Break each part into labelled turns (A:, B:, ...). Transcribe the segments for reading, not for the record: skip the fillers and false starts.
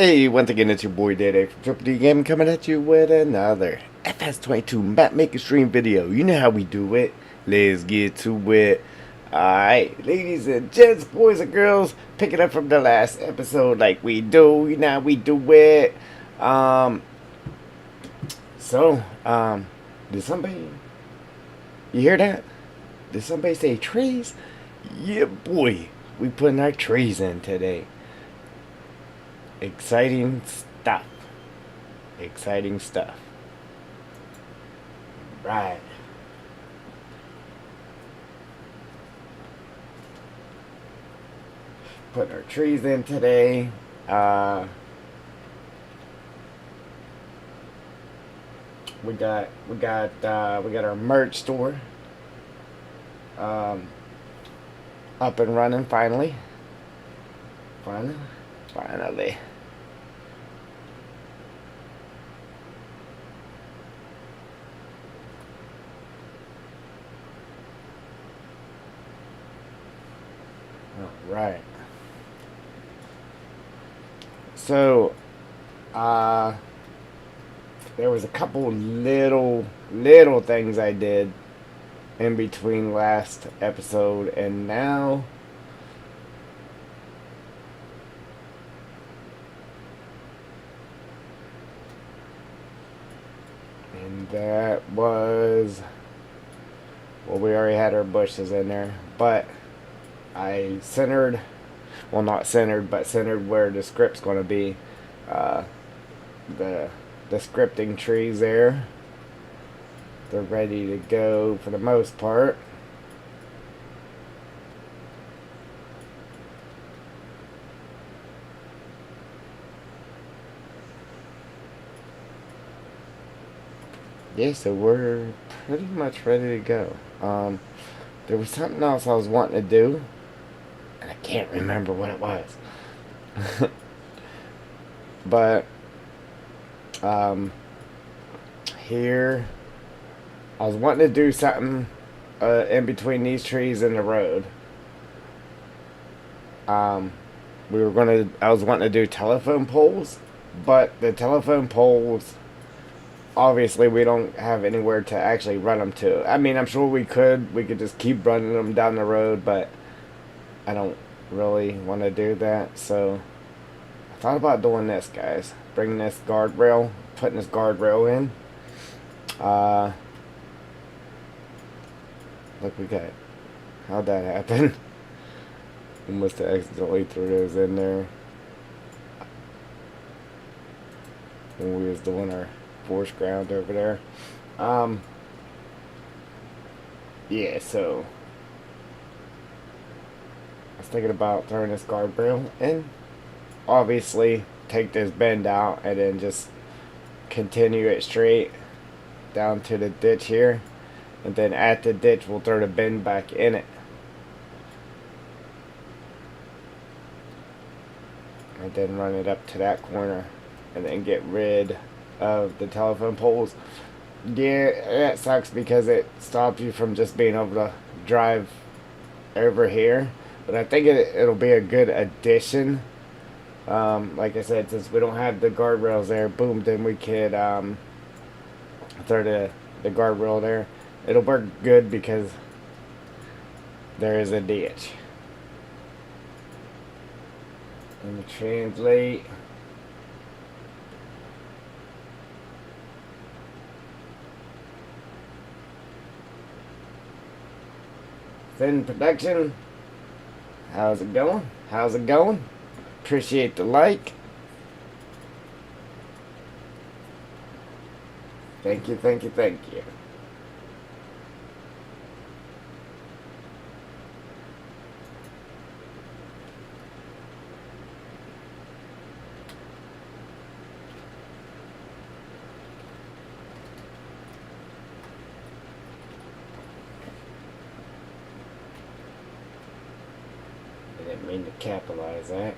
A: Hey, once again, it's your boy Dede from Triple D Gaming coming at you with another FS22 map making stream video. You know how we do it. Let's get to it. Alright, ladies and gents, boys and girls, picking up from the last episode like we do. You know how we do it. Um, so, did somebody, you hear that? Did somebody say trees? Yeah, boy, we putting our trees in today. Exciting stuff. Exciting stuff. Right. Putting our trees in today. We got our merch store up and running finally. Finally. Right. So, there was a couple little things I did in between last episode and now. And that was, well, we already had our bushes in there, but I centered, well, not centered, but centered where the script's going to be. The scripting trees there, they're ready to go for the most part. Yeah, so we're pretty much ready to go. There was something else I was wanting to do, and I can't remember what it was. But here I was wanting to do something in between these trees and the road. I was wanting to do telephone poles, but the telephone poles, obviously we don't have anywhere to actually run them to. I mean, I'm sure we could just keep running them down the road, but I don't really want to do that. So I thought about doing this, guys. Bringing this guardrail, putting this guardrail in. Look, we got, how'd that happen? We must have accidentally threw those in there when we was doing our force ground over there. Yeah, so I was thinking about throwing this guardrail in. Obviously, take this bend out and then just continue it straight down to the ditch here. And then at the ditch, we'll throw the bend back in it. And then run it up to that corner. And then get rid of the telephone poles. Yeah, that sucks because it stops you from just being able to drive over here. But I think it'll be a good addition. Like I said, since we don't have the guardrails there, boom, then we could throw the guardrail there. It'll work good because there is a ditch. Let me translate. Thin production. How's it going? How's it going? Appreciate the like. Thank you, thank you, thank you. I didn't mean to capitalize that.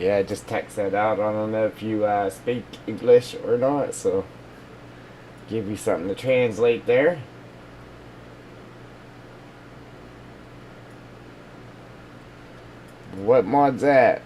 A: Yeah, I just text that out. I don't know if you speak English or not, so give you something to translate there. What mod's that?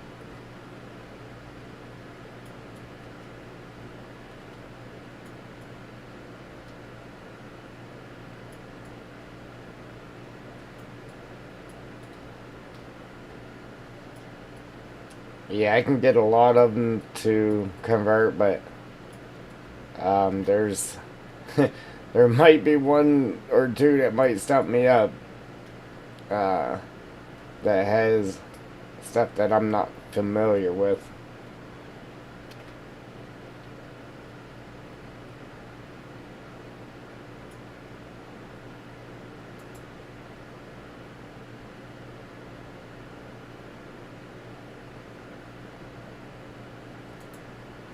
A: Yeah, I can get a lot of them to convert, but there's there might be one or two that might stump me up. Uh, that has stuff that I'm not familiar with.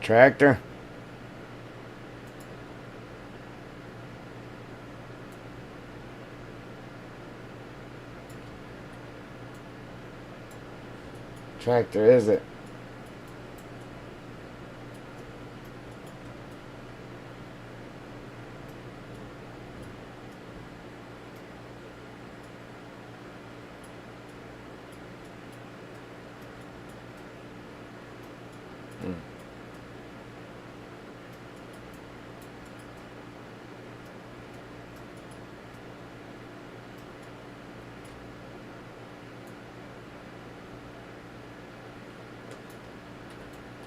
A: Tractor. Tractor, is it? Hmm.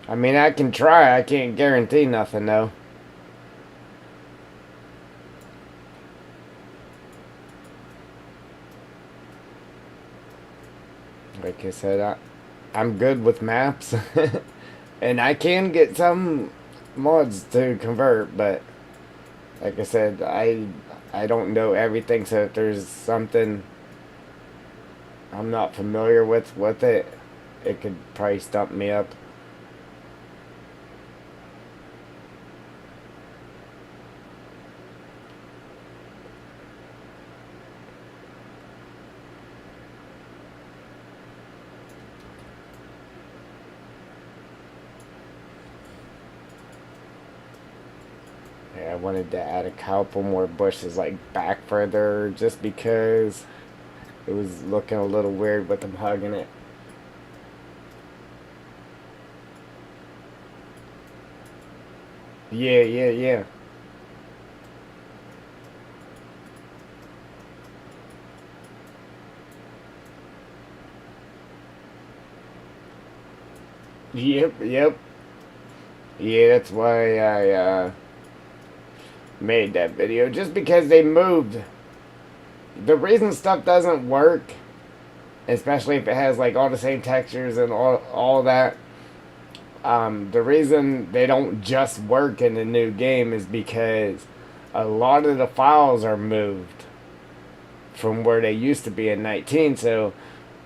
A: I mean, I can try. I can't guarantee nothing, though. Like I said, I'm good with maps. And I can get some mods to convert, but like I said, I don't know everything, so if there's something I'm not familiar with it, it could probably stump me up. Yeah, I wanted to add a couple more bushes like back further just because it was looking a little weird with them hugging it. Yeah, yeah, yeah. Yep, yep. Yeah, that's why I made that video. Just because they moved. The reason stuff doesn't work, especially if it has like all the same textures and all that, the reason they don't just work in the new game is because a lot of the files are moved from where they used to be in 19. So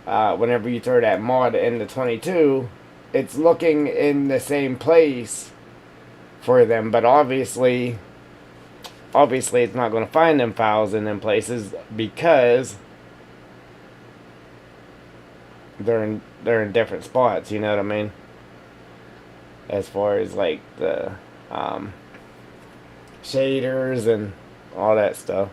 A: whenever you throw that mod into 22, it's looking in the same place for them, but obviously it's not going to find them files in them places because they're in different spots. You know what I mean? As far as like the um, shaders and all that stuff.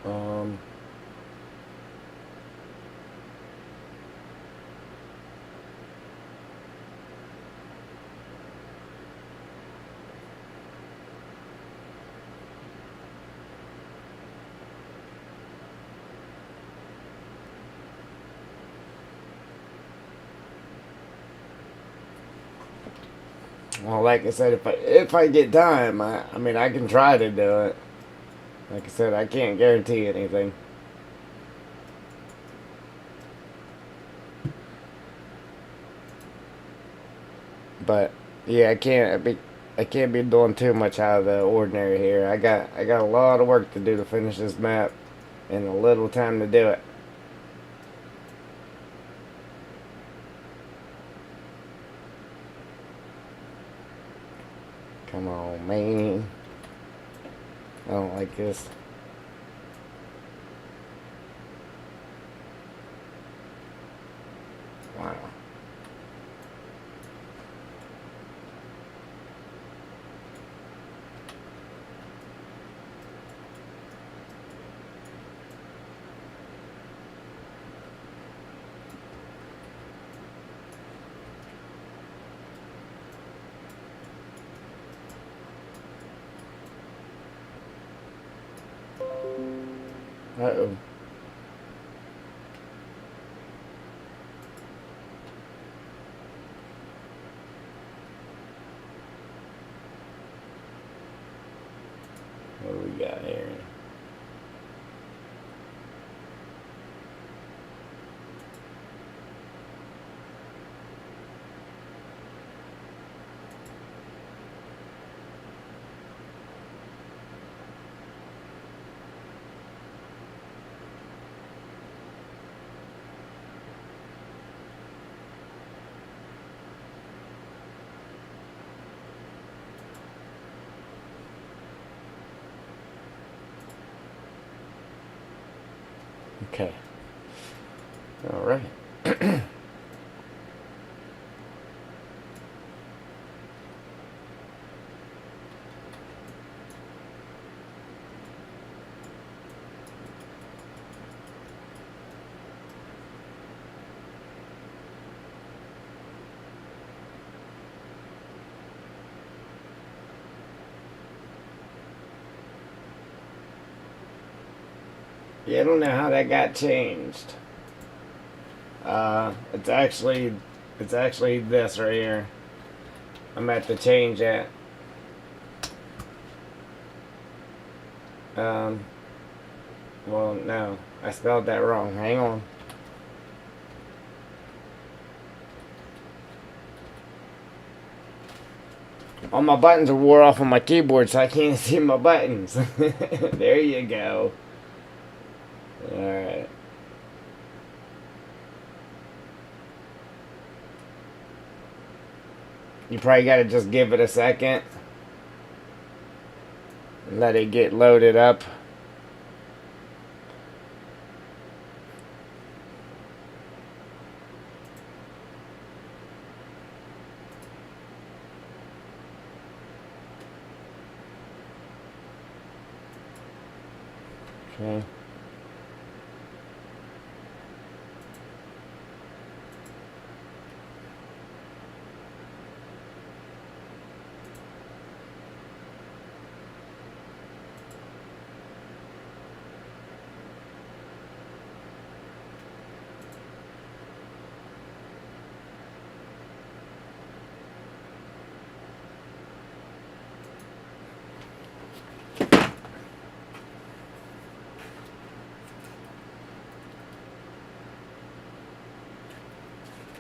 A: Um, well, like I said, if I get time, I mean I can try to do it. Like I said, I can't guarantee anything. But yeah, I can't be doing too much out of the ordinary here. I got a lot of work to do to finish this map, and a little time to do it. Come on, man. I don't like this. Wow. Uh-oh. What do we got here? Okay. All right. Yeah, I don't know how that got changed. It's actually this right here. I'm at to change it. Um, well, no, I spelled that wrong. Hang on. All my buttons are wore off on my keyboard, so I can't see my buttons. There you go. Alright. You probably gotta just give it a second. Let it get loaded up. Okay.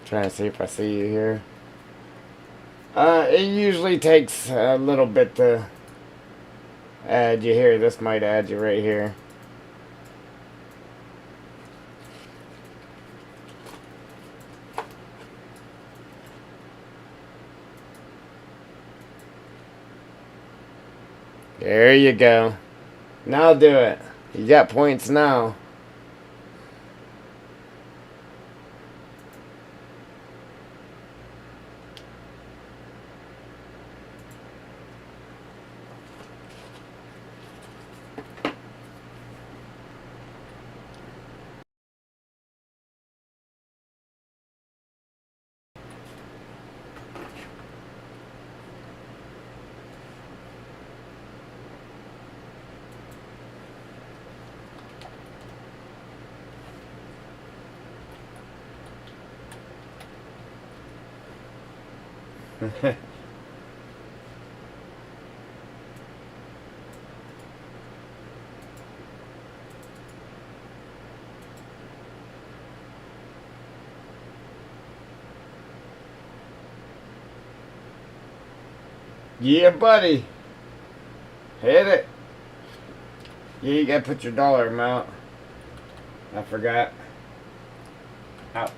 A: Trying to see if I see you here. It usually takes a little bit to add you here. This might add you right here. There you go. Now do it. You got points now. Yeah, buddy. Hit it. Yeah, you gotta put your dollar amount. I forgot. Ouch.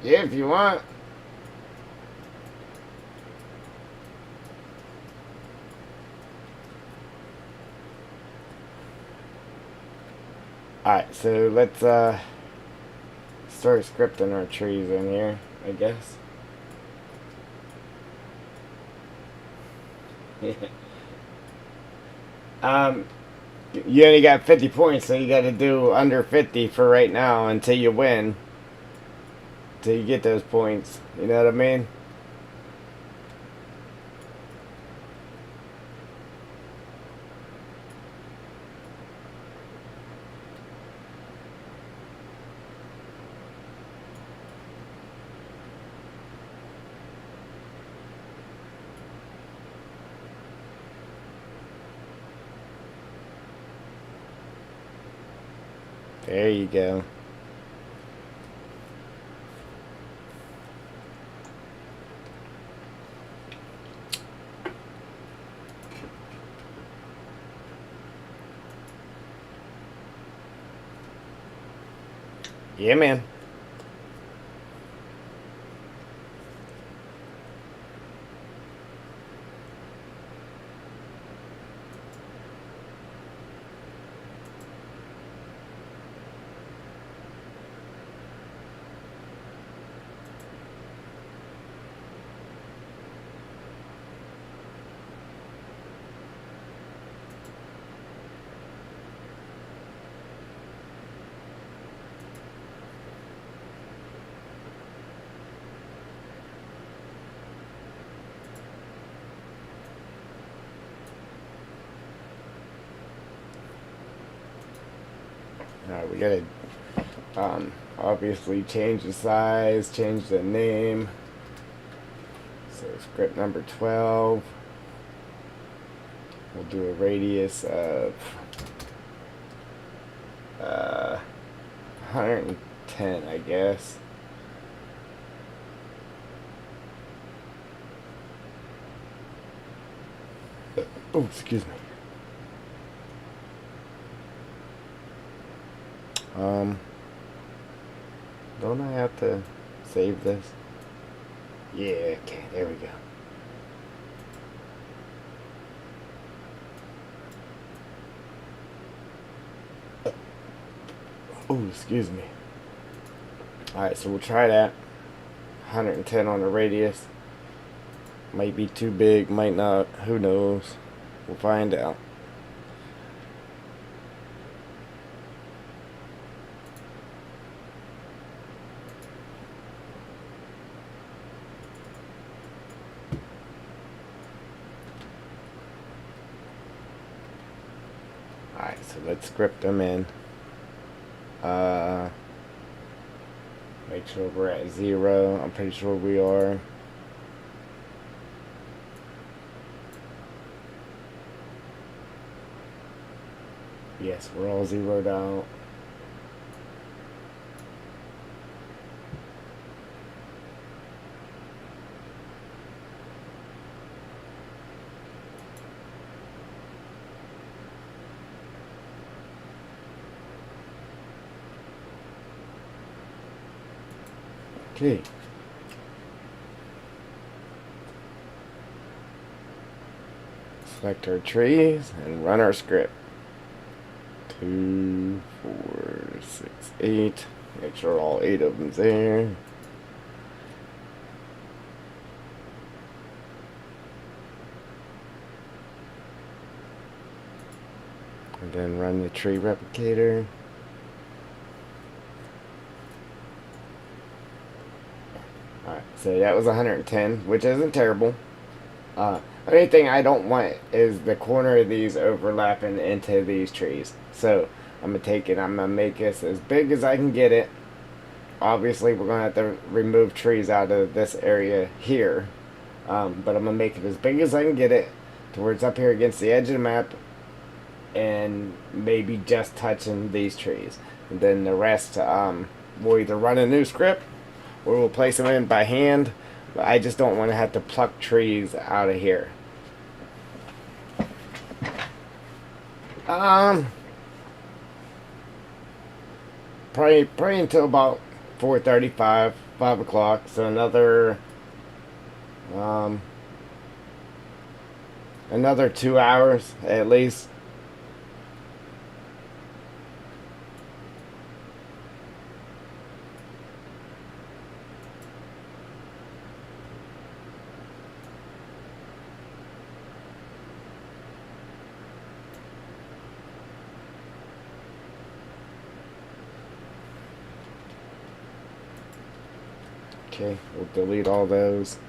A: Yeah, if you want. Alright, so let's start scripting our trees in here, I guess. um, you only got 50 points, so you got to do under 50 for right now until you win. Until you get those points. You know what I mean? There you go. Yeah, man. Alright, we gotta obviously change the size, change the name. So script number 12. We'll do a radius of 110, I guess. Oh, excuse me. Don't I have to save this? Yeah, okay, there we go. Oh, excuse me. Alright, so we'll try that. 110 on the radius. Might be too big, might not. Who knows? We'll find out. Alright, so let's script them in. Make sure we're at 0. I'm pretty sure we are. Yes, we're all zeroed out. Okay. Select our trees and run our script. 2, 4, 6, 8. Make sure all 8 of them's there. And then run the tree replicator. Alright, so that was 110, which isn't terrible. Only thing I don't want is the corner of these overlapping into these trees. So I'm going to take it, I'm going to make this as big as I can get it. Obviously we're going to have to remove trees out of this area here. But I'm going to make it as big as I can get it to where it's up here against the edge of the map. And maybe just touching these trees. And then the rest, we'll either run a new script or we'll place them in by hand. But I just don't want to have to pluck trees out of here. Probably until about 4:35, 5 o'clock. So another 2 hours at least. Okay, we'll delete all those.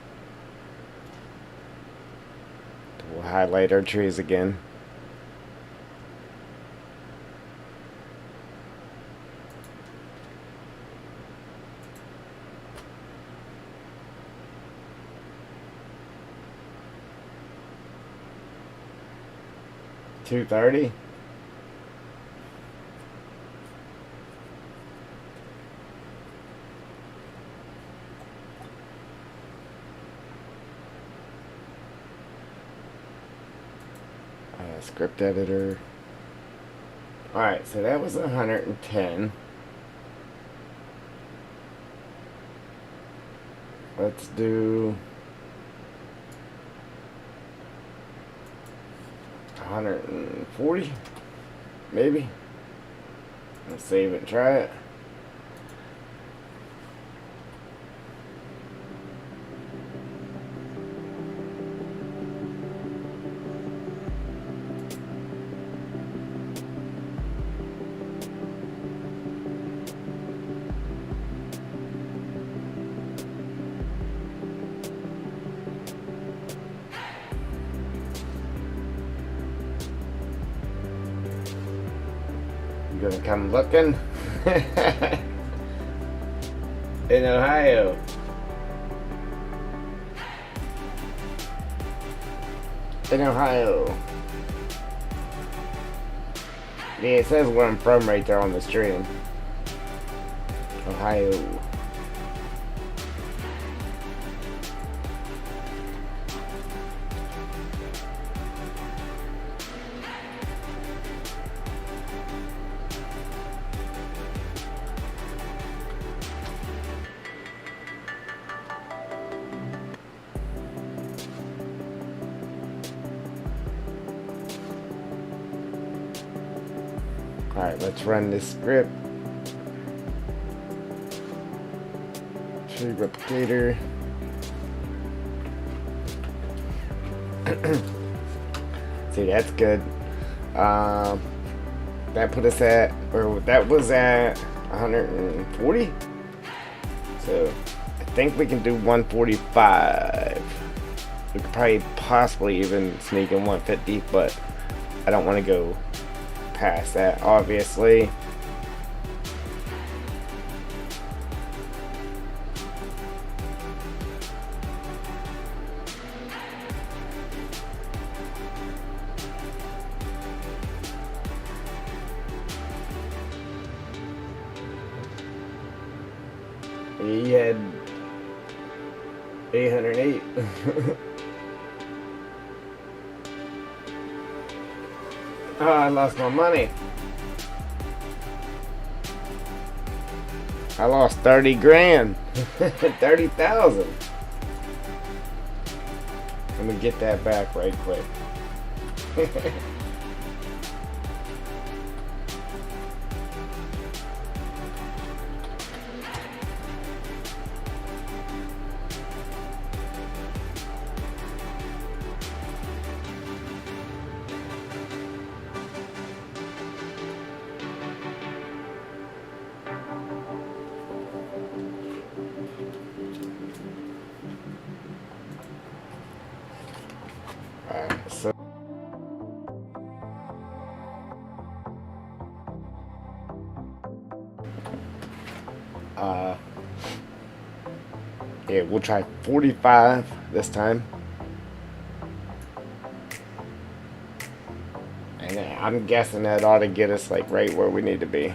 A: We'll highlight our trees again. $2.30. Script editor. Alright, so that was 110. Let's do 140, maybe. Let's save it and try it. You gonna come looking? In Ohio. In Ohio. Yeah, it says where I'm from right there on the stream. Ohio. Alright, let's run this script. Tree replicator. See, that's good. That put us at, or that was at 140. So I think we can do 145. We could probably possibly even sneak in 150, but I don't want to go past that, obviously. He had 808. Oh, I lost my money. I lost 30 grand. 30,000. Let me get that back right quick. So yeah, we'll try 45 this time. And I'm guessing that ought to get us like right where we need to be.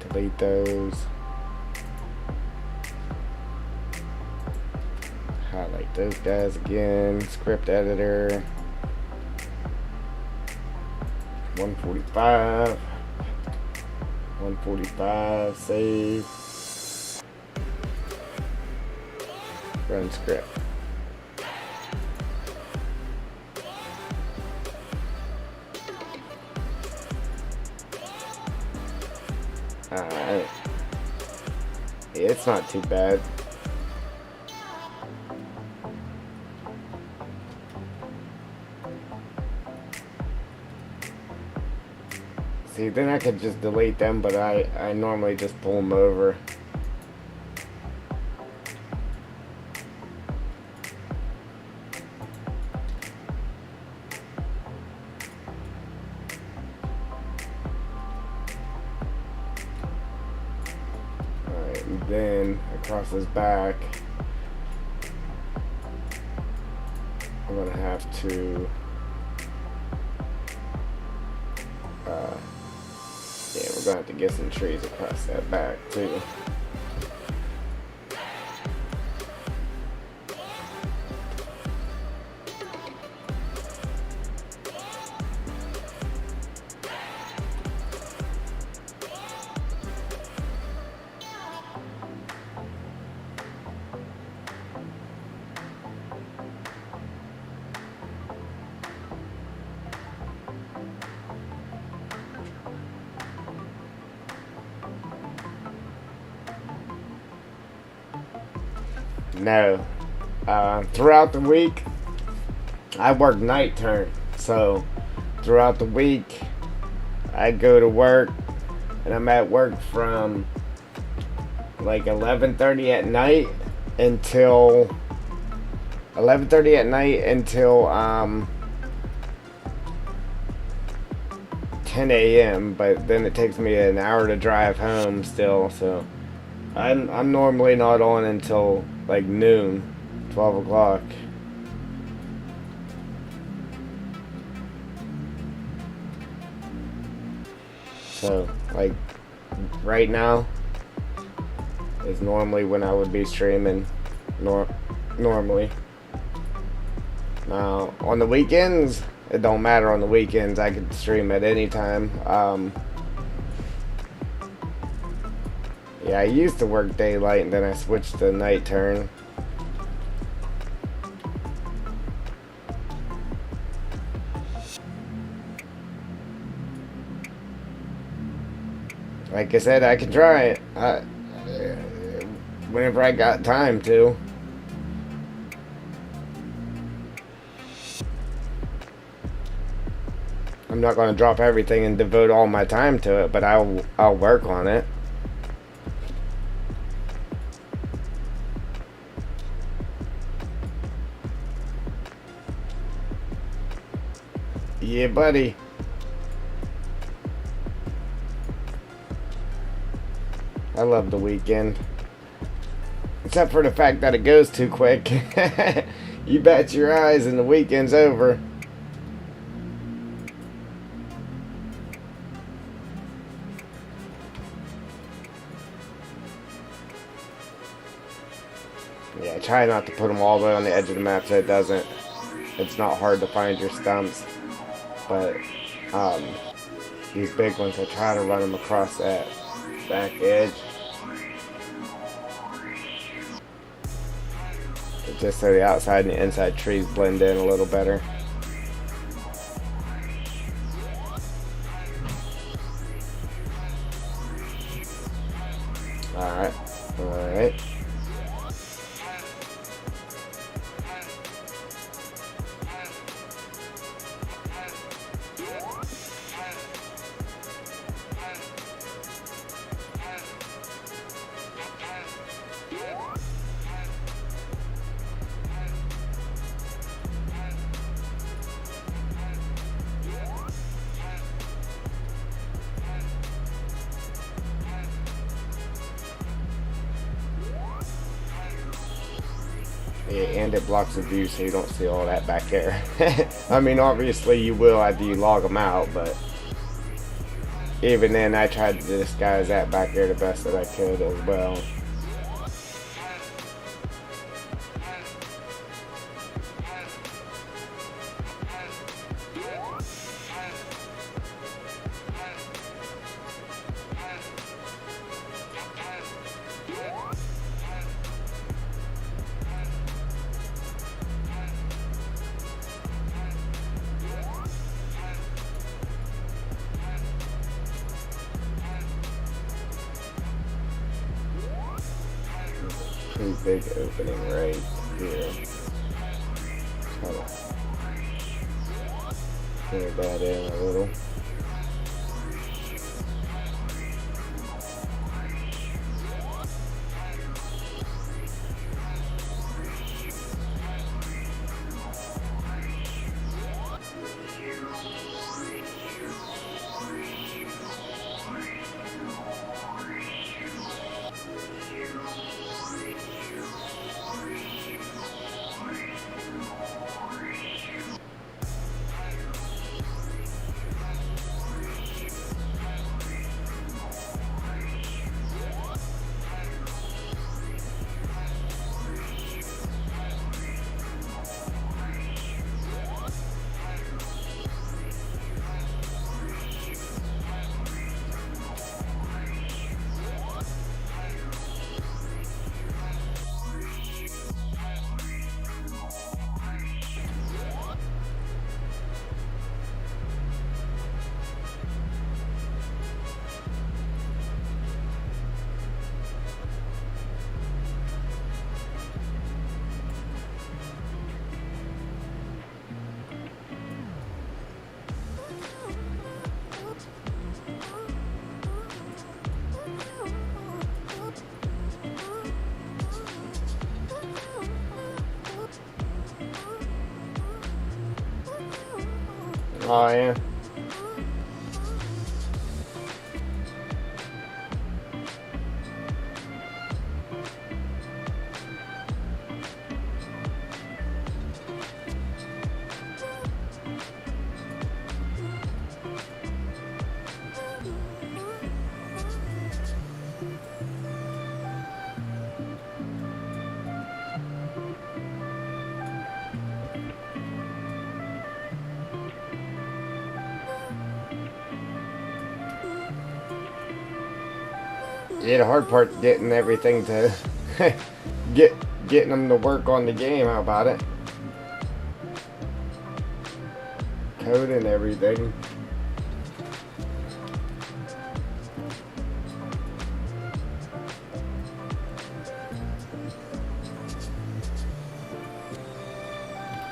A: Delete those. those guys again. Script editor. 145. 145. Save. Run script. Alright. Yeah, it's not too bad. See, then I could just delete them, but I normally just pull them over. Alright, and then across his back, I'm gonna have to yeah, we're gonna have to get some trees across that back too. No. Throughout the week, I work night turn. So, throughout the week, I go to work, and I'm at work from like 11:30 at night until 11:30 at night until 10 a.m. But then it takes me an hour to drive home still. So, I'm normally not on until like noon, 12 o'clock. So, like, right now is normally when I would be streaming, normally. Now, on the weekends, it don't matter on the weekends, I can stream at any time. Yeah, I used to work daylight and then I switched to night turn. Like I said, I can try it. Whenever I got time to. I'm not going to drop everything and devote all my time to it, but I'll work on it. Yeah, buddy. I love the weekend. Except for the fact that it goes too quick. You bet your eyes and the weekend's over. Yeah, try not to put them all the way on the edge of the map so it's not hard to find your stumps. But these big ones, I try to run them across that back edge, just so the outside and the inside trees blend in a little better. Alright. Yeah, and it blocks the view so you don't see all that back there. I mean, obviously you will after you log them out, but even then I tried to disguise that back there the best that I could as well. pretty big opening right here. Try to fill that in a little. Oh yeah. Yeah, the hard part getting everything to getting them to work on the game. How about it? Code and everything.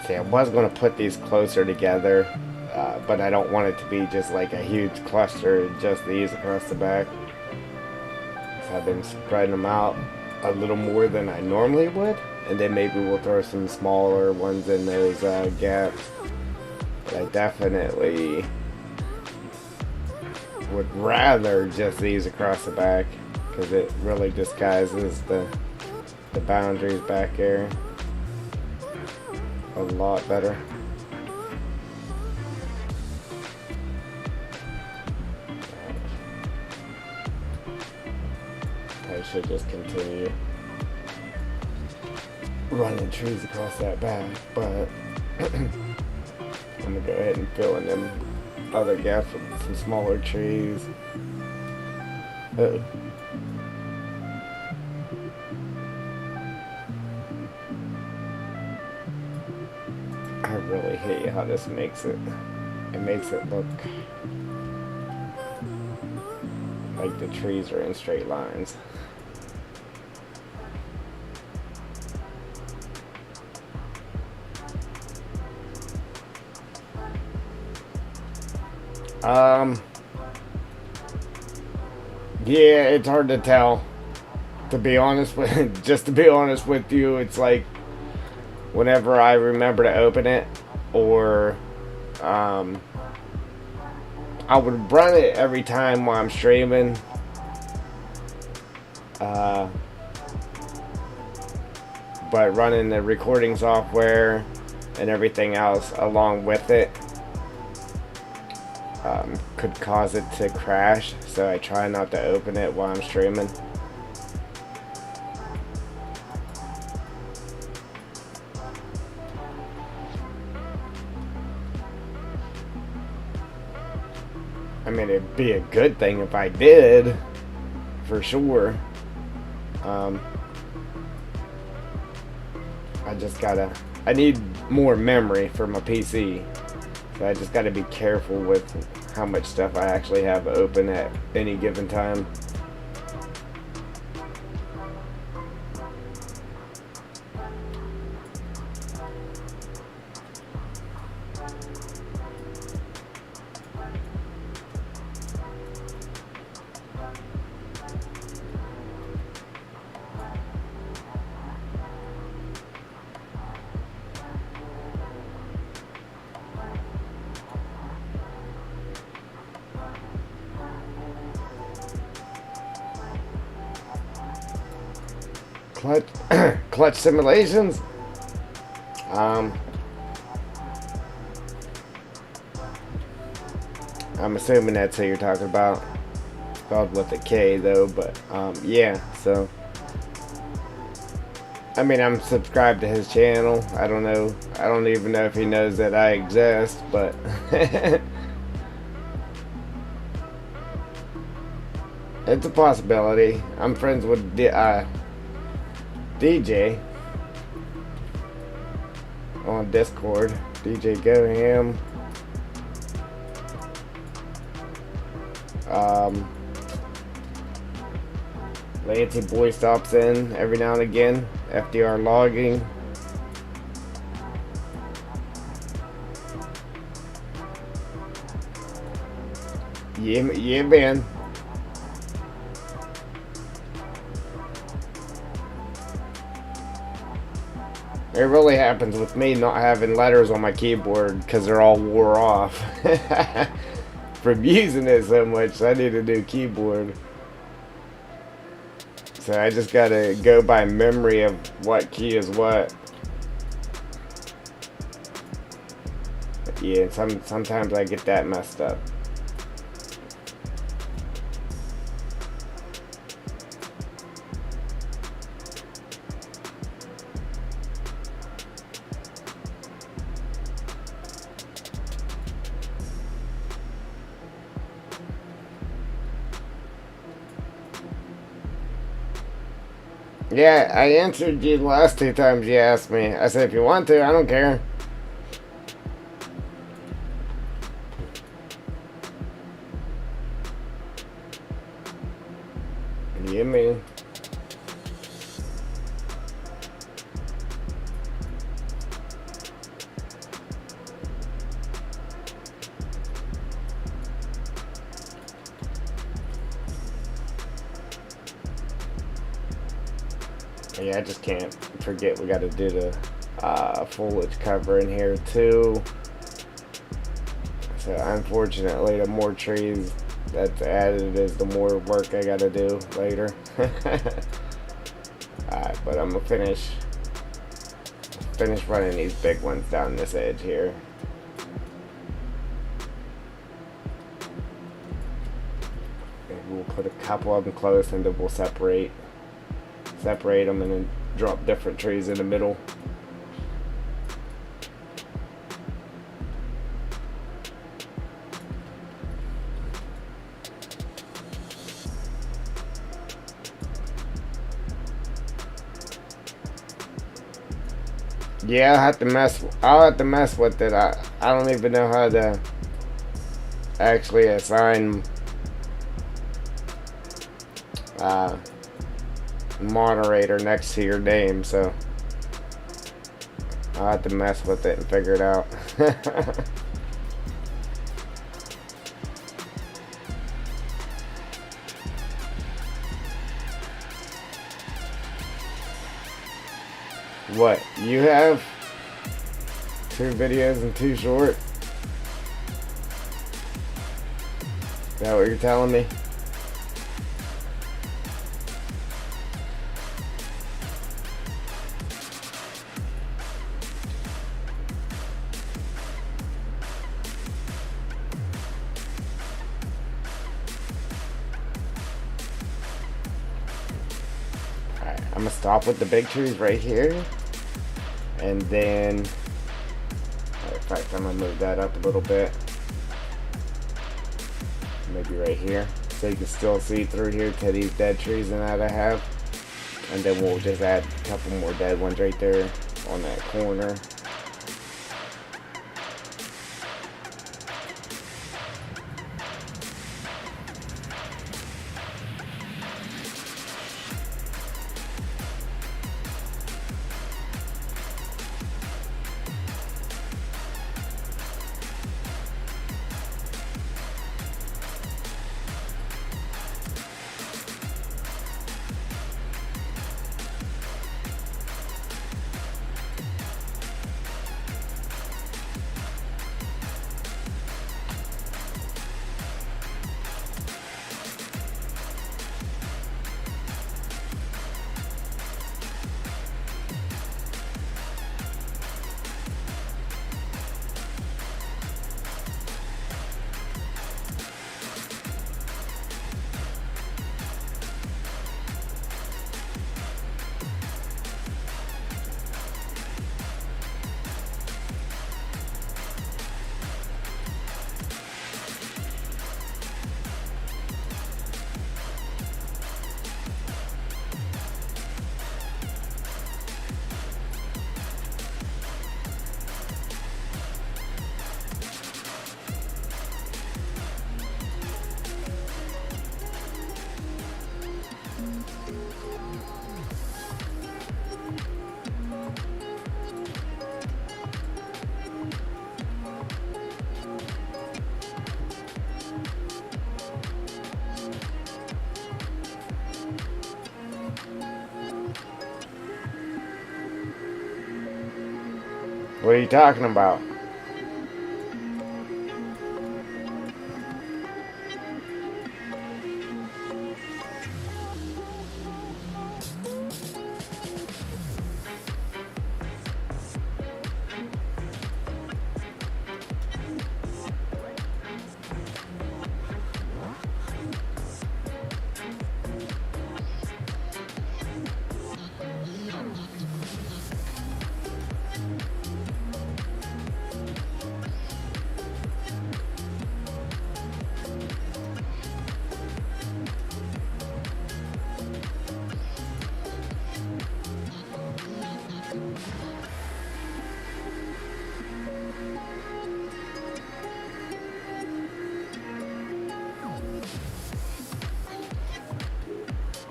A: See, I was going to put these closer together, but I don't want it to be just like a huge cluster, just these across the back. So I've been spreading them out a little more than I normally would, and then maybe we'll throw some smaller ones in those gaps. But I definitely would rather just these across the back, because it really disguises the boundaries back there a lot better. I should just continue running trees across that back, but I'm gonna go ahead and fill in them other gaps with some smaller trees. I really hate how this makes it. It makes it look like the trees are in straight lines. Yeah, it's hard to tell. To be honest with, just to be honest with you, it's like whenever I remember to open it, or I would run it every time while I'm streaming. But running the recording software and everything else along with it could cause it to crash, so I try not to open it while I'm streaming. I mean, it'd be a good thing if I did, for sure. I need more memory for my PC. So I just gotta be careful with how much stuff I actually have open at any given time. clutch clutch simulations. I'm assuming that's who you're talking about. Spelled with a K though, but yeah, so I mean, I'm subscribed to his channel. I don't know. I don't even know if he knows that I exist, but it's a possibility. I'm friends with DJ on Discord. DJ Goham. Lancey Boy stops in every now and again. FDR Logging. Yeah, man. It really happens with me not having letters on my keyboard because they're all wore off from using it so much. I need a new keyboard. So I just gotta go by memory of what key is what. But yeah, sometimes I get that messed up. Yeah, I answered you the last 2 times you asked me. I said, if you want to, I don't care. Yeah, man. Yeah, I just can't forget we got to do the foliage cover in here too. So unfortunately, the more trees that's added is the more work I got to do later. Alright, but I'm gonna finish running these big ones down this edge here. Maybe we'll put a couple of them close and then we'll separate them and then drop different trees in the middle. Yeah, I'll have to mess with it. I don't even know how to actually assign moderator next to your name, so I'll have to mess with it and figure it out. What, you have 2 videos and 2 short? Is that what you're telling me? I'm gonna stop with the big trees right here, and then, in fact, I'm gonna move that up a little bit, maybe right here, so you can still see through here to these dead trees that I have, and then we'll just add a couple more dead ones right there on that corner. What are you talking about?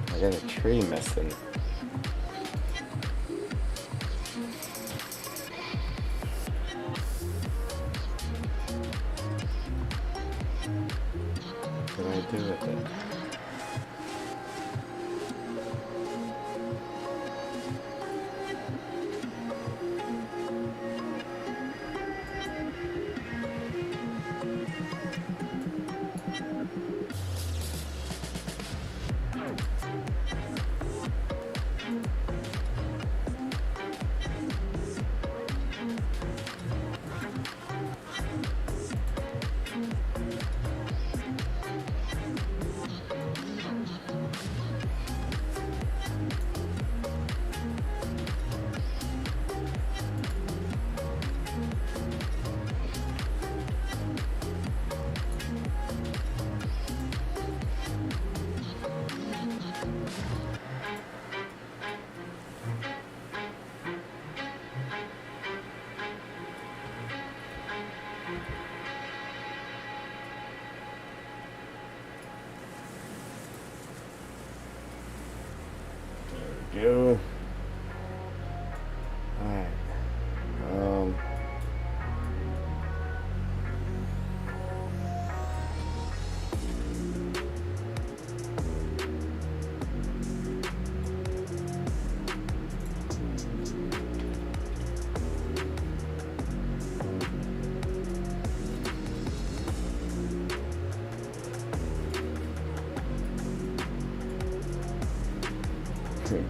A: I got a tree missing. What do I do with it? Go. Alright.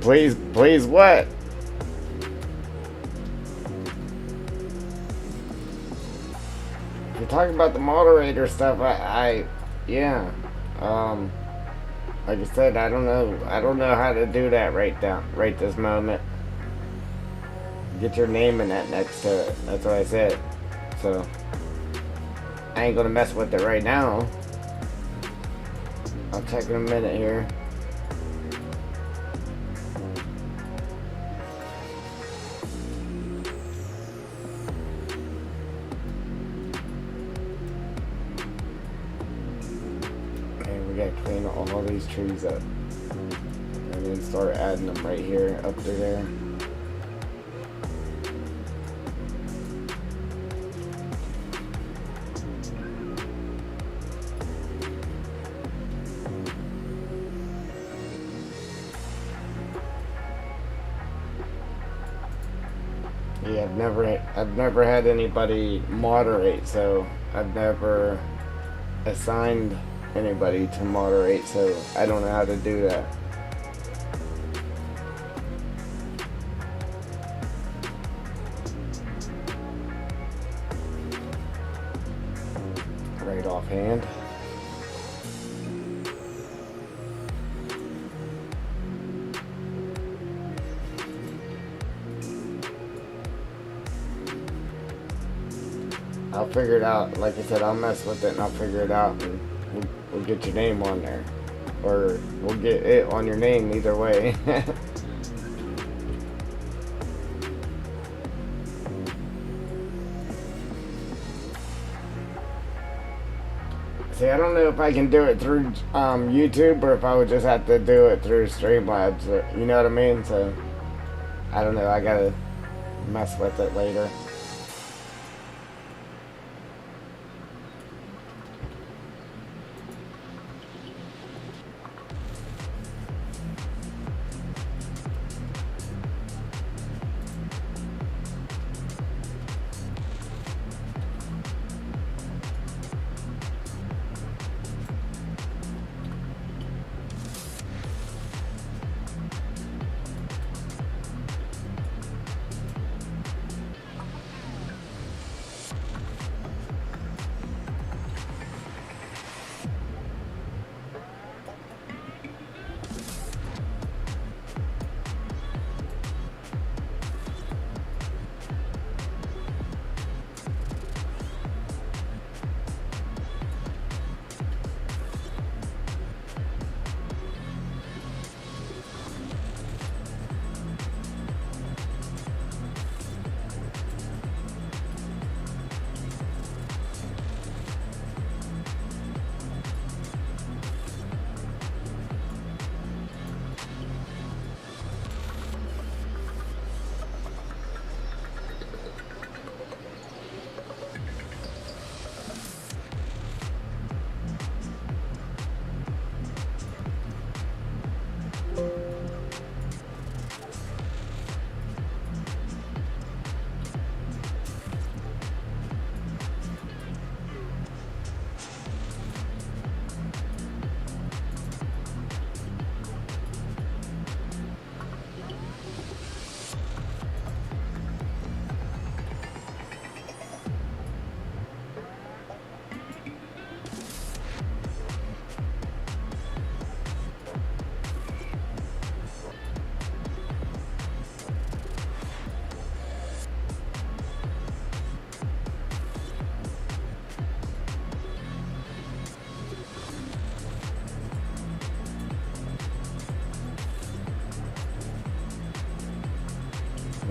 A: Please what? If you're talking about the moderator stuff, yeah. Like I said, I don't know how to do that right this moment. Get your name in that next to it. That's what I said. So I ain't gonna mess with it right now. I'll check in a minute here. We gotta clean all these trees up and then start adding them right here up to there. Yeah, I've never had anybody moderate, so I've never assigned anybody to moderate, so I don't know how to do that. Right offhand. I'll figure it out. Like I said, I'll mess with it and I'll figure it out, and we'll get your name on there, or we'll get it on your name, either way. See, I don't know if I can do it through YouTube, or if I would just have to do it through Streamlabs, or, you know what I mean? So I don't know, I gotta mess with it later.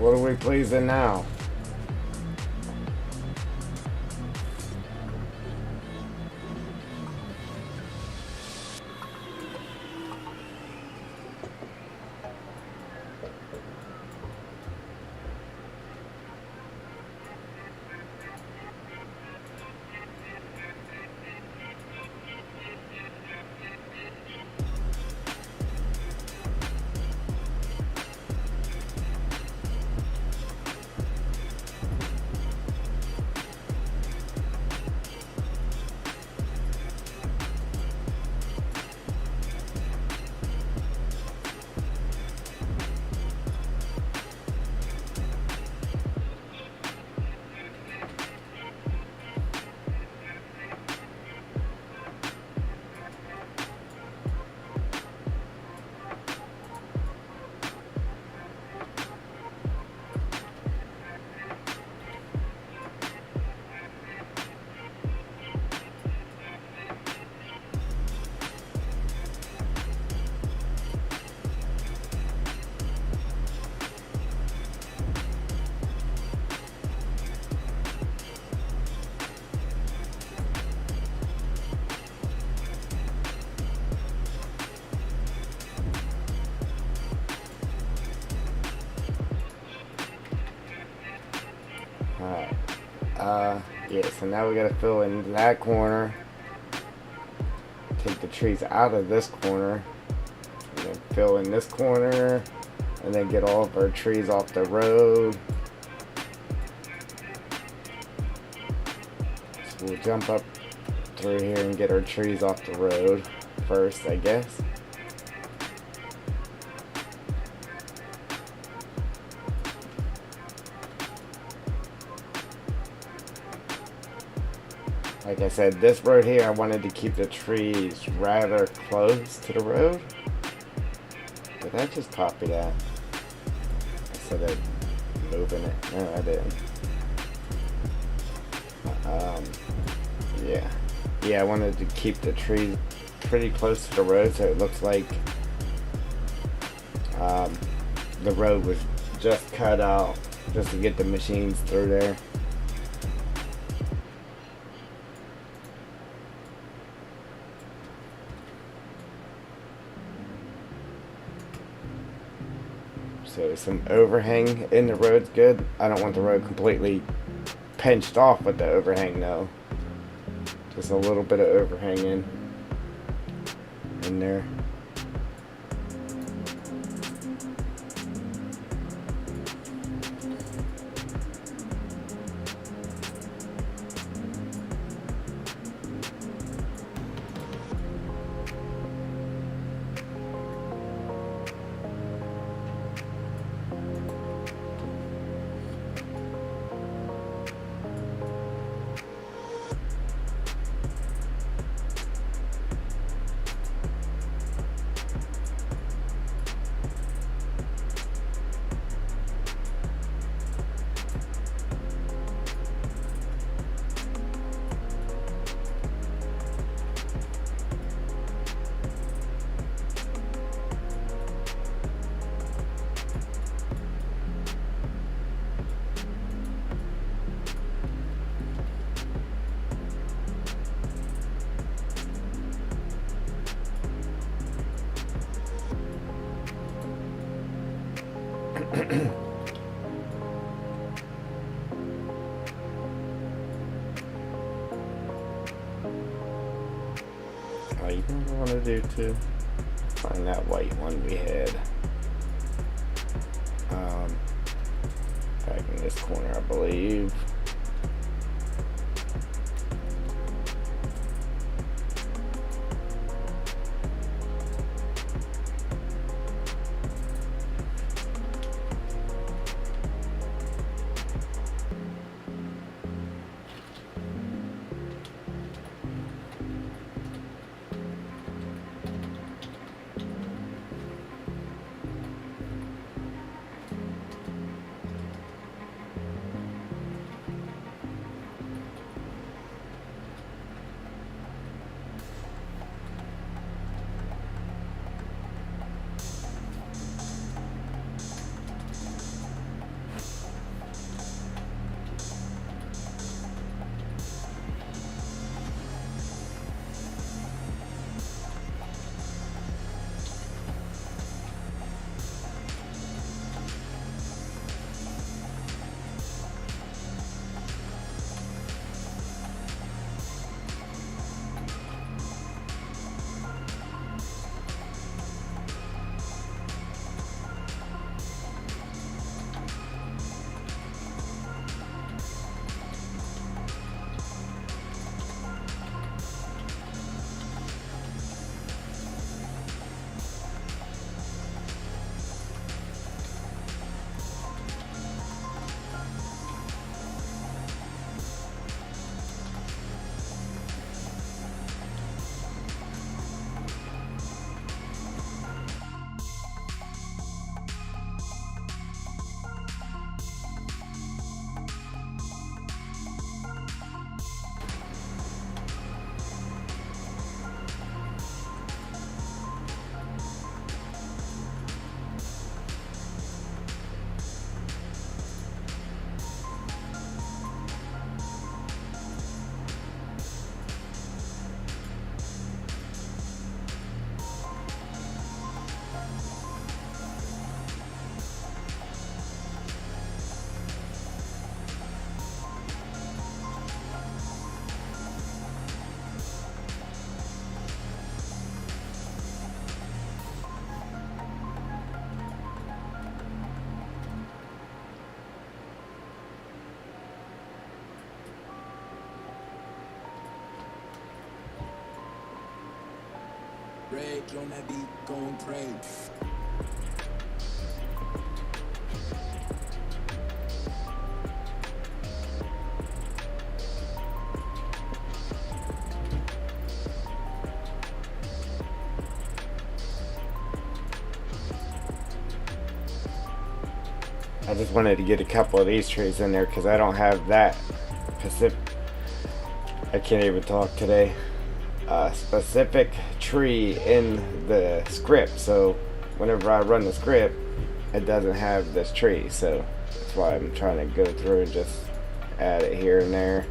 A: What are we pleasing now? Alright. Yeah, so now we gotta fill in that corner. Take the trees out of this corner. And then fill in this corner. And then get all of our trees off the road. So we'll jump up through here and get our trees off the road first, I guess. Like I said, this road here, I wanted to keep the trees rather close to the road. Did I just copy that? Instead of moving it. No, I didn't. Yeah. Yeah, I wanted to keep the trees pretty close to the road so it looks like the road was just cut out just to get the machines through there. So some overhang in the road's good. I don't want the road completely pinched off with the overhang though. Just a little bit of overhang in there. Oh, you know what I want to do too? Find that white one we had. Back in this corner, I believe.
B: Rage on that beat, going crazy.
A: I just wanted to get a couple of these trees in there because I don't have that specific. I can't even talk today. Specific tree in the script, so whenever I run the script, it doesn't have this tree. So that's why I'm trying to go through and just add it here and there,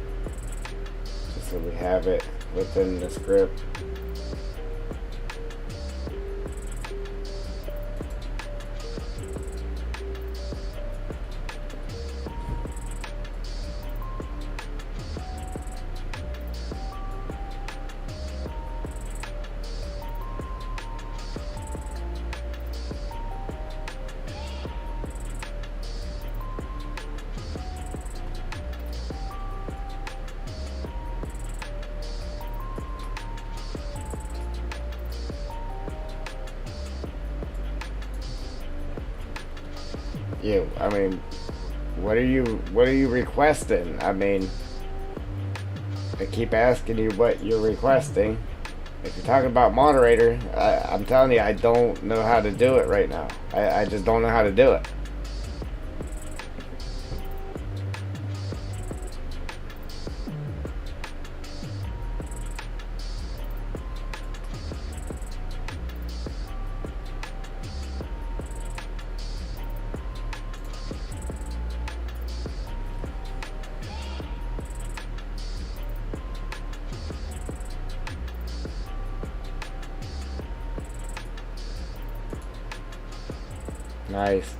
A: just so we have it within the script. I mean, what are you requesting? I mean, I keep asking you what you're requesting. If you're talking about moderator, I'm telling you, I don't know how to do it right now. I just don't know how to do it. Nice.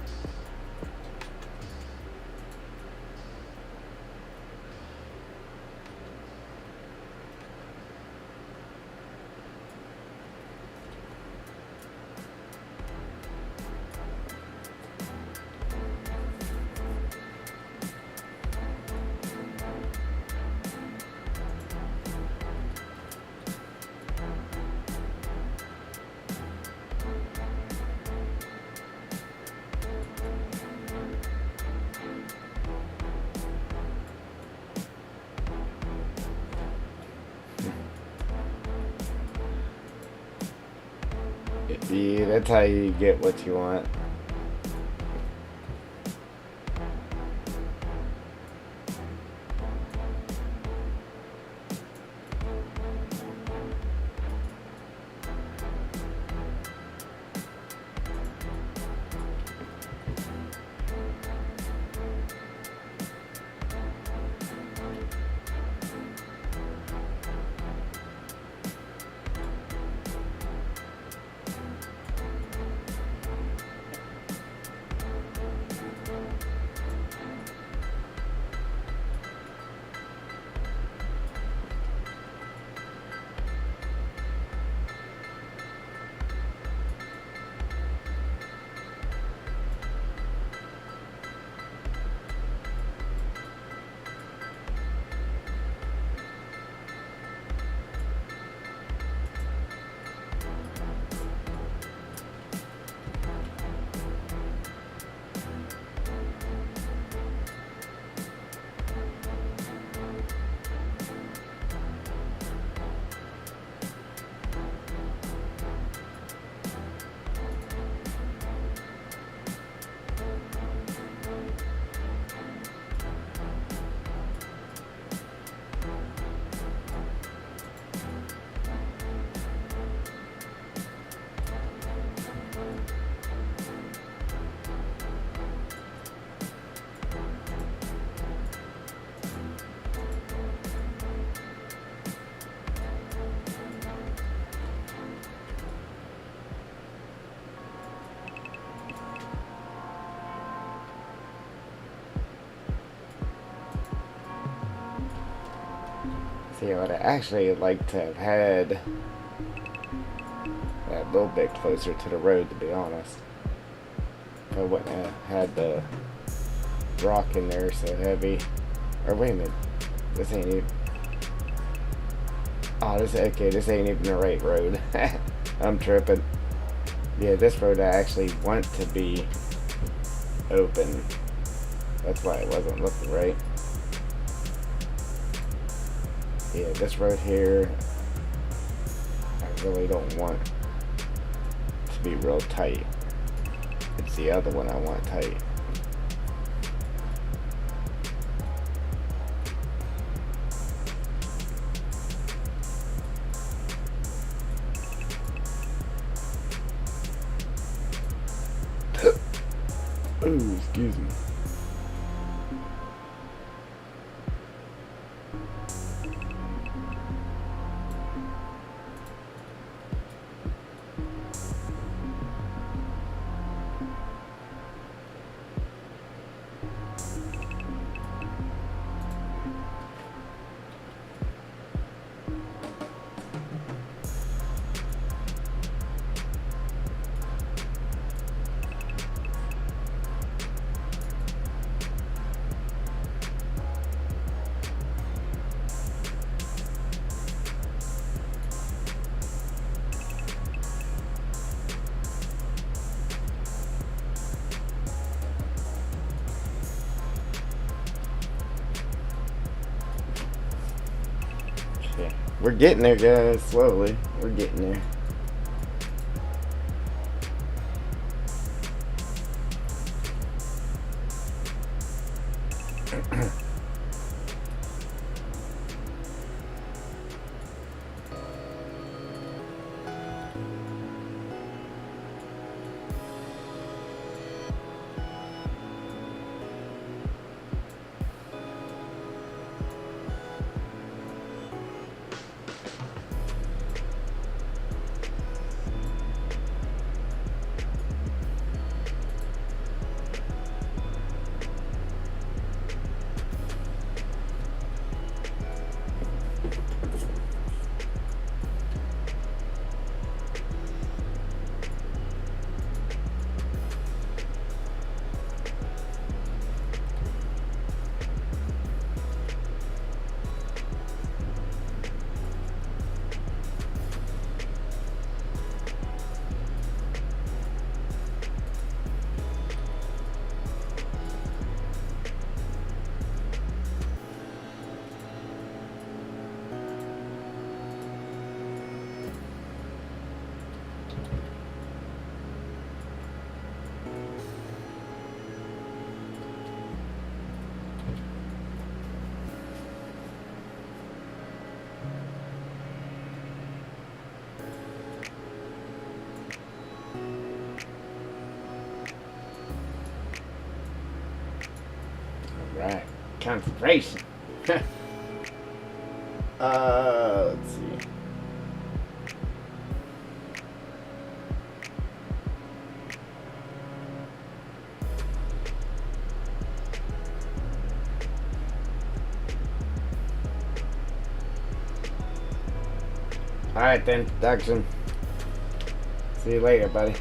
A: Yeah, that's how you get what you want. See, I would actually like to have had that a little bit closer to the road, to be honest. I wouldn't have had the rock in there so heavy. Or wait a minute, this ain't even. Oh, this ain't even the right road. I'm tripping. Yeah, this road I actually want to be open. That's why it wasn't looking right. Yeah, this road here, I really don't want to be real tight. It's the other one I want tight. Oh, excuse me. Okay. We're getting there, guys. Slowly. We're getting there. Alright. Concentration. Let's see. Alright then, Dachshund. See you later, buddy.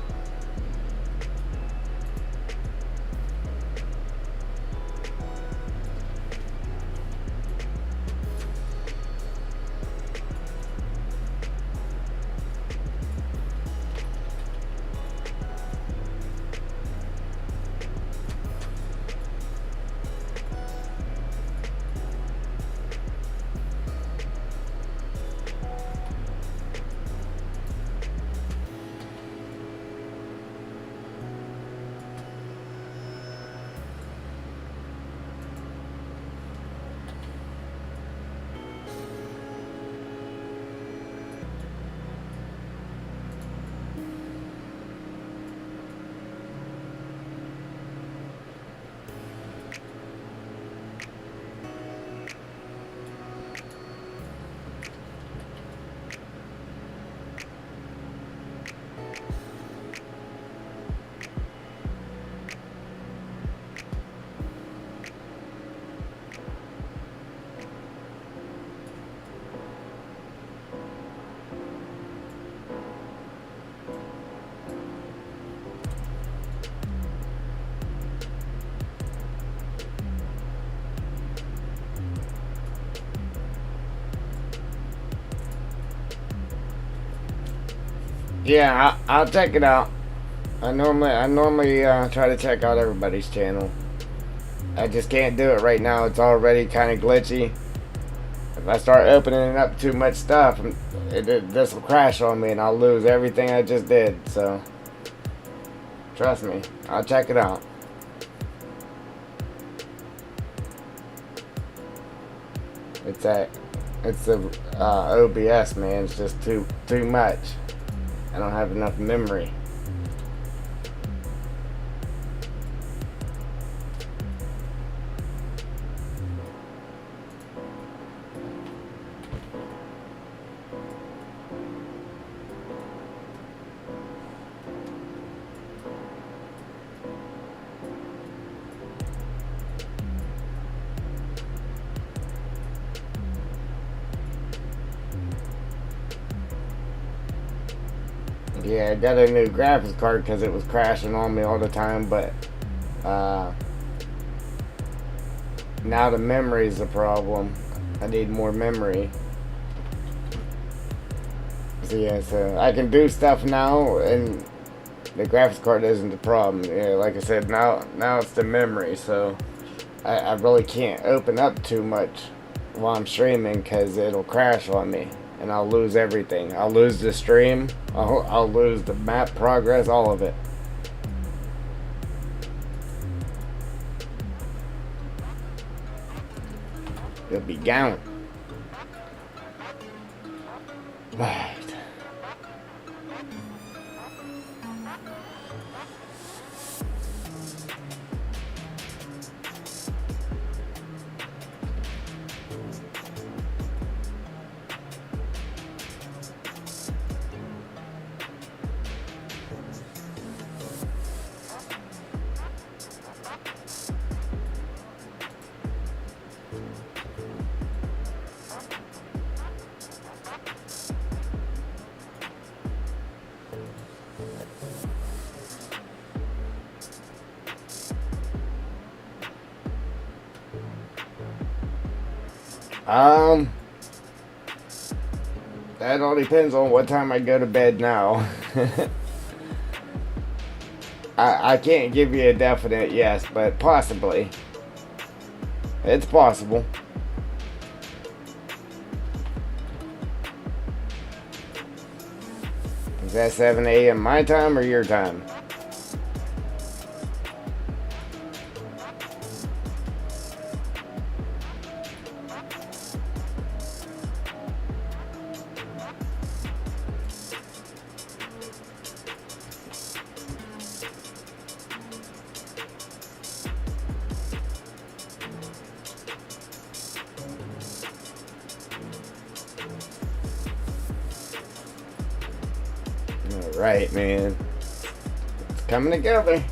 A: Yeah, I'll check it out. I normally try to check out everybody's channel. I just can't do it right now. It's already kind of glitchy. If I start opening up too much stuff, this will crash on me and I'll lose everything I just did. So, trust me, I'll check it out. It's the OBS, man. It's just too much. I don't have enough memory. Yeah, I got a new graphics card because it was crashing on me all the time, but now the memory is the problem. I need more memory. So yeah, so I can do stuff now, and the graphics card isn't the problem. Yeah, like I said, now it's the memory. So I really can't open up too much while I'm streaming because it'll crash on me. And I'll lose everything. I'll lose the stream. I'll lose the map progress, all of it. It'll be gone. Right. That all depends on what time I go to bed now. I can't give you a definite yes, but possibly. It's possible. Is that 7 a.m. my time or your time? Alright, man. It's coming together.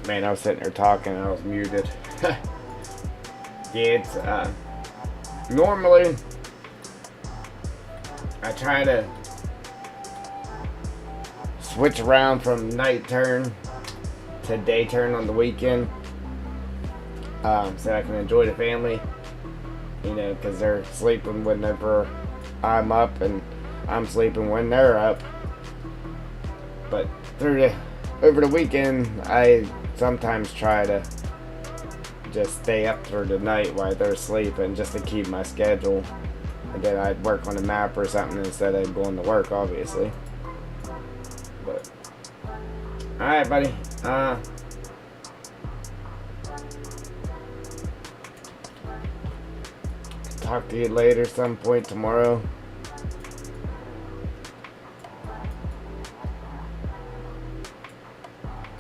A: Man, I was sitting there talking and I was muted. Yeah, it's, normally, I try to switch around from night turn to day turn on the weekend, so I can enjoy the family, you know, because they're sleeping whenever I'm up and I'm sleeping when they're up. But over the weekend, I sometimes try to just stay up for the night while they're sleeping, just to keep my schedule, and then I'd work on a map or something instead of going to work, obviously. But alright, buddy, talk to you later some point tomorrow.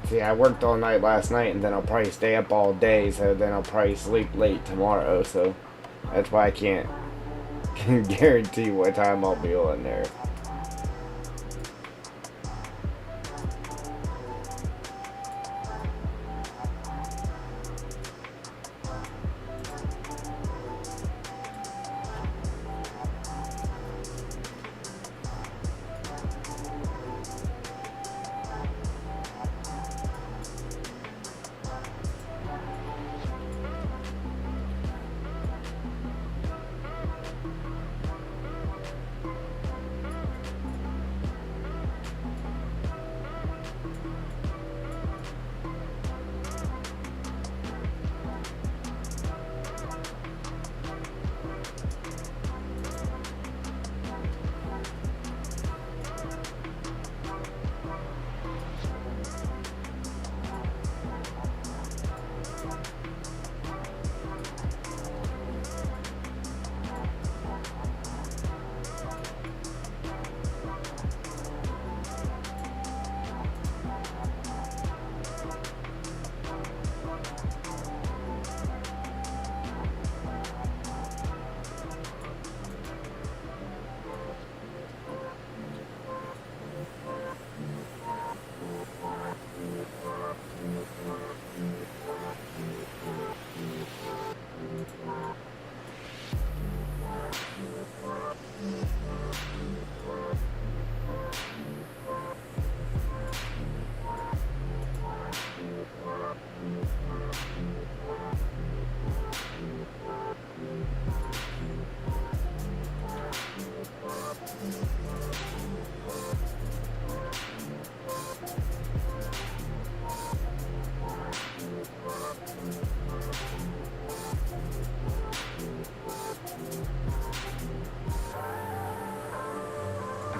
A: See, I worked all night last night, and then I'll probably stay up all day, so then I'll probably sleep late tomorrow, so that's why I can't guarantee what time I'll be on there.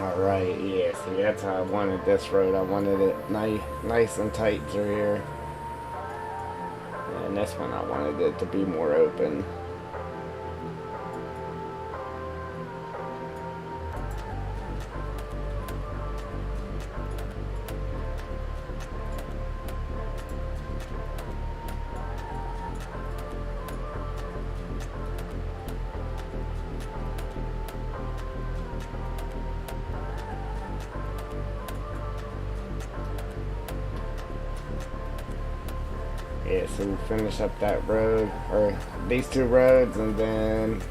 A: Alright, yeah, see, that's how I wanted this road. I wanted it nice and tight through here. And this one I wanted it to be more open. Yeah, so we'll finish up that road, or these two roads, and then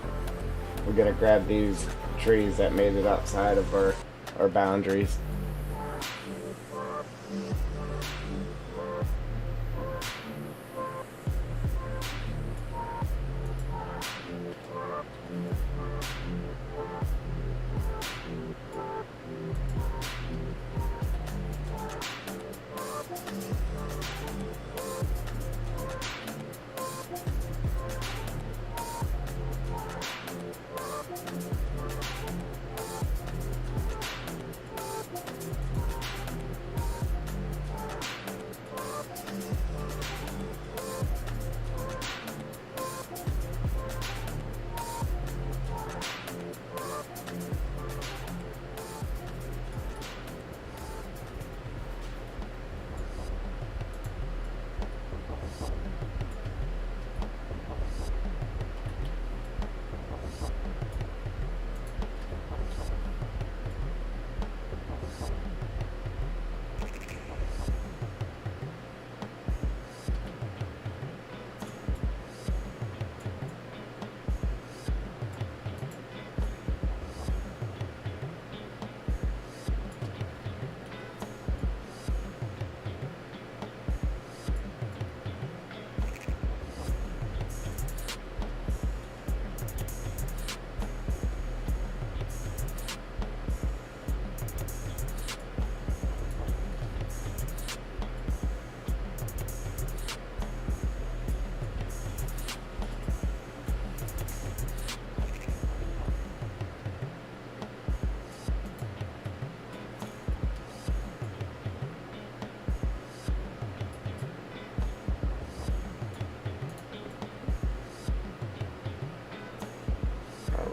A: we're gonna grab these trees that made it outside of our boundaries.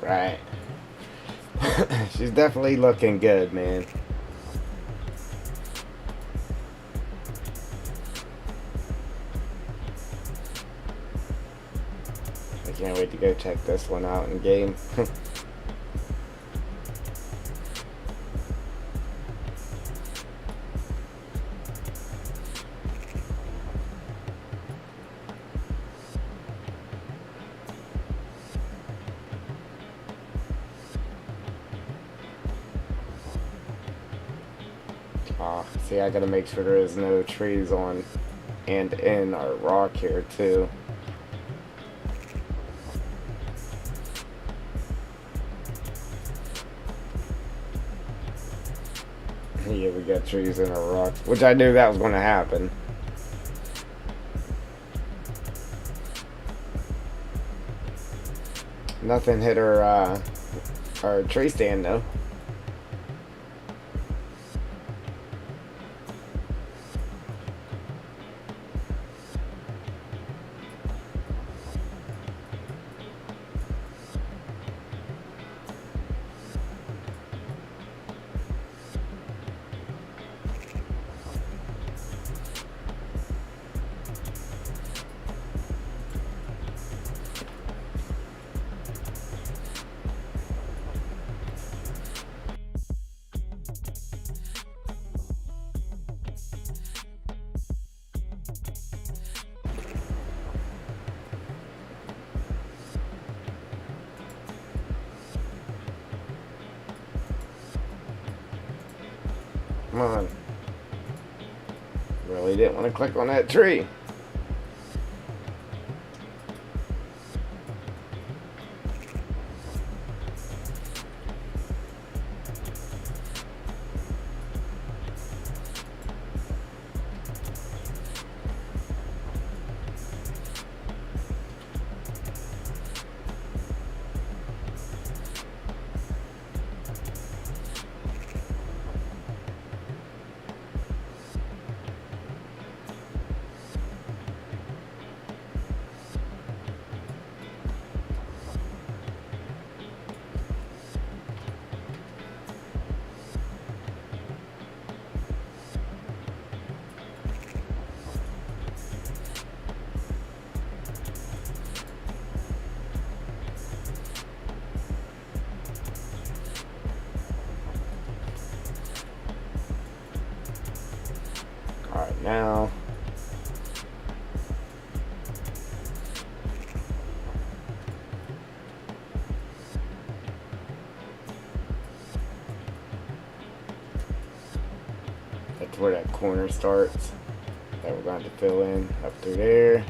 A: Right. She's definitely looking good, man. I can't wait to go check this one out in game. See, I gotta make sure there is no trees on and in our rock here too. Yeah, we got trees in our rocks, which I knew that was going to happen. Nothing hit our tree stand though. Come on. Really didn't want to click on that tree. Alright, now that's where that corner starts that we're going to fill in up through there.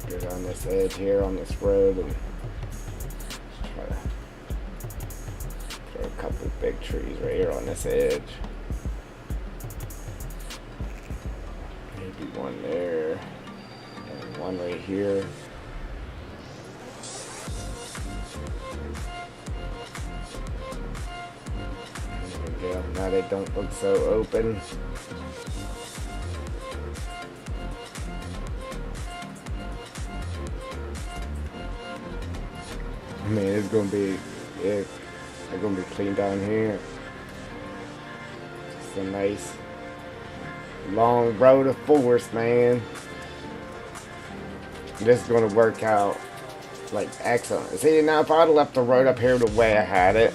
A: Get on this edge here on this road and just try to throw a couple big trees right here on this edge. Maybe one there and one right here. There we go. Now they don't look so open. Man, it's gonna be clean down here. Just a nice long road of forest, man. This is gonna work out like excellent. See, now if I'd have left the road up here the way I had it,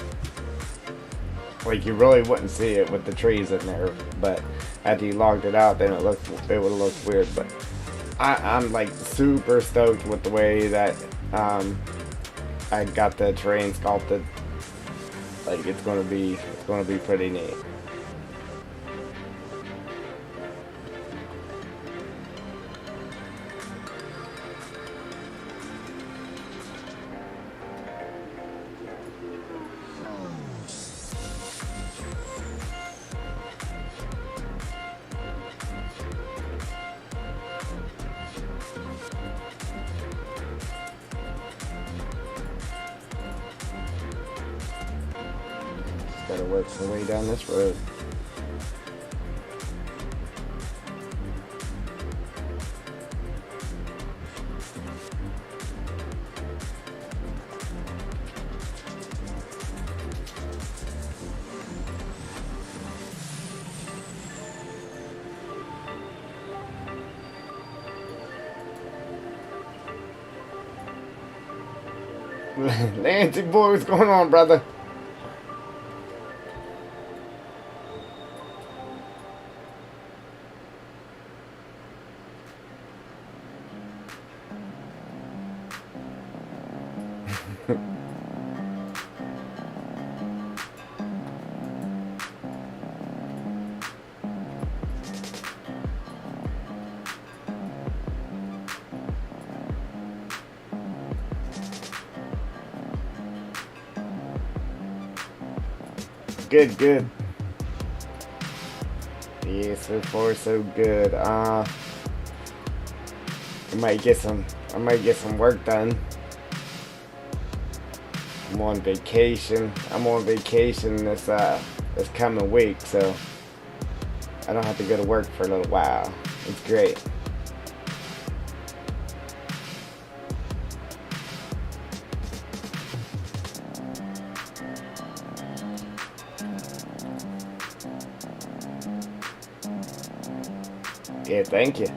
A: like you really wouldn't see it with the trees in there. But after you logged it out, then it would have looked weird. But I'm like super stoked with the way that I got the terrain sculpted. Like it's gonna be pretty neat. Gotta work my way down this road. Nancy boy, what's going on, brother? Good, good. Yeah, so far so good. I might get some work done. I'm on vacation. This coming week, so I don't have to go to work for a little while. It's great. Yeah, thank you.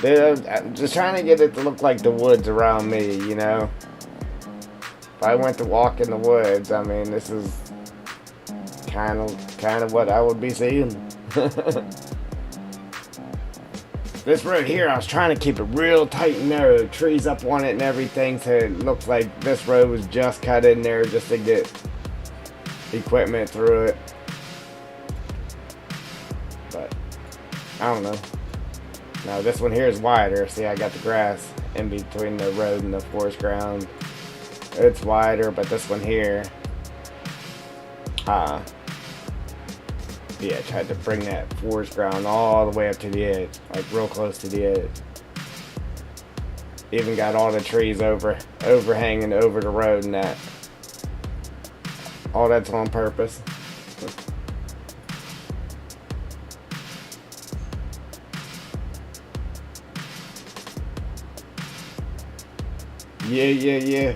A: Dude, I'm just trying to get it to look like the woods around me, you know? If I went to walk in the woods, I mean, this is kind of what I would be seeing. This road here, I was trying to keep it real tight and narrow, trees up on it and everything, so it looks like this road was just cut in there just to get equipment through it. But I don't know. Now this one here is wider. See, I got the grass in between the road and the forest ground. It's wider, but this one here, yeah, I tried to bring that forest ground all the way up to the edge, like real close to the edge. Even got all the trees overhanging over the road and that. All that's on purpose. Yeah.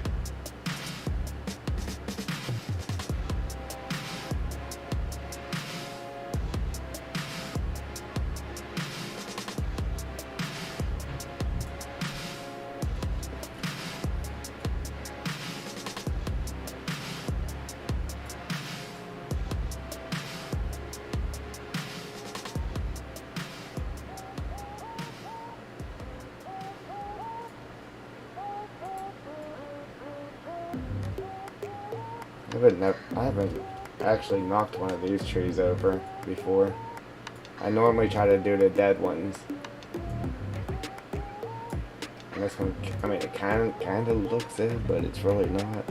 A: I haven't actually knocked one of these trees over before. I normally try to do the dead ones. And this one, I mean, it kind of looks dead, but it's really not.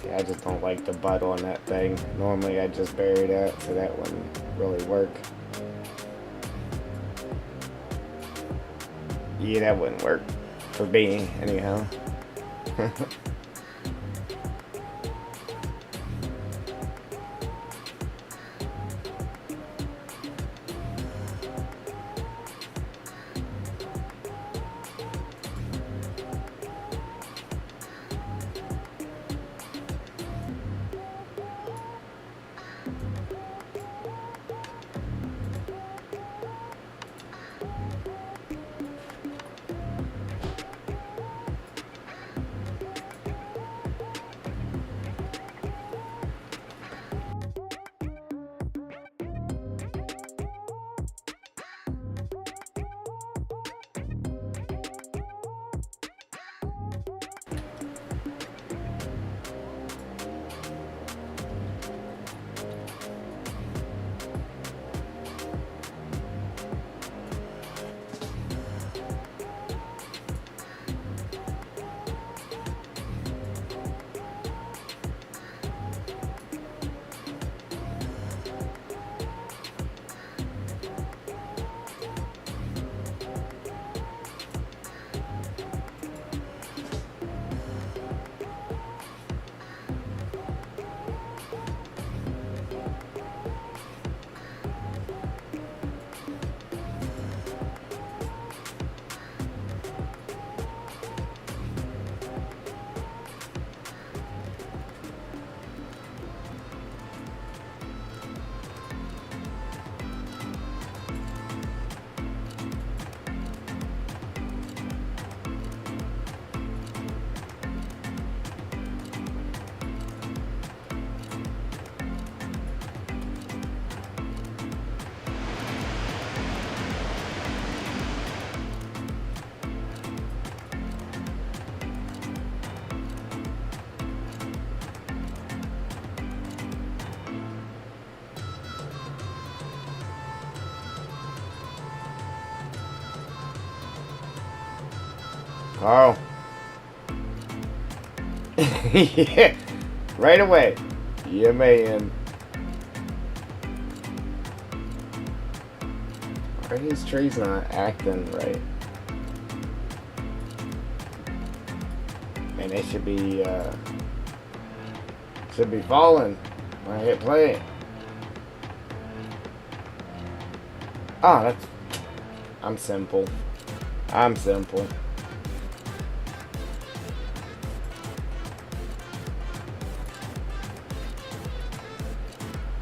A: See, I just don't like the butt on that thing. Normally I just bury that, so that wouldn't really work. Yeah, that wouldn't work for me, anyhow. Carl. Yeah, right away. Yeah, man. Why are these trees not acting right? And they should be falling when I hit play. Ah, that's... I'm simple. I'm simple.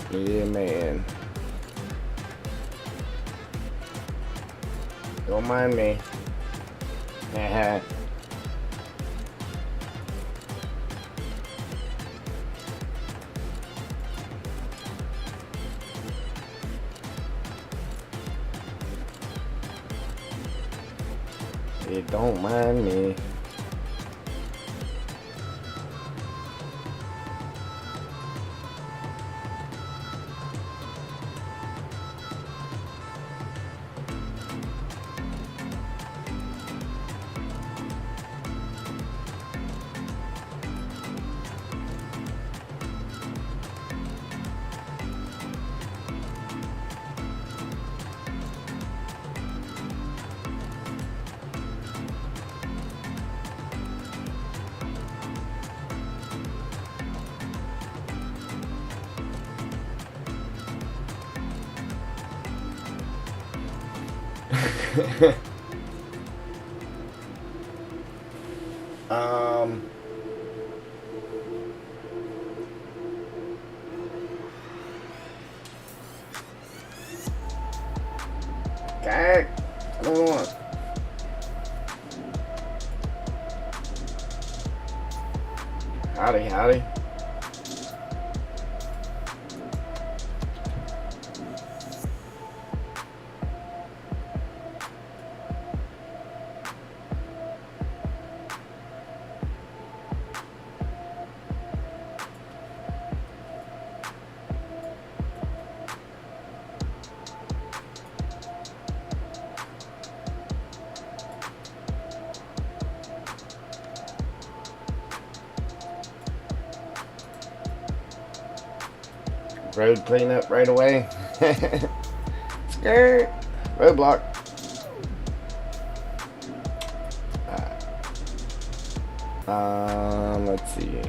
A: Yeah, man. Don't mind me. Haha. You don't mind me. um Okay. Come on. Howdy, howdy. Road cleanup right away. Skirt. Roadblock. Let's see.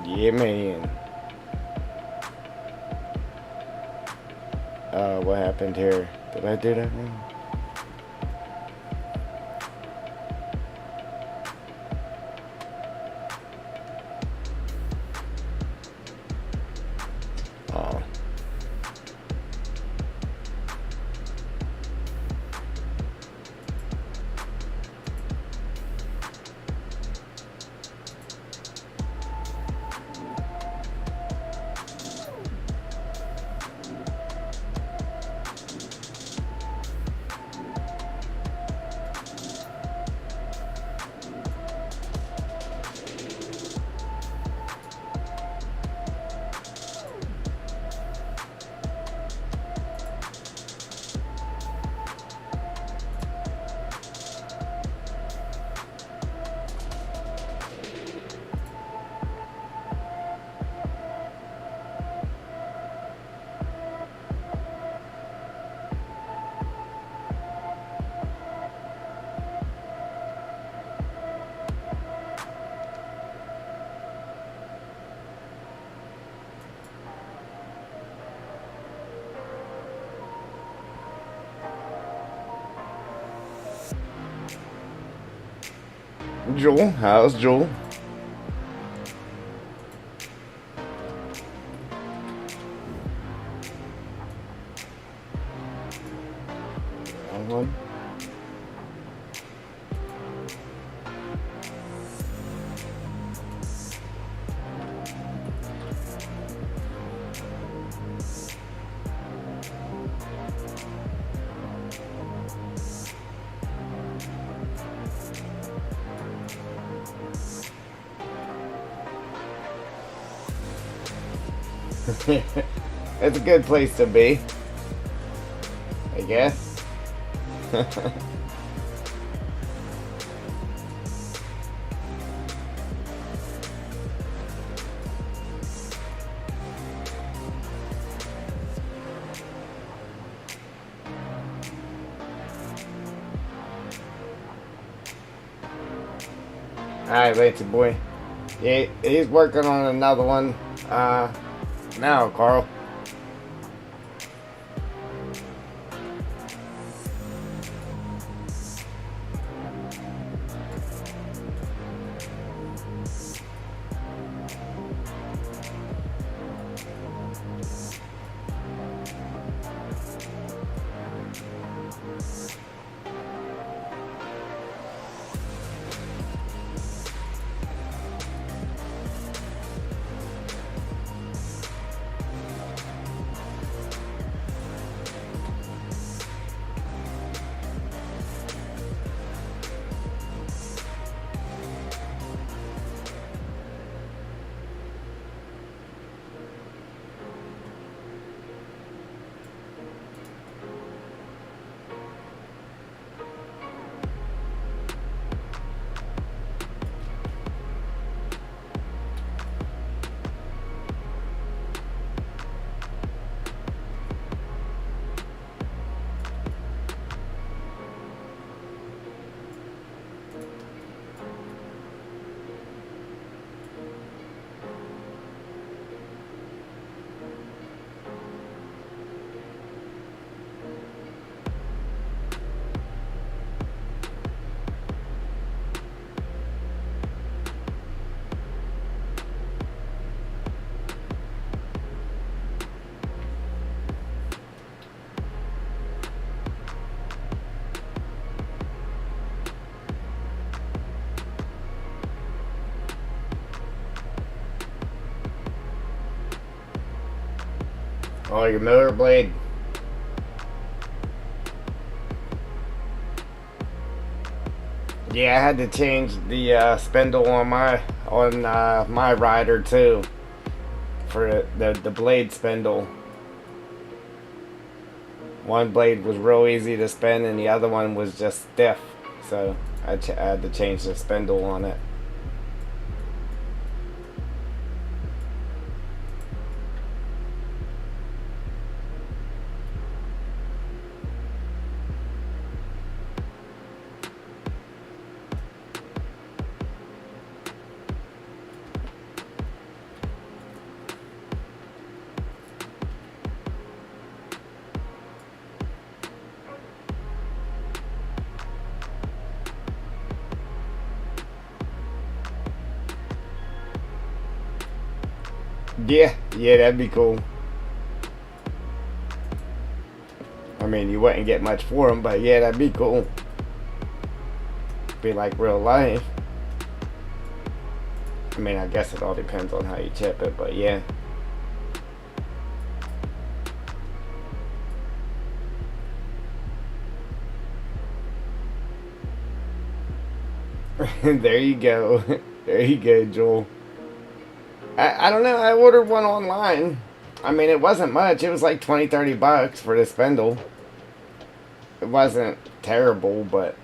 A: Yeah, man. What happened here? Did I do that wrong? Oh. Joel, how's Joel? Wrong one. It's a good place to be, I guess. Alright, Lancey boy. Yeah, he's working on another one. Now, Carl. Oh, your motor blade. Yeah, I had to change the spindle on my rider too, for the blade spindle. One blade was real easy to spin, and the other one was just stiff, so I had to change the spindle on it. Yeah, that'd be cool. I mean, you wouldn't get much for them, but yeah, that'd be cool. Be like real life. I mean, I guess it all depends on how you chip it, but yeah. There you go. There you go, Joel. I don't know. I ordered one online. I mean, it wasn't much. It was like 20-30 bucks for the spindle. It wasn't terrible, but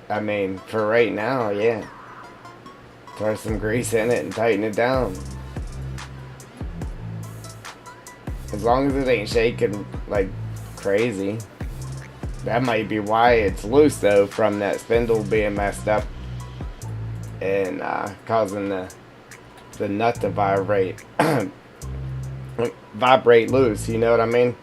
A: I mean, for right now, yeah. Throw some grease in it and tighten it down. As long as it ain't shaking like crazy. That might be why it's loose though, from that spindle being messed up and causing the nut to vibrate vibrate loose, you know what I mean?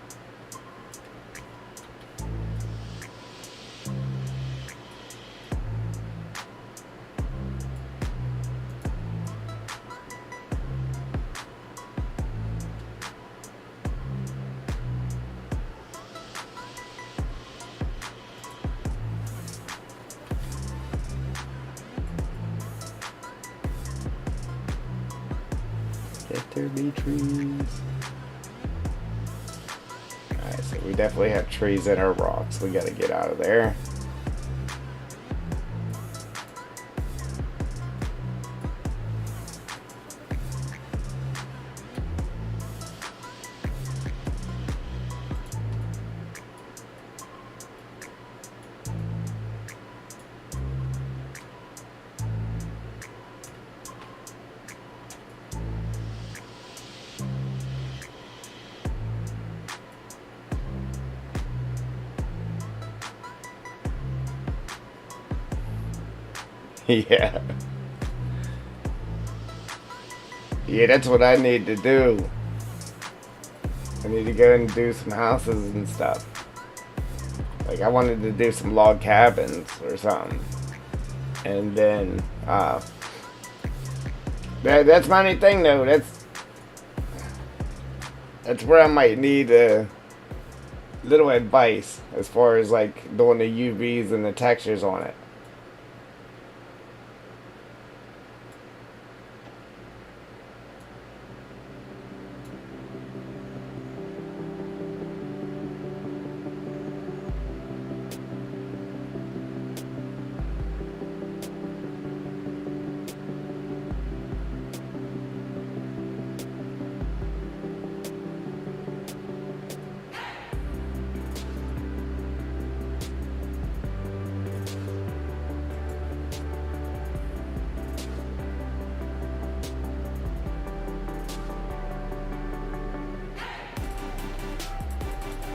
A: If there be trees. Alright, so we definitely have trees in our rocks. We gotta get out of there. Yeah. Yeah, that's what I need to do. I need to go and do some houses and stuff. Like, I wanted to do some log cabins or something. And then, that's my only thing though. That's where I might need a little advice as far as like doing the UVs and the textures on it.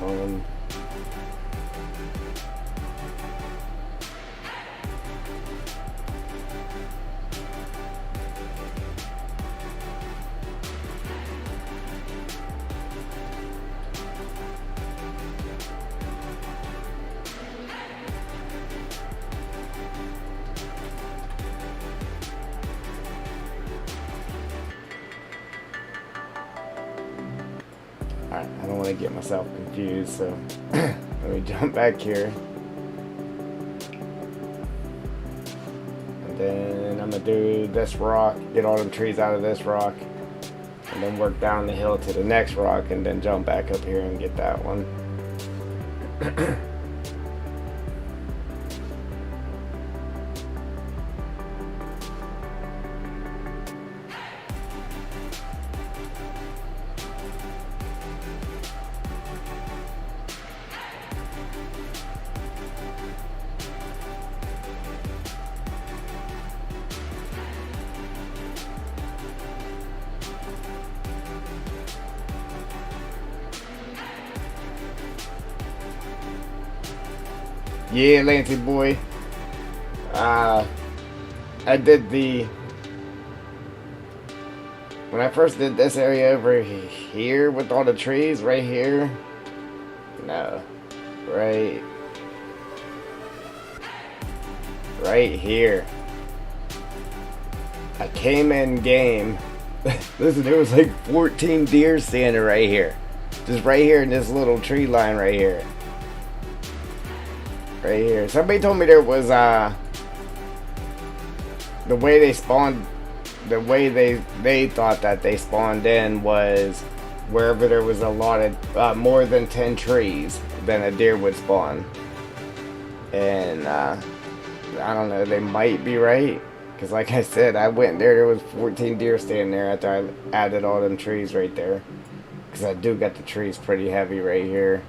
A: Um, Alright, I don't want to get myself confused, so let me jump back here. And then I'm going to do this rock, get all them trees out of this rock, and then work down the hill to the next rock, and then jump back up here and get that one. Yeah, Lancey boy. I did when I first did this area over here with all the trees right here. No, right here. I came in game. Listen, there was like 14 deer standing right here. Just right here in this little tree line right here. Right here. Somebody told me there was the way they spawned, the way they thought that they spawned in was wherever there was a lot of more than 10 trees, then a deer would spawn. And I don't know, they might be right, because like I said, I went there was 14 deer standing there after I added all them trees right there, because I do got the trees pretty heavy right here.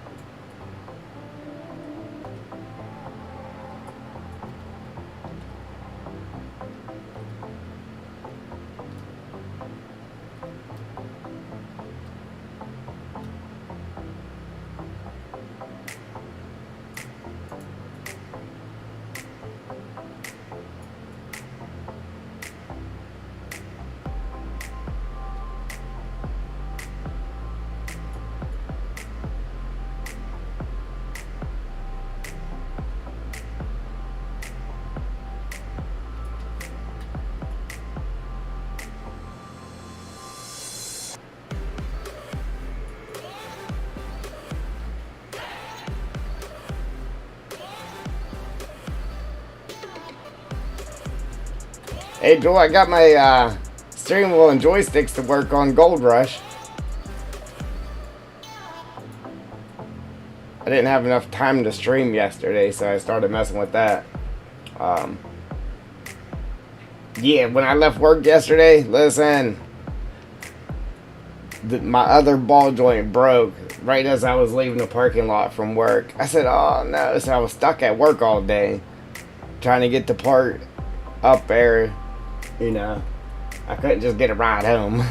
A: Hey Joel, I got my steering wheel and joysticks to work on Gold Rush. I didn't have enough time to stream yesterday, so I started messing with that. Yeah, when I left work yesterday, listen, my other ball joint broke right as I was leaving the parking lot from work. I said, oh no, so I was stuck at work all day trying to get the part up there. You know, I couldn't just get a ride home.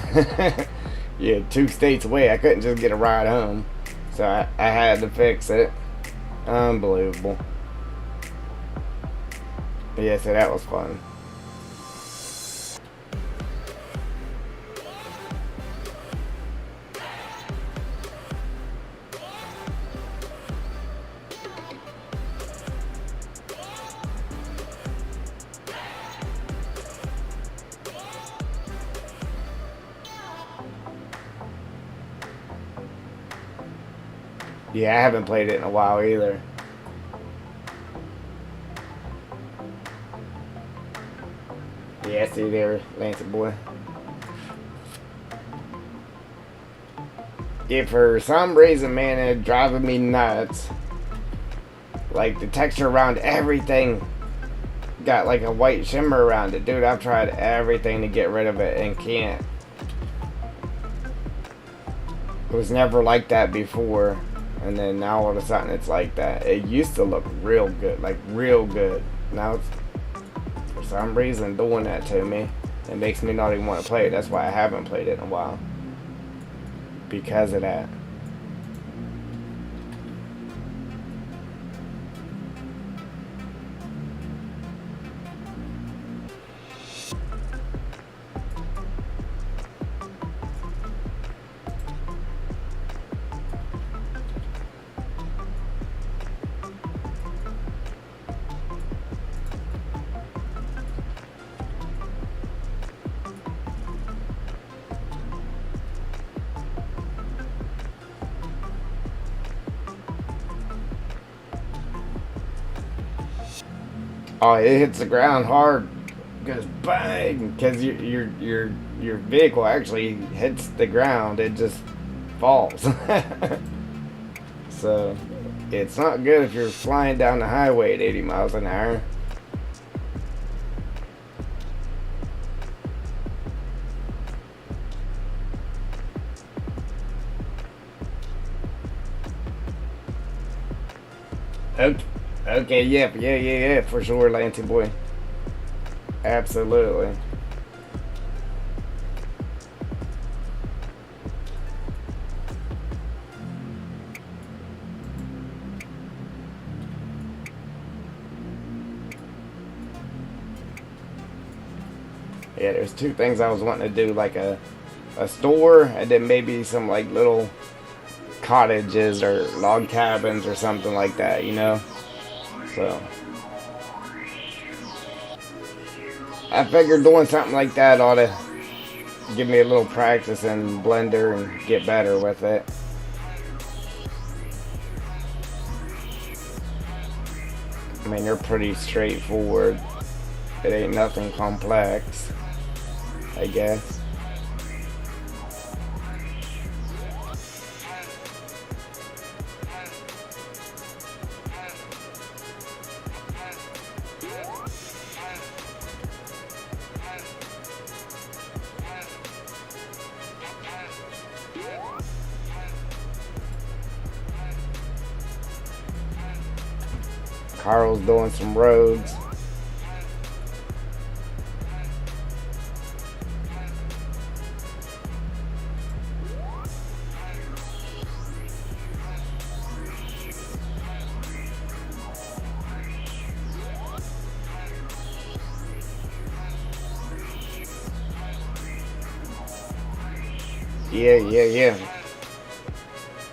A: Yeah, 2 states away, I couldn't just get a ride home. So I had to fix it. Unbelievable. But yeah, so that was fun. Yeah, I haven't played it in a while either. Yeah, see there, Lancey boy. Yeah, for some reason, man, it's driving me nuts. Like, the texture around everything got like a white shimmer around it. Dude, I've tried everything to get rid of it and can't. It was never like that before. And then now all of a sudden it's like that. It used to look real good, like real good. Now it's, for some reason, doing that to me. It makes me not even want to play it. That's why I haven't played it in a while. Because of that. Oh, it hits the ground hard, goes bang, because your vehicle actually hits the ground. It just falls. So it's not good if you're flying down the highway at 80 miles an hour. Okay, yeah, for sure, Lancey boy. Absolutely. Yeah, there's two things I was wanting to do, like a store, and then maybe some like little cottages or log cabins or something like that, you know? So I figured doing something like that ought to give me a little practice in Blender and get better with it. I mean, they're pretty straightforward. It ain't nothing complex, I guess. Carl's doing some roads. Yeah.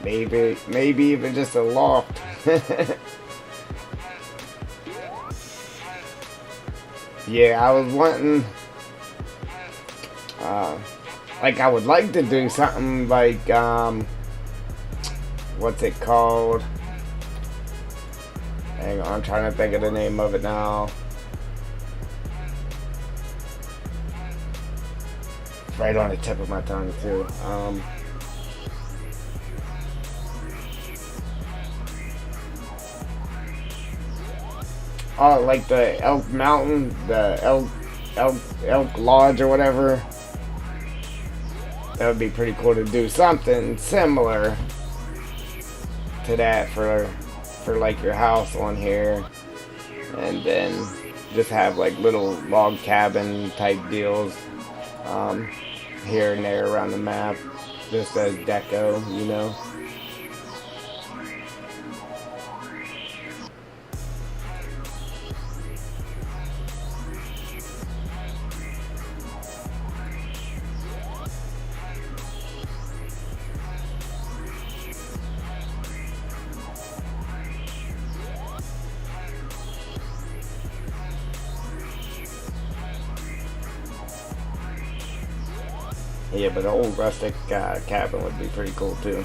A: Maybe even just a loft. Yeah, I was wanting, like, I would like to do something like, what's it called? Hang on, I'm trying to think of the name of it now. It's right on the tip of my tongue, too. Oh, like the Elk Mountain, the Elk Lodge or whatever. That would be pretty cool to do something similar to that for like your house on here, and then just have like little log cabin type deals here and there around the map, just as deco, you know. Yeah, but an old rustic cabin would be pretty cool too.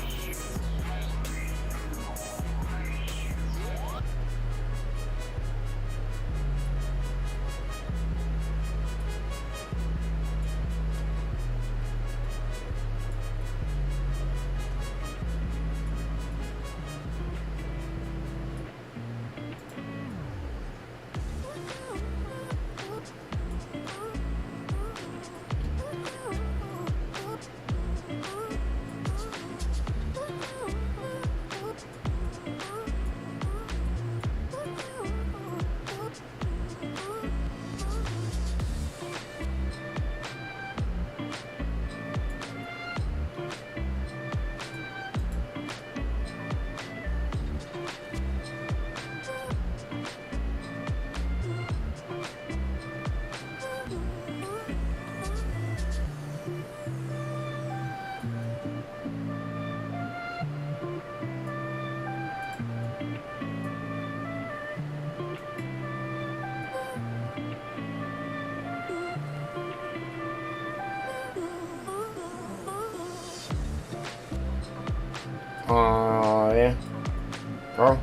A: Carl?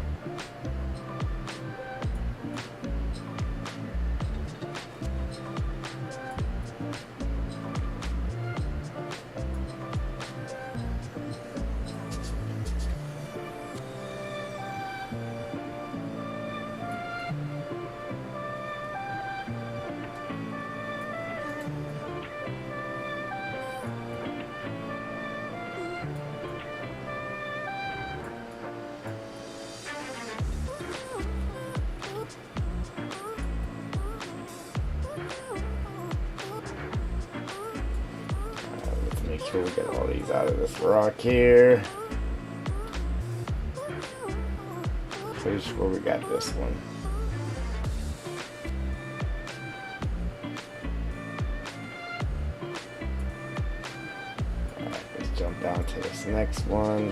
A: Make sure we get all these out of this rock here. Pretty sure we got this one. Alright, let's jump down to this next one.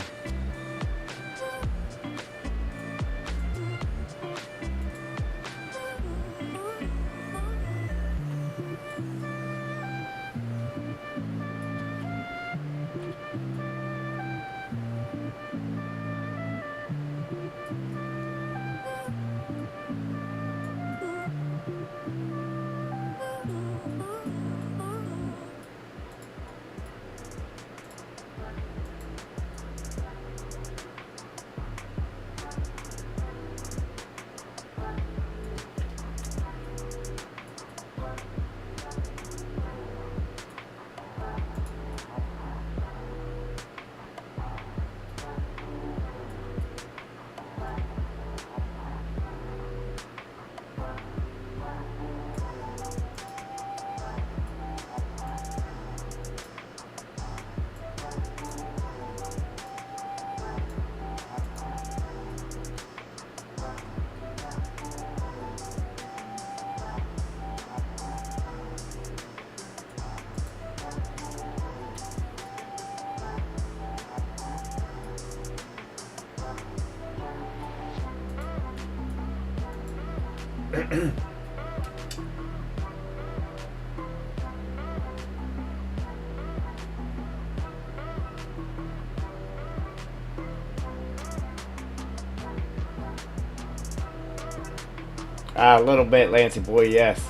A: A little bit, Lancy boy, yes.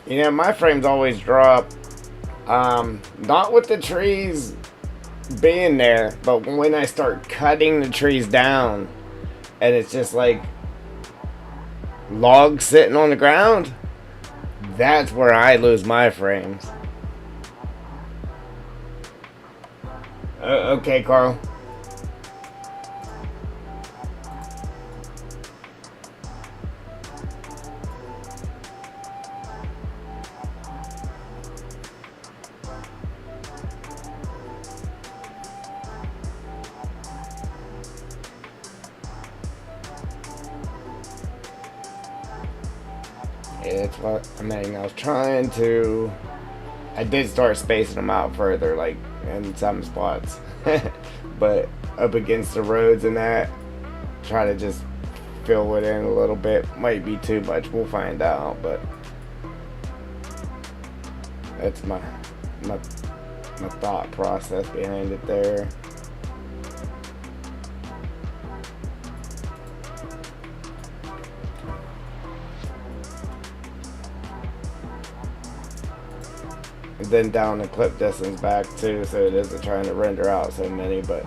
A: You know, my frames always drop, not with the trees being there, but when I start cutting the trees down, and it's just like logs sitting on the ground, that's where I lose my frames. Okay, Carl. It's what I mean. I was trying to. I did start spacing them out further, like in some spots, but up against the roads and that, try to just fill it in a little bit. Might be too much. We'll find out, but that's my thought process behind it there. And then down the clip distance back too, so it isn't trying to render out so many, but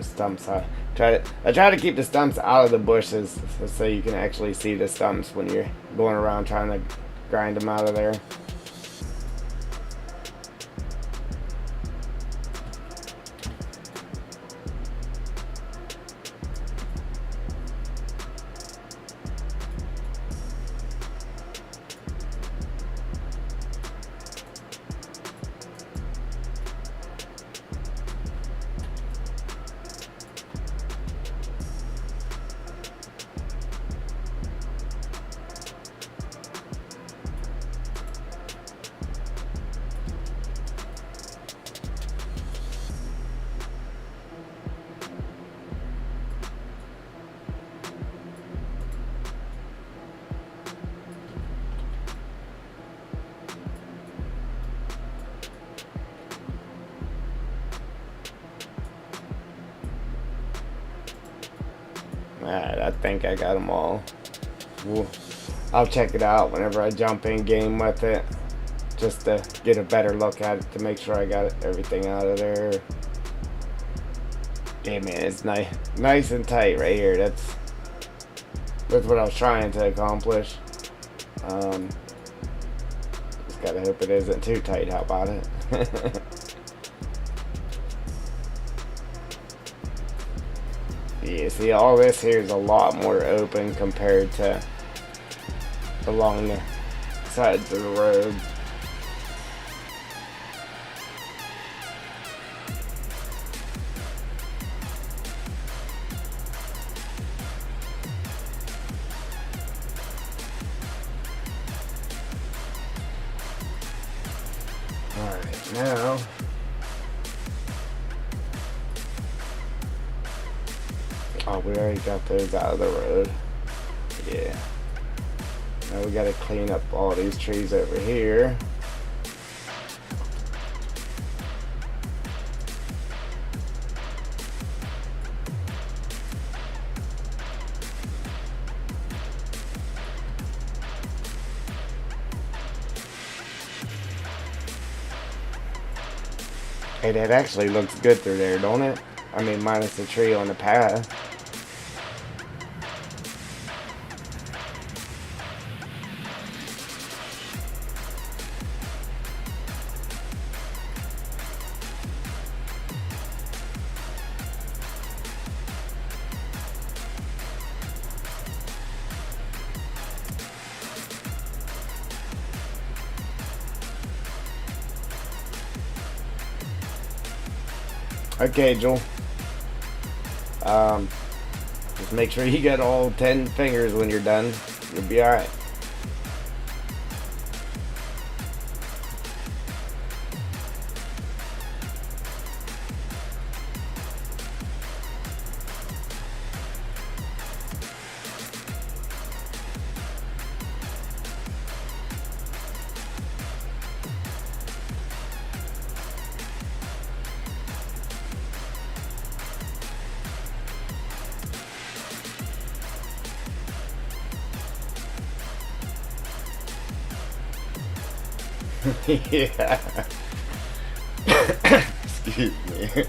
A: the stumps out. I try to keep the stumps out of the bushes so you can actually see the stumps when you're going around trying to grind them out of there. Alright, I think I got them all. I'll check it out whenever I jump in game with it, just to get a better look at it to make sure I got everything out of there. Yeah, man, it's nice and tight right here. That's what I was trying to accomplish. Just gotta hope it isn't too tight. How about it? Yeah, see, all this here is a lot more open compared to along the sides of the road. Alright, now oh, we already got those out of the road. Yeah. Now we gotta clean up all these trees over here. Hey, that actually looks good through there, don't it? I mean, minus the tree on the path. Okay, Joel. Just make sure you get all 10 fingers when you're done. You'll be alright. Yeah. Excuse me.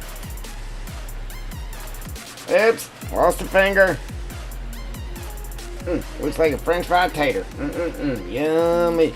A: Oops, lost a finger. Looks like a French fried tater. Yummy.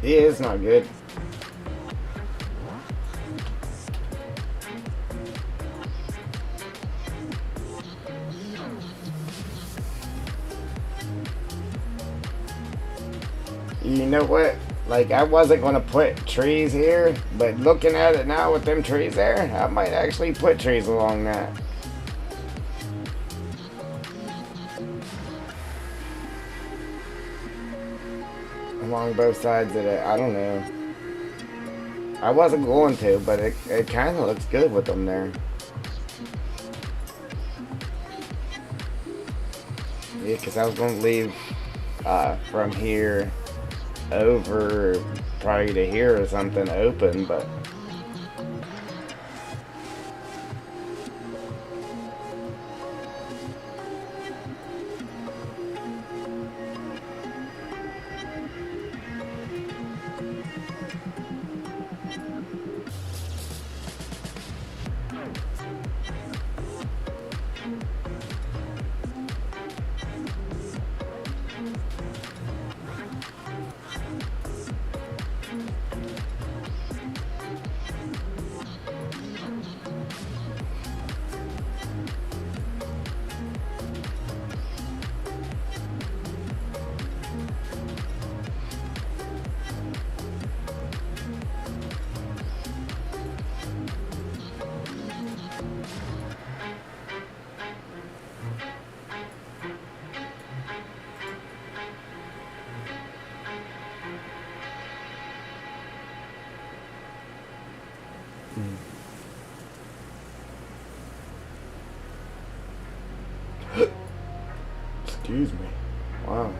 A: Yeah, it's not good. You know what? Like, I wasn't going to put trees here, but looking at it now with them trees there, I might actually put trees along that. I'm along both sides of it. I don't know. I wasn't going to, but it kind of looks good with them there. Yeah, because I was going to leave from here over probably to here or something open, but excuse me. Wow.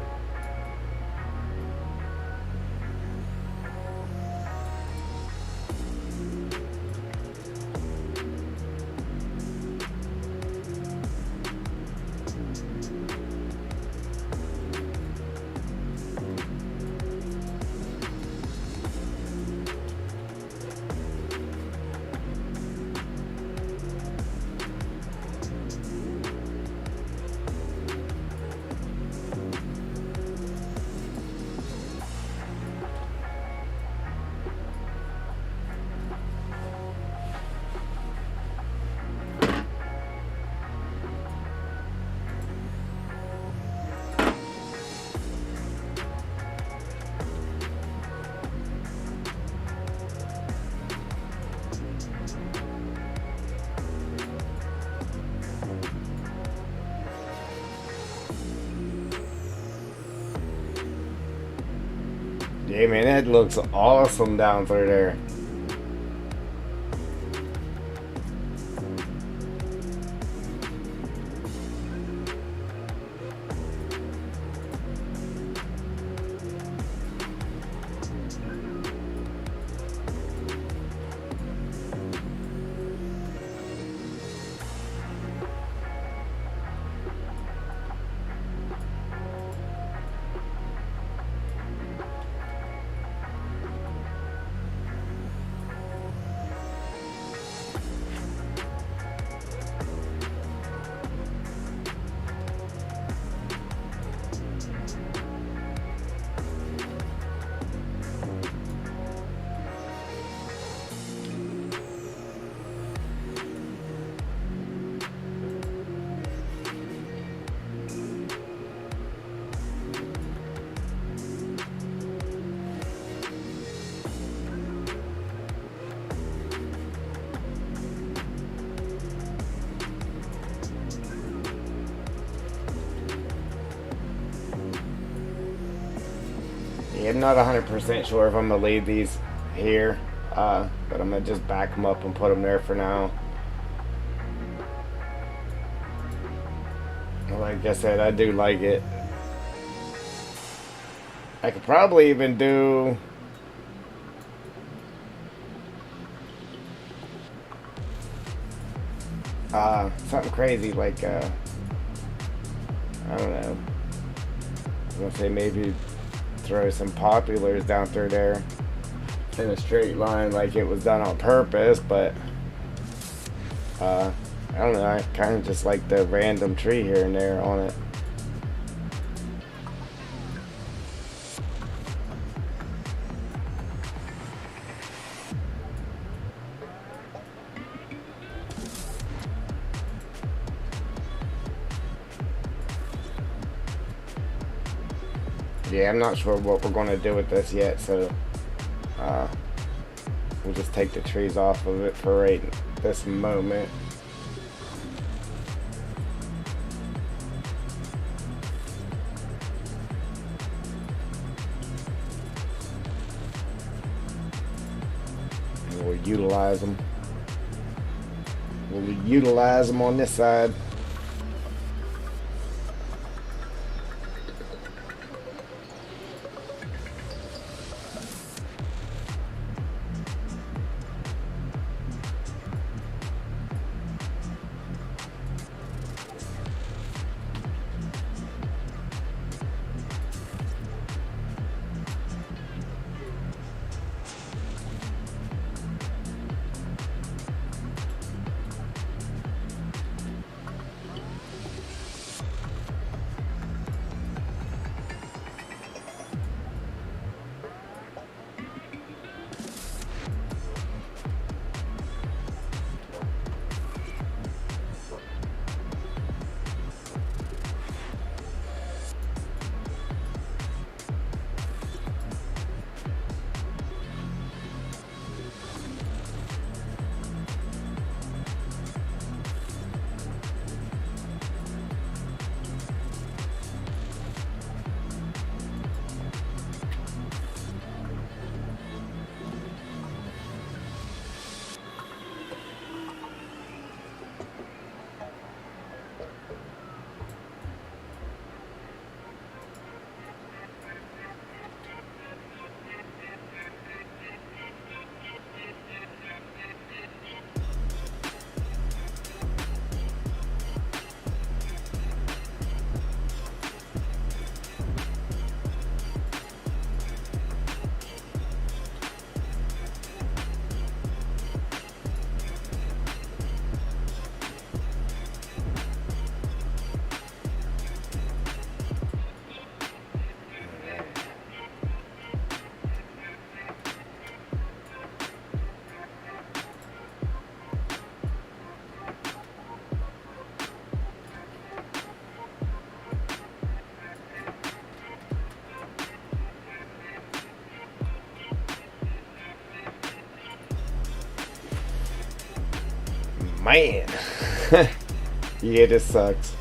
A: Yeah, man, that looks awesome down through there. Yeah, I'm not 100% sure if I'm going to leave these here, but I'm going to just back them up and put them there for now. Like I said, I do like it. I could probably even do something crazy like I don't know. I was gonna say maybe throw some populars down through there in a straight line like it was done on purpose, but I don't know, I kind of just like the random tree here and there on it. Yeah, I'm not sure what we're going to do with this yet, so we'll just take the trees off of it for right this moment. We'll utilize them. We'll utilize them on this side. Man. Yeah, this sucks.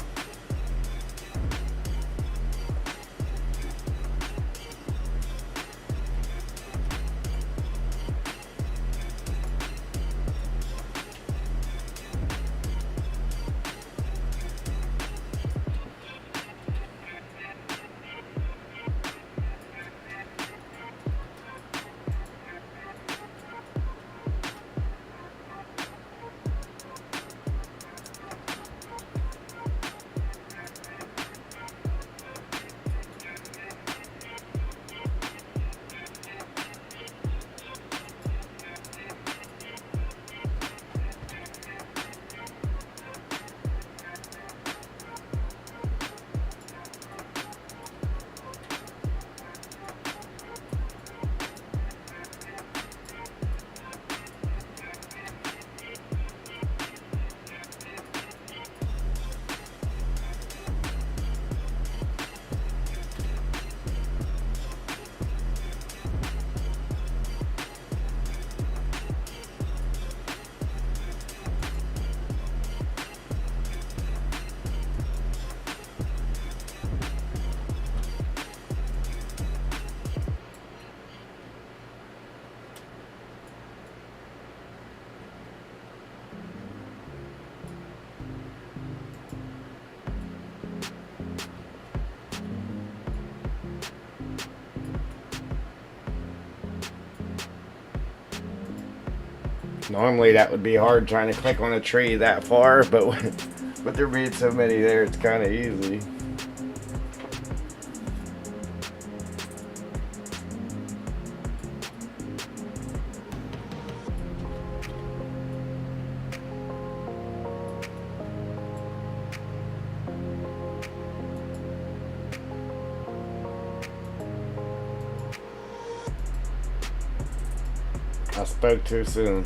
A: Normally that would be hard trying to click on a tree that far, but with there being so many there, it's kind of easy. I spoke too soon.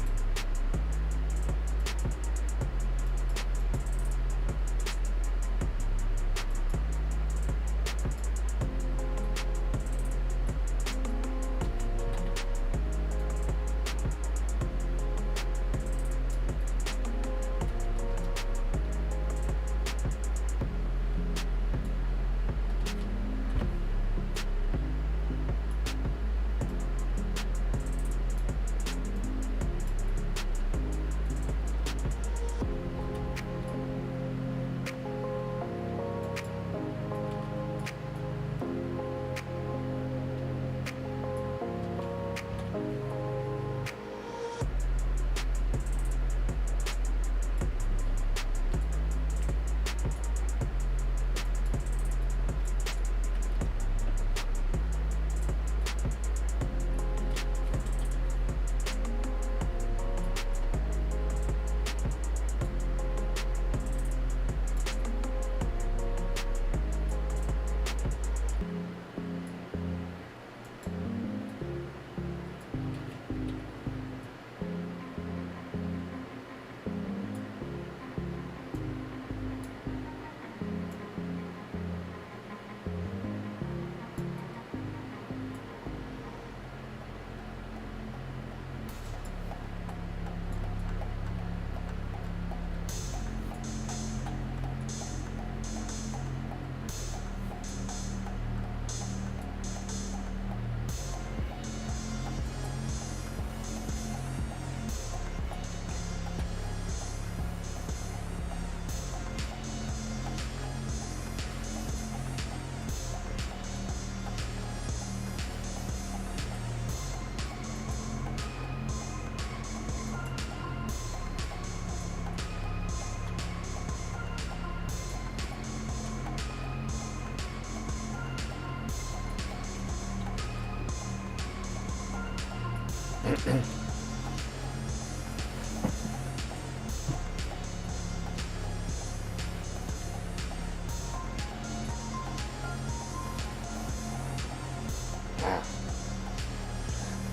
A: Wow.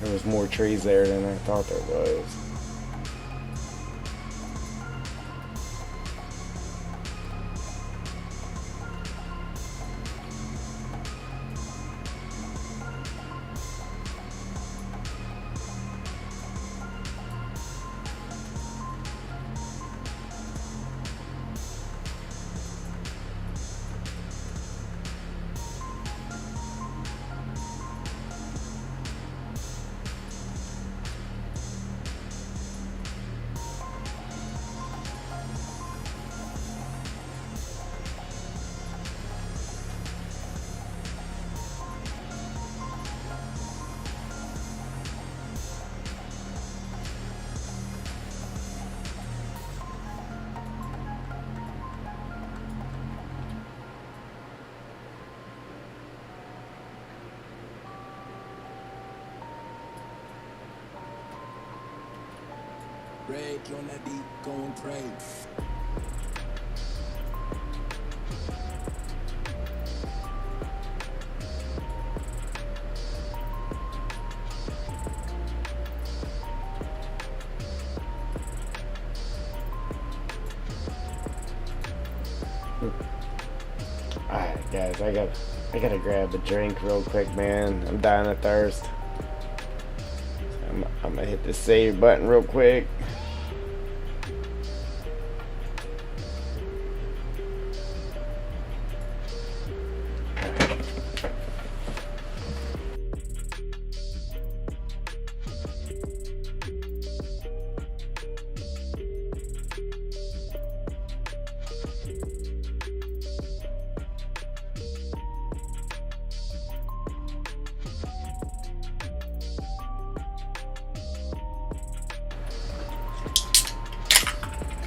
A: There was more trees there than I thought there was.
B: Break on that beat, going crazy.
A: Alright guys, I gotta grab a drink real quick, man. I'm dying of thirst. I'm gonna hit the save button real quick.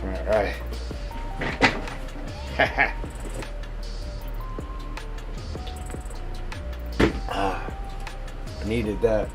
A: Alright. I needed that.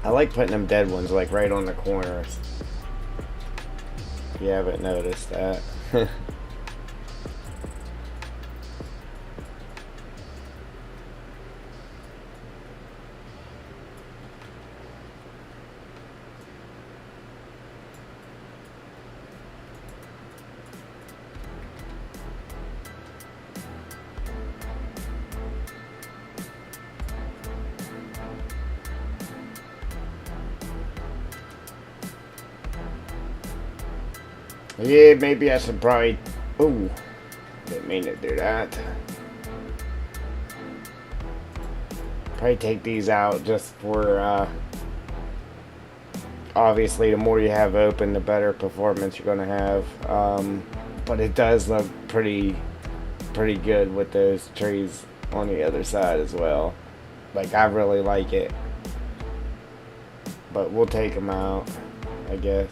A: I like putting them dead ones like right on the corners. If you haven't noticed that. Yeah, maybe I should probably... Ooh, didn't mean to do that. Probably take these out just for, obviously the more you have open, the better performance you're going to have. But it does look pretty good with those trees on the other side as well. Like, I really like it. But we'll take them out, I guess.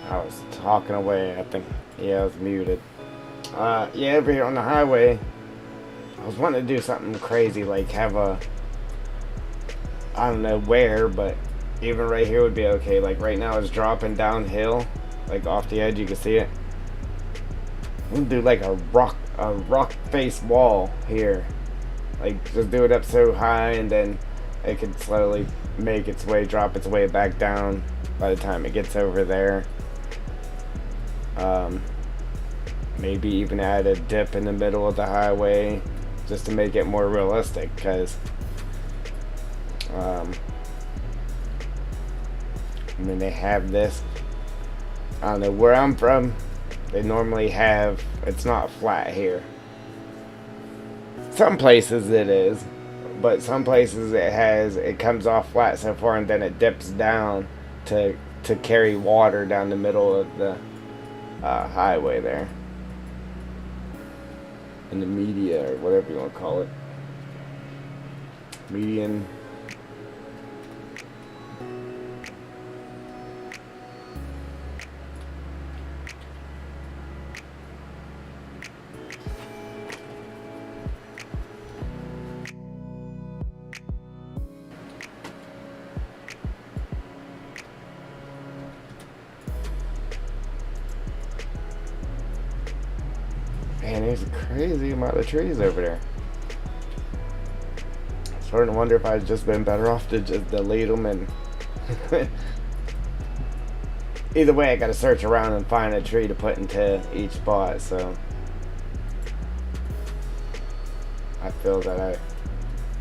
A: I was talking away, I think. Yeah, I was muted. Yeah, over here on the highway, I was wanting to do something crazy, like have a, I don't know where, but even right here would be okay. Like right now it's dropping downhill, like off the edge, you can see it. We can do like a rock face wall here. Like just do it up so high and then it could slowly make its way, drop its way back down by the time it gets over there. Maybe even add a dip in the middle of the highway just to make it more realistic, because I mean, they have this, I don't know, where I'm from, they normally have, it's not flat here. Some places it is, but some places it comes off flat so far and then it dips down to carry water down the middle of the highway there. In the media, or whatever you want to call it. Median. Man, there's a crazy amount of trees over there. I'm starting to wonder if I'd just been better off to just delete them and... Either way, I gotta search around and find a tree to put into each spot, so... I feel that I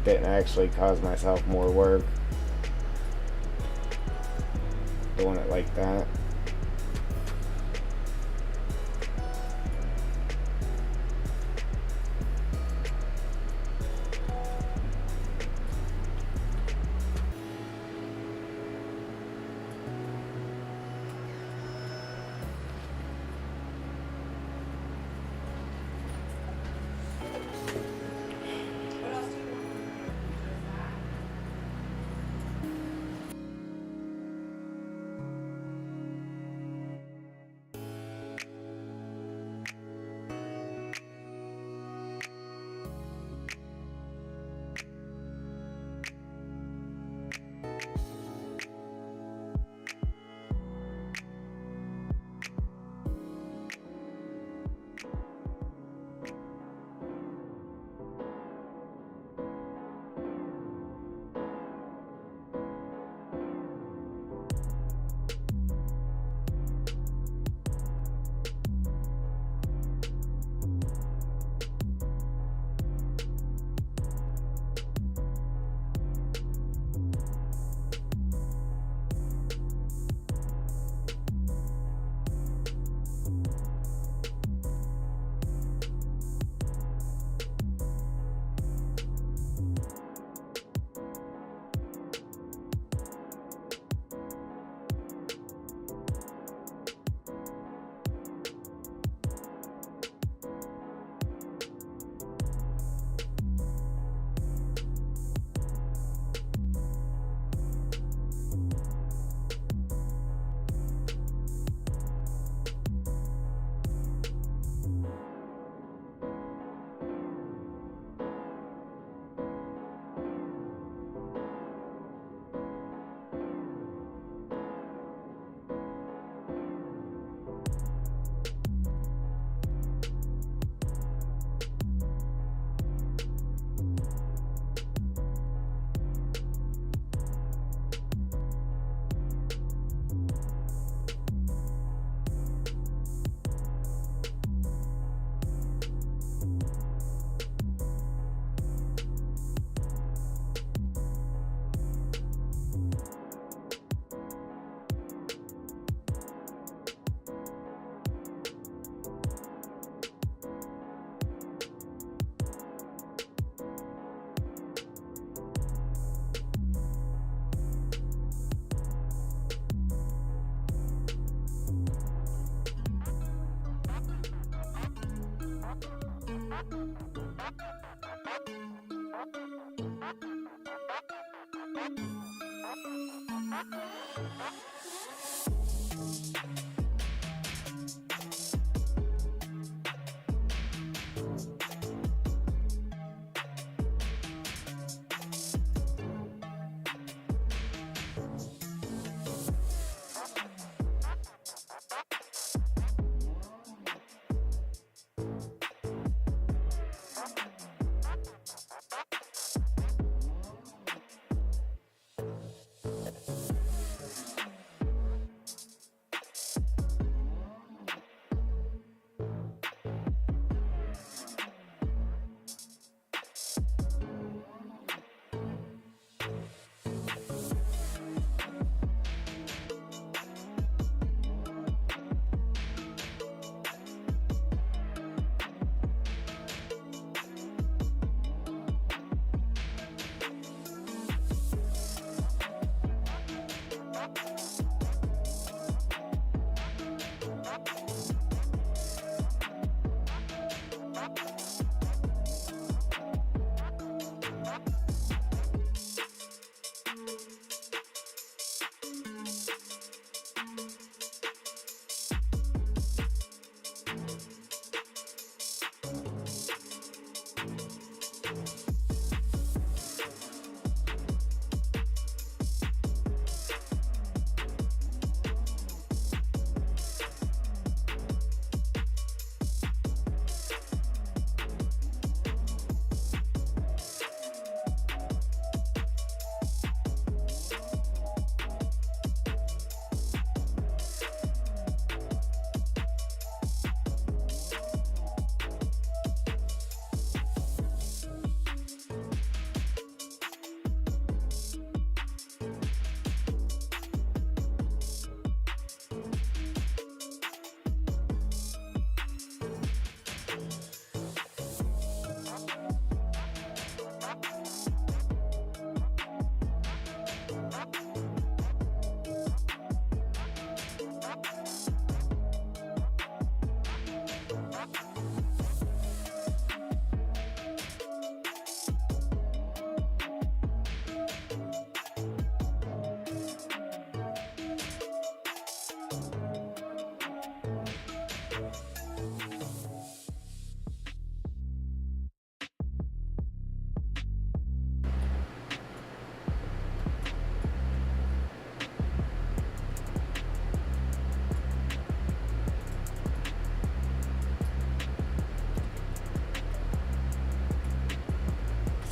A: didn't actually cause myself more work doing it like that.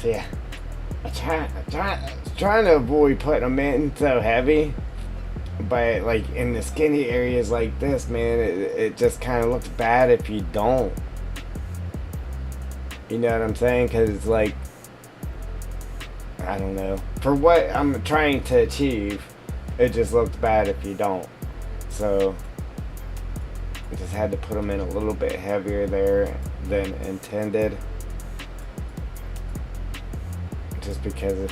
A: So yeah, trying to avoid putting them in so heavy, but like in the skinny areas like this, man, it just kind of looks bad if you don't. You know what I'm saying? Because like, I don't know, for what I'm trying to achieve, it just looks bad if you don't. So I just had to put them in a little bit heavier there than intended. Just because,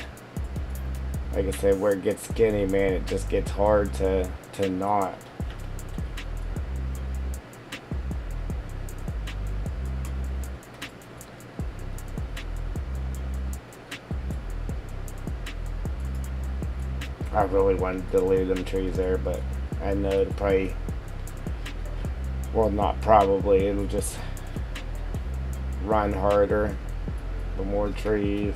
A: like I said, where it gets skinny, man, it just gets hard to knot. I really wanted to leave them trees there, but I know it'll probably, well, not probably, it'll just run harder the more trees.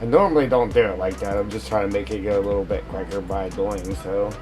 A: I normally don't do it like that. I'm just trying to make it go a little bit quicker by doing so.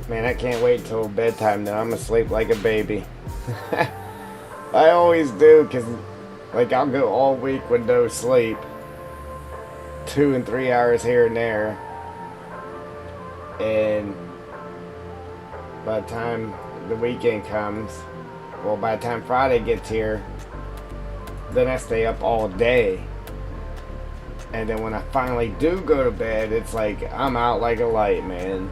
A: Man, I can't wait till bedtime now. I'm gonna sleep like a baby. I always do, because like I'll go all week with no sleep. 2 and 3 hours here and there. And by the time the weekend comes, well, by the time Friday gets here, then I stay up all day. And then when I finally do go to bed, it's like I'm out like a light, man.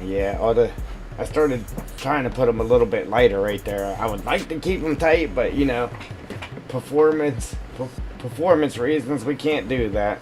A: Yeah, I started trying to put them a little bit lighter right there. I would like to keep them tight, but you know, performance reasons, we can't do that.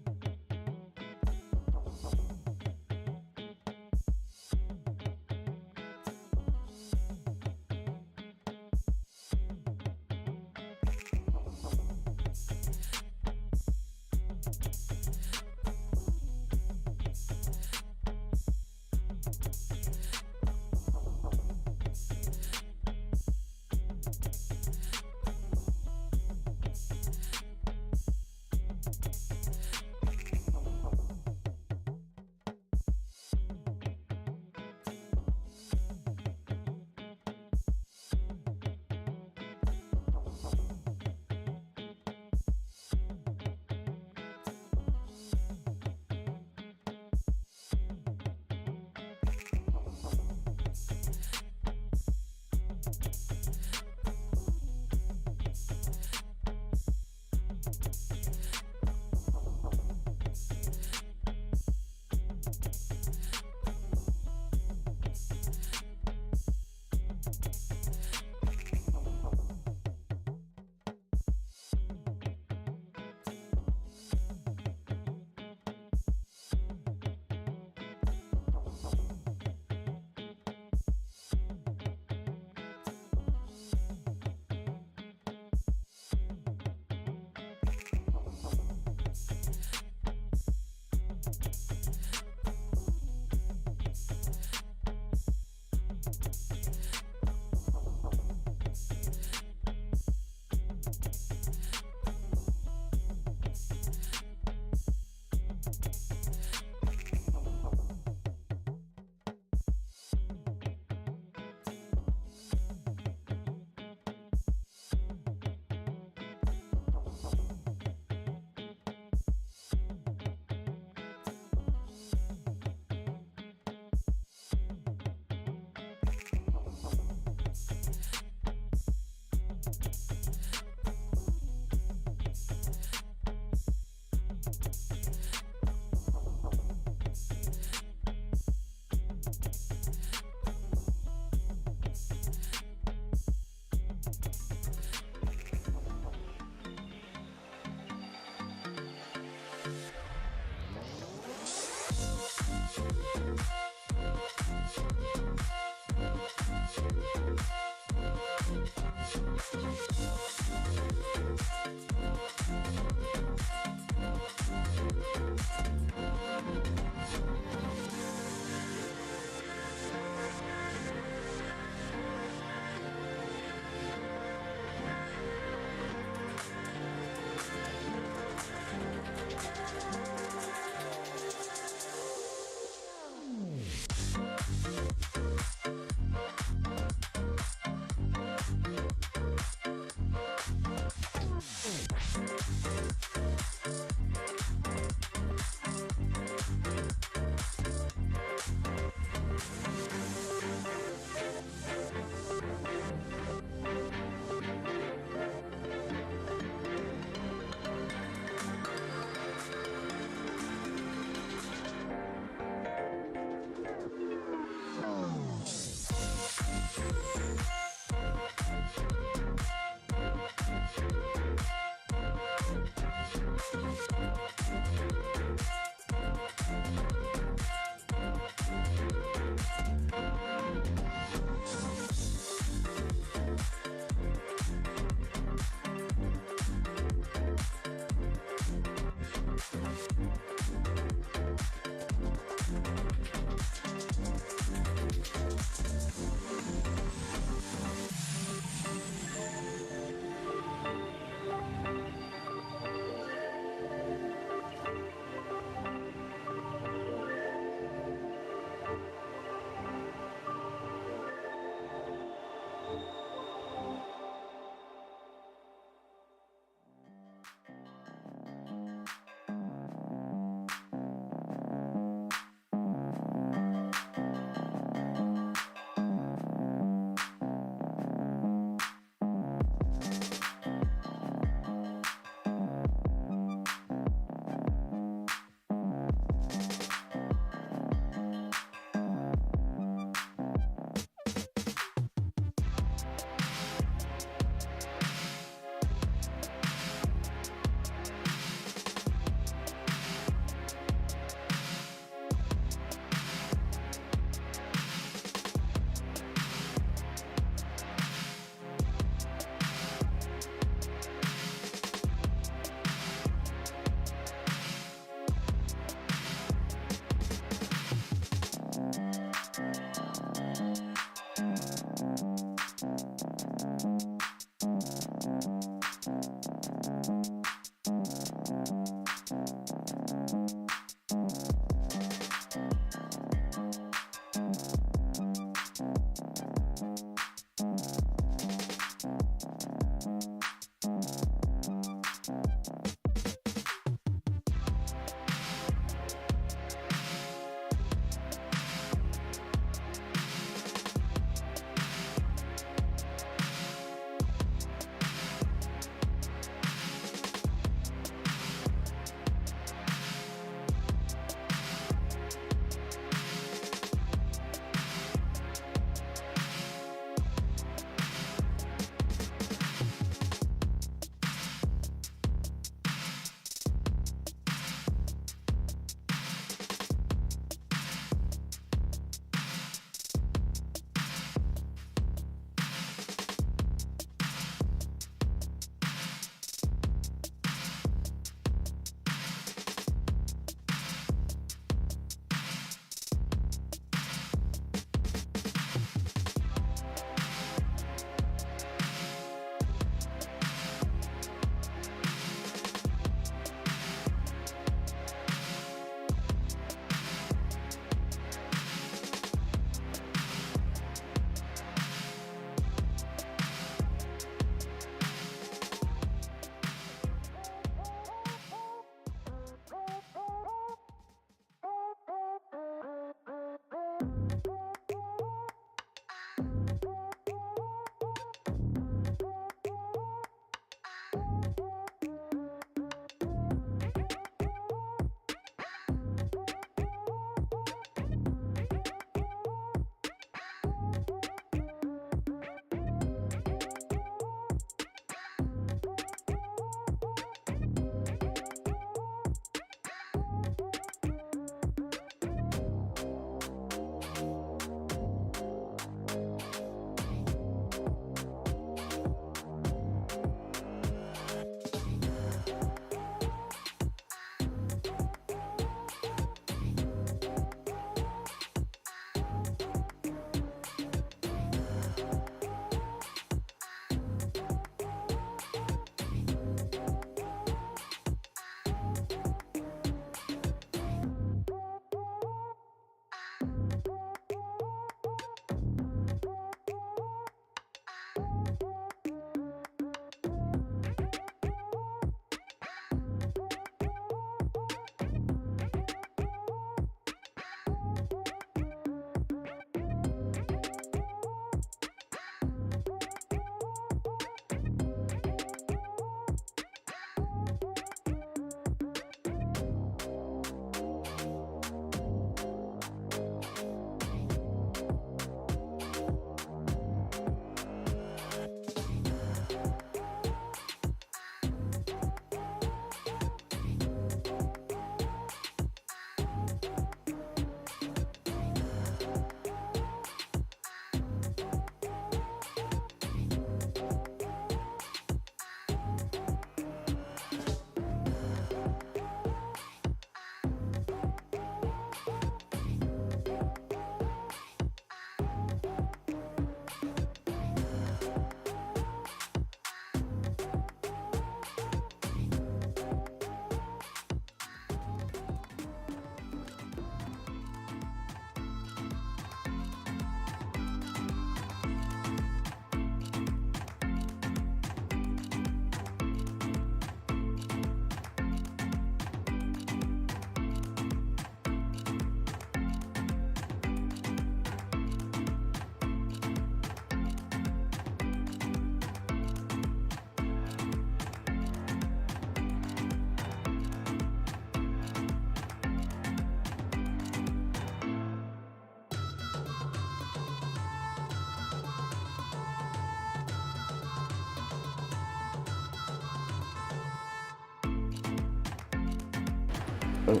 A: Oh.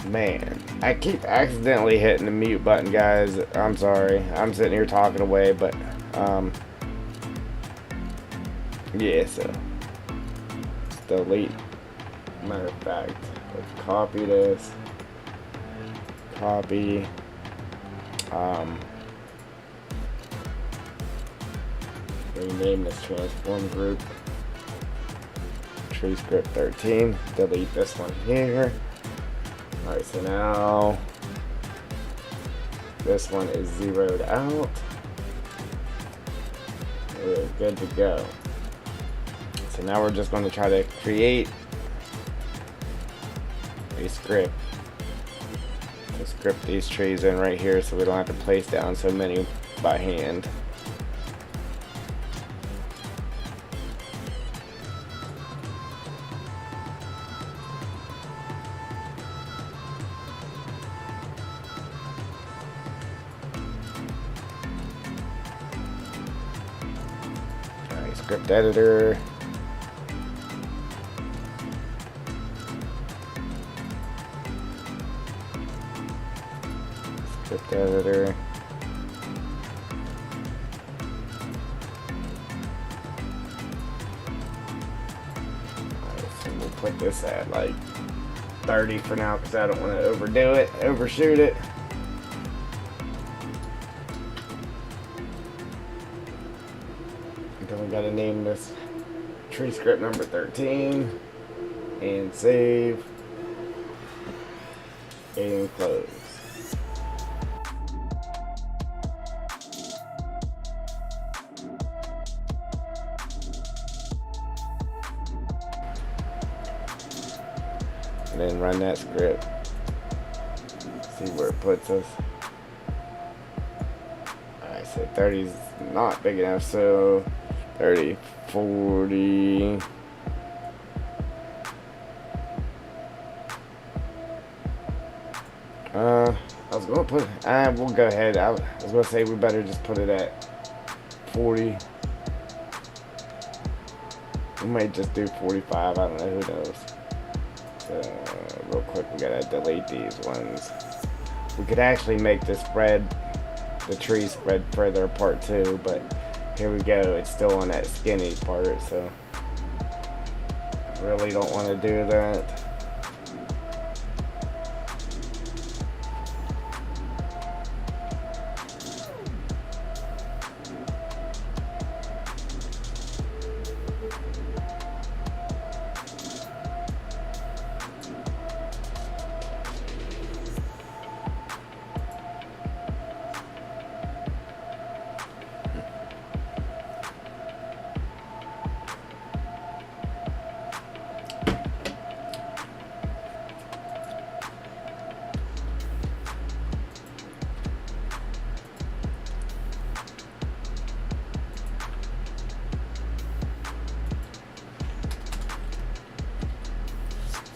A: Man, I keep accidentally hitting the mute button, guys. I'm sorry. I'm sitting here talking away, but yeah, so let's delete. Matter of fact, let's copy this. Copy. Rename this transform group. Tree script 13. Delete this one here. Alright, so now this one is zeroed out. We're good to go. So now we're just going to try to create a script to script these trees in right here so we don't have to place down so many by hand. Script editor. Script editor. Alright, so we'll put this at like 30 for now because I don't want to overdo it, overshoot it. Then we gotta name this tree script number 13 and save and close. And then run that script. See where it puts us. Alright, so 30 is not big enough, so 30, 40. I was gonna put, we'll go ahead. I was gonna say we better just put it at 40. We might just do 45, I don't know, who knows. So, real quick, we gotta delete these ones. We could actually make this spread, the tree spread further apart too, but here we go, it's still on that skinny part, so really don't want to do that.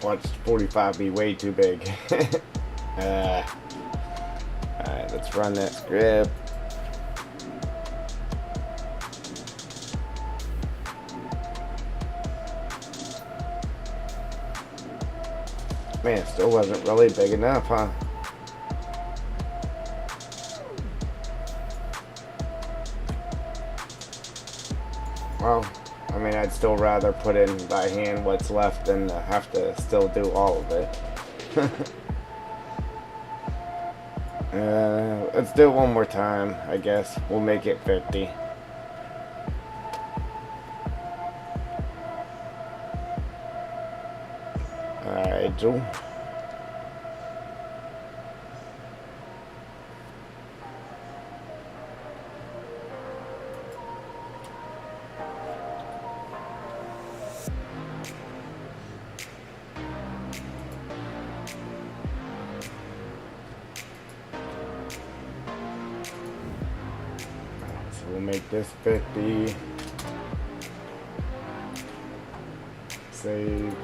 A: Watch 45 be way too big. Alright, let's run that script. Man, it still wasn't really big enough, huh? Well, I mean, I'd still rather put in by hand what's left than have to still do all of it. Let's do it one more time, I guess. We'll make it 50. Alright, Joe. We'll make this 50. Save.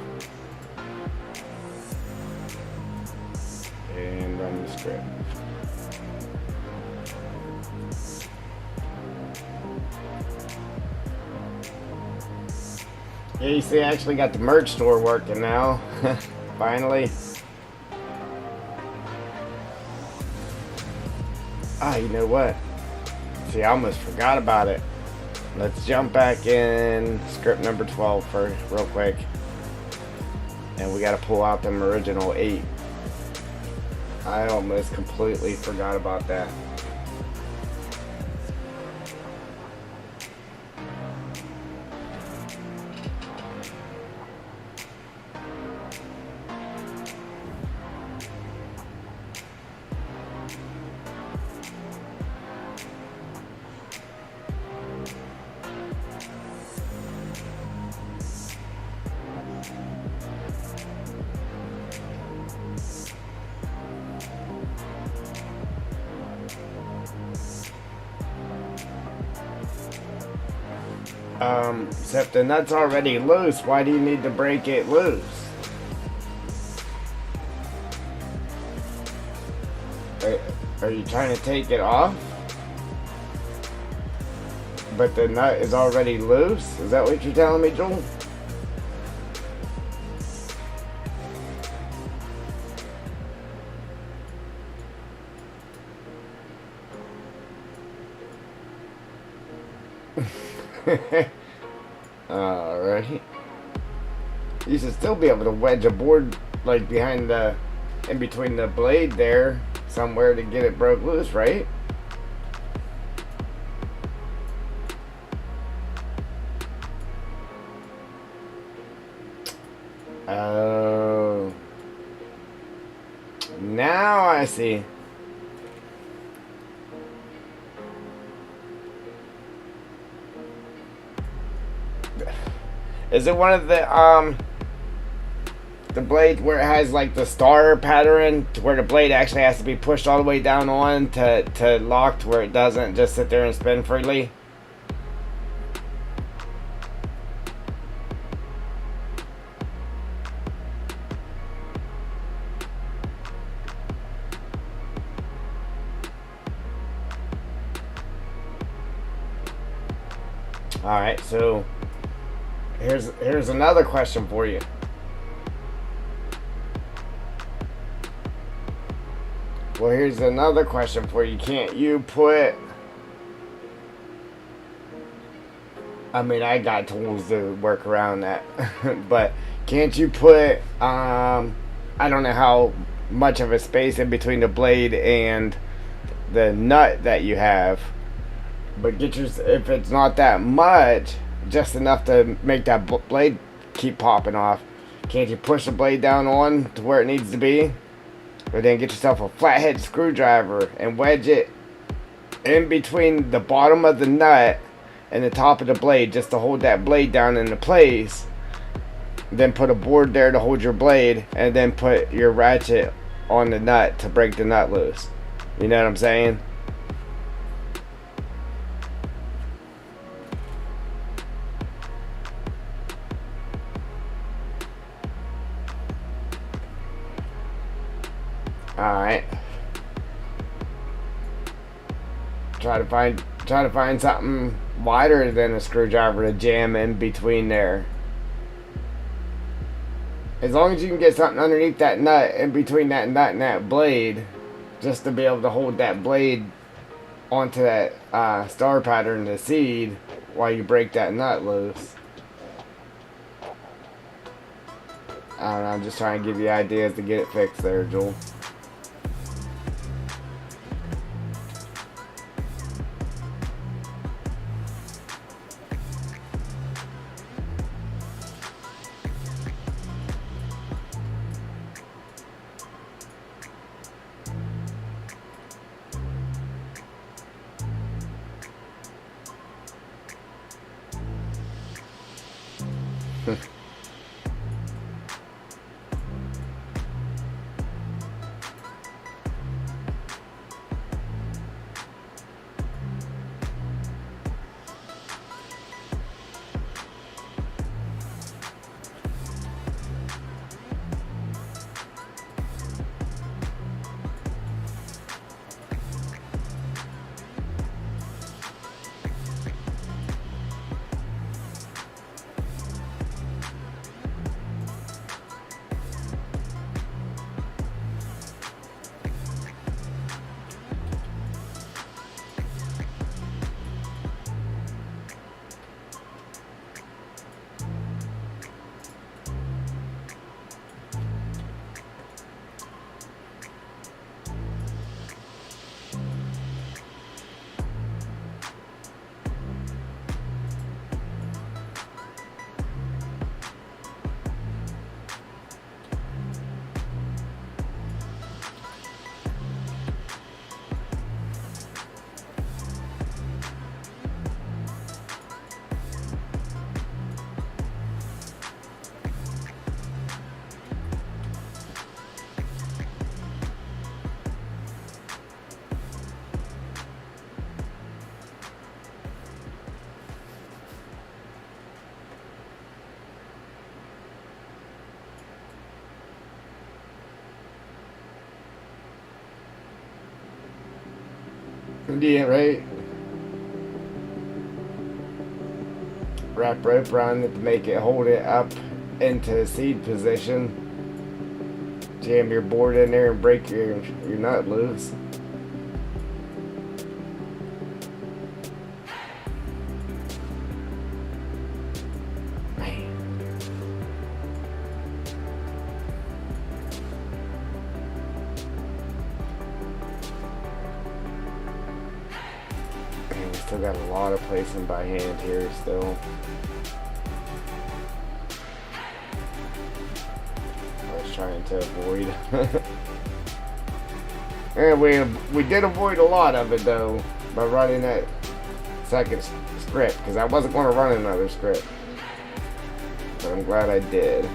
A: And run the script. Yeah, you see, I actually got the merch store working now. Finally. Ah, you know what? See, I almost forgot about it. Let's jump back in script number 12 for real quick. And we gotta pull out them original 8. I almost completely forgot about that. So if the nut's already loose, why do you need to break it loose? Are you trying to take it off? But the nut is already loose? Is that what you're telling me, Joel? Alright. You should still be able to wedge a board like behind the, in between the blade there somewhere to get it broke loose, right? Oh. Now I see. Is it one of the blade where it has like the star pattern to where the blade actually has to be pushed all the way down on to lock to where it doesn't just sit there and spin freely? Alright, so here's another question for you. Well, here's another question for you. Can't you put... I mean, I got tools to work around that. But can't you put... I don't know how much of a space in between the blade and the nut that you have. But get your... If it's not that much, just enough to make that blade keep popping off, can't you push the blade down on to where it needs to be? Or then get yourself a flathead screwdriver and wedge it in between the bottom of the nut and the top of the blade just to hold that blade down into place. Then put a board there to hold your blade and then put your ratchet on the nut to break the nut loose. You know what I'm saying? Alright. Try to find something wider than a screwdriver to jam in between there. As long as you can get something underneath that nut, in between that nut and that blade, just to be able to hold that blade onto that star pattern, the seed, while you break that nut loose. I don't know, I'm just trying to give you ideas to get it fixed there, Joel. Yeah, right. Wrap rope around it to make it hold it up into seed position. Jam your board in there and break your nut loose. Still got a lot of placing by hand here still. I was trying to avoid. And we did avoid a lot of it though by running that second script, because I wasn't going to run another script. But I'm glad I did.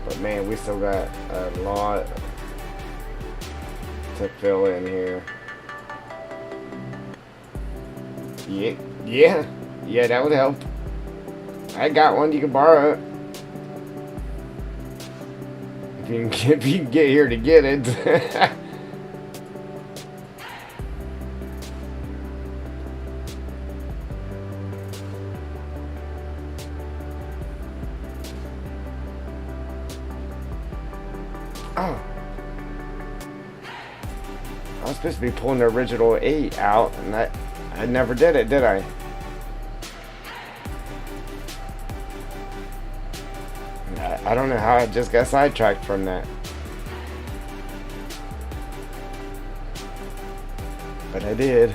A: But man, we still got a lot to fill in here. Yeah, that would help. I got one, you can borrow it. If you can get here to get it. Oh. I was supposed to be pulling the original 8 out, and I never did it, did I? I don't know how I just got sidetracked from that. But I did.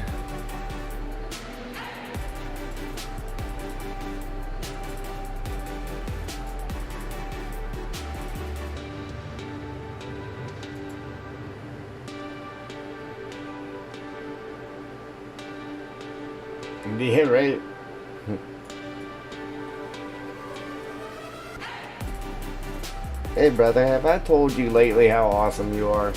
A: Yeah, right. Hey brother, have I told you lately how awesome you are?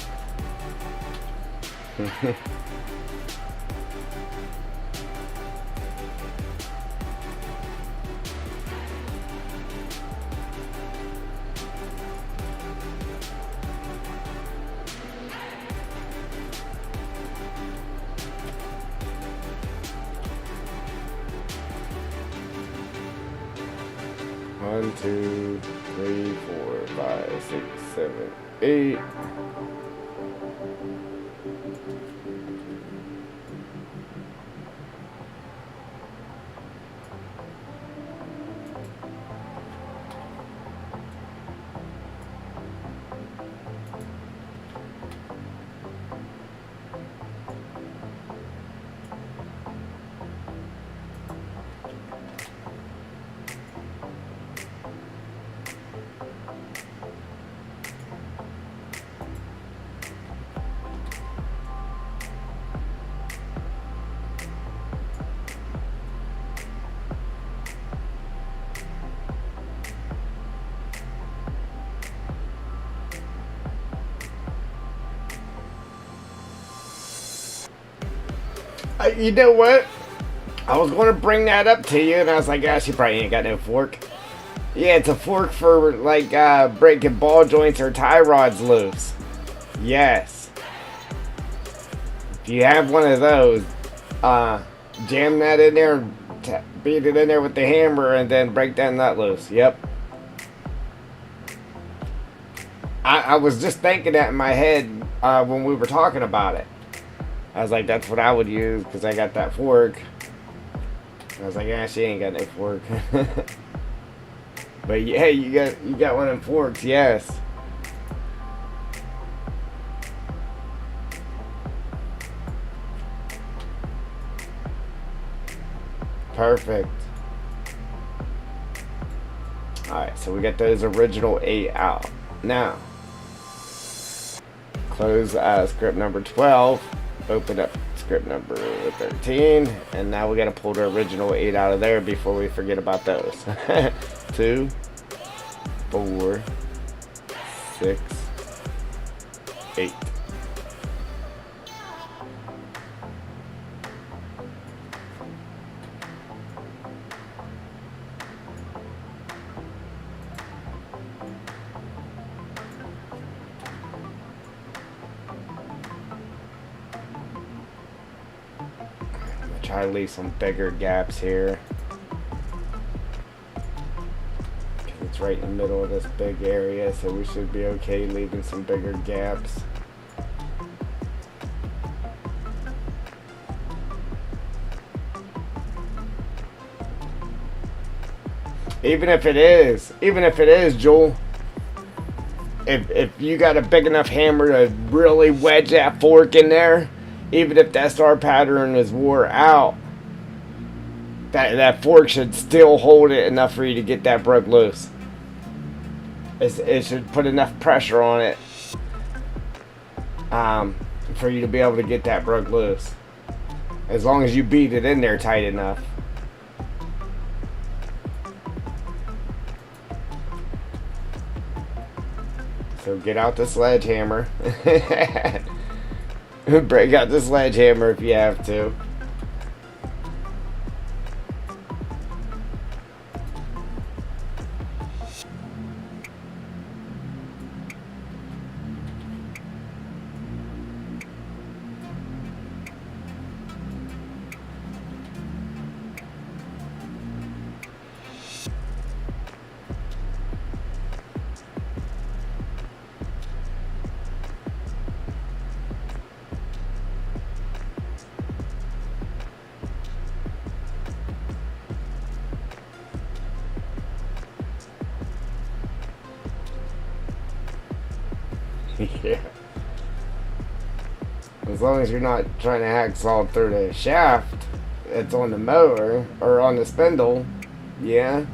A: One, two, three, 4, 5, 6, 7, 8. You know what? I was going to bring that up to you, and I was like, "Gosh, you probably ain't got no fork." Yeah, it's a fork for like breaking ball joints or tie rods loose. Yes. If you have one of those, jam that in there, beat it in there with the hammer, and then break that nut loose. Yep. I was just thinking that in my head when we were talking about it. I was like, that's what I would use because I got that fork. I was like, yeah, she ain't got no fork. But yeah, you got one of them forks, yes. Perfect. Alright, so we got those original 8 out. Now, close script number 12. Open up script number 13, and now we got to pull the original 8 out of there before we forget about those. 2, 4, 6, 8. try to leave some bigger gaps here. It's right in the middle of this big area, so we should be okay leaving some bigger gaps. Even if it is, Joel, if you got a big enough hammer to really wedge that fork in there, even if that star pattern is wore out, that fork should still hold it enough for you to get that broke loose. It should put enough pressure on it for you to be able to get that broke loose. As long as you beat it in there tight enough. So get out the sledgehammer. Break out the sledgehammer if you have to. Yeah. As long as you're not trying to hacksaw through the shaft that's on the mower or on the spindle, yeah.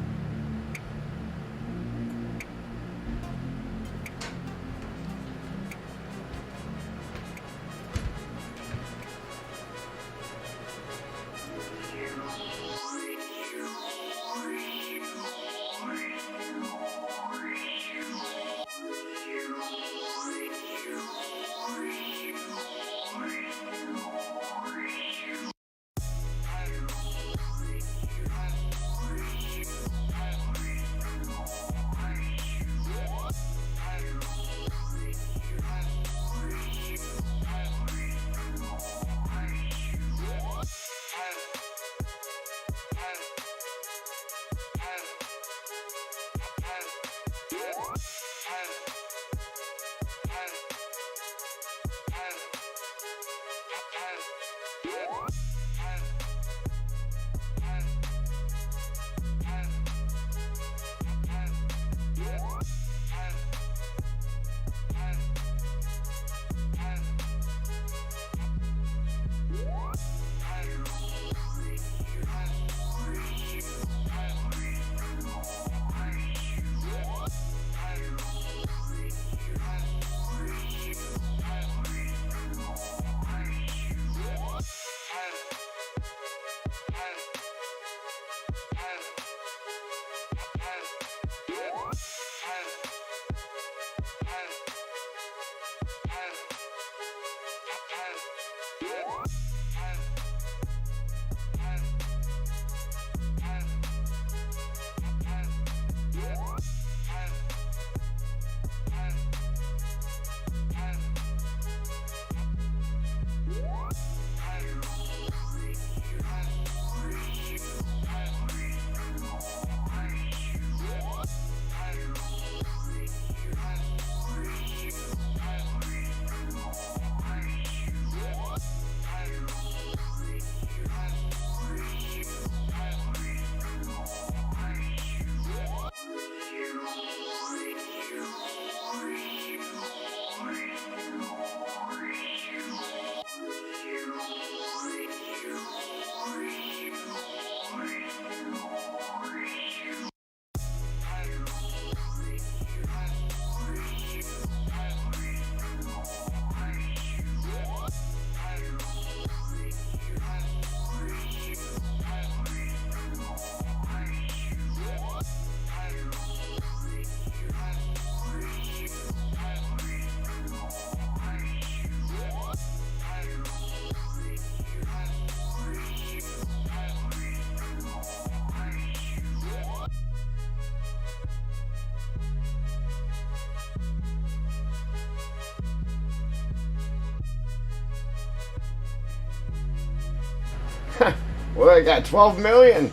A: Well, I got 12 million.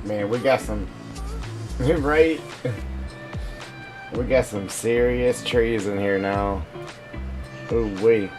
A: Man, we got some, right? We got some serious trees in here now. Oh, wait.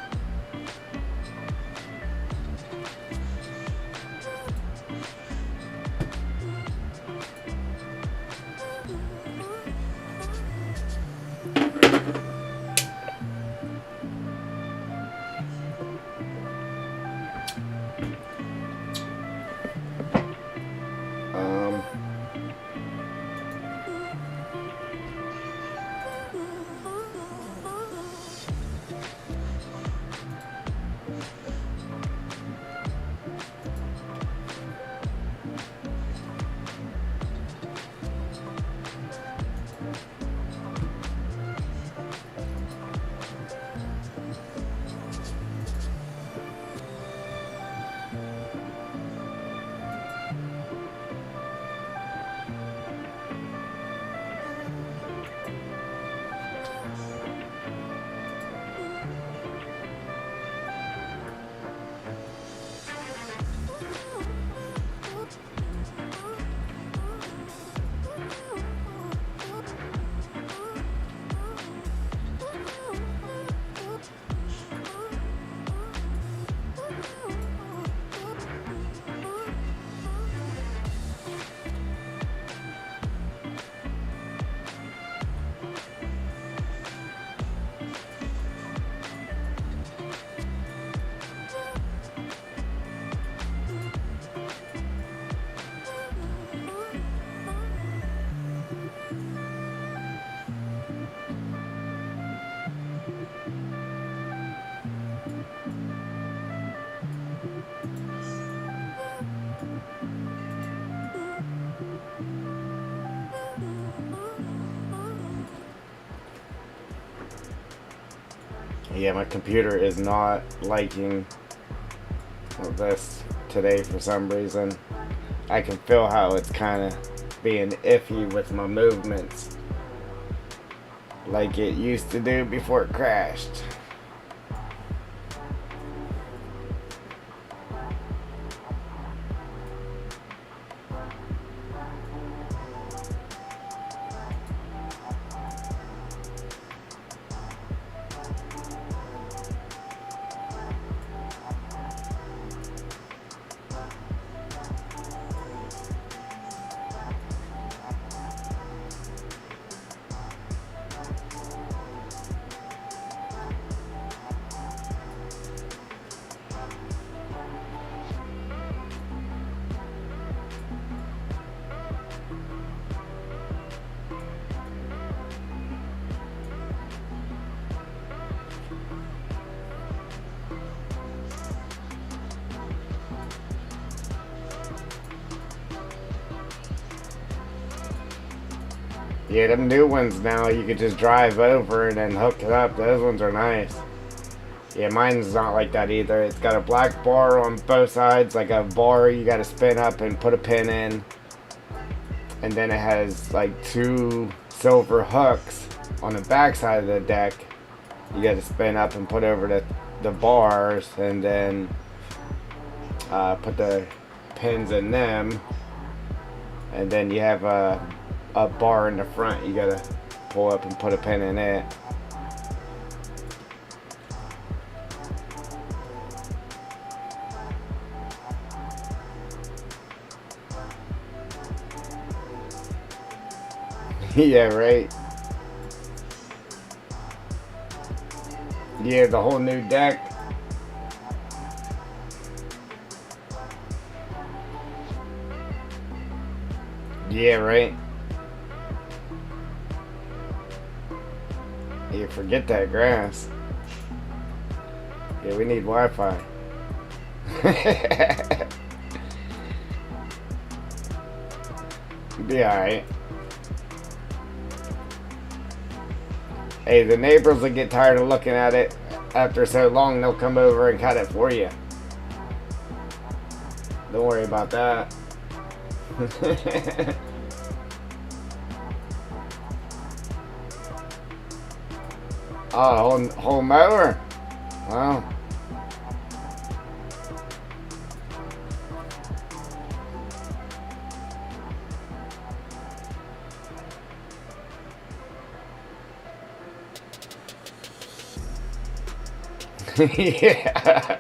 A: Yeah, my computer is not liking this today for some reason. I can feel how it's kind of being iffy with my movements like it used to do before it crashed. Yeah, them new ones now, you could just drive over and then hook it up. Those ones are nice. Yeah, mine's not like that either. It's got a black bar on both sides, like a bar you gotta spin up and put a pin in. And then it has like two silver hooks on the back side of the deck. You gotta spin up and put over the bars and then put the pins in them. And then you have a bar in the front you gotta pull up and put a pin in it. Yeah, right. Yeah, the whole new deck. Yeah, right. Yeah, forget that grass. Yeah, we need Wi-Fi. Be alright. Hey, the neighbors will get tired of looking at it after so long, they'll come over and cut it for you. Don't worry about that. Oh, whole mower? Well. Yeah.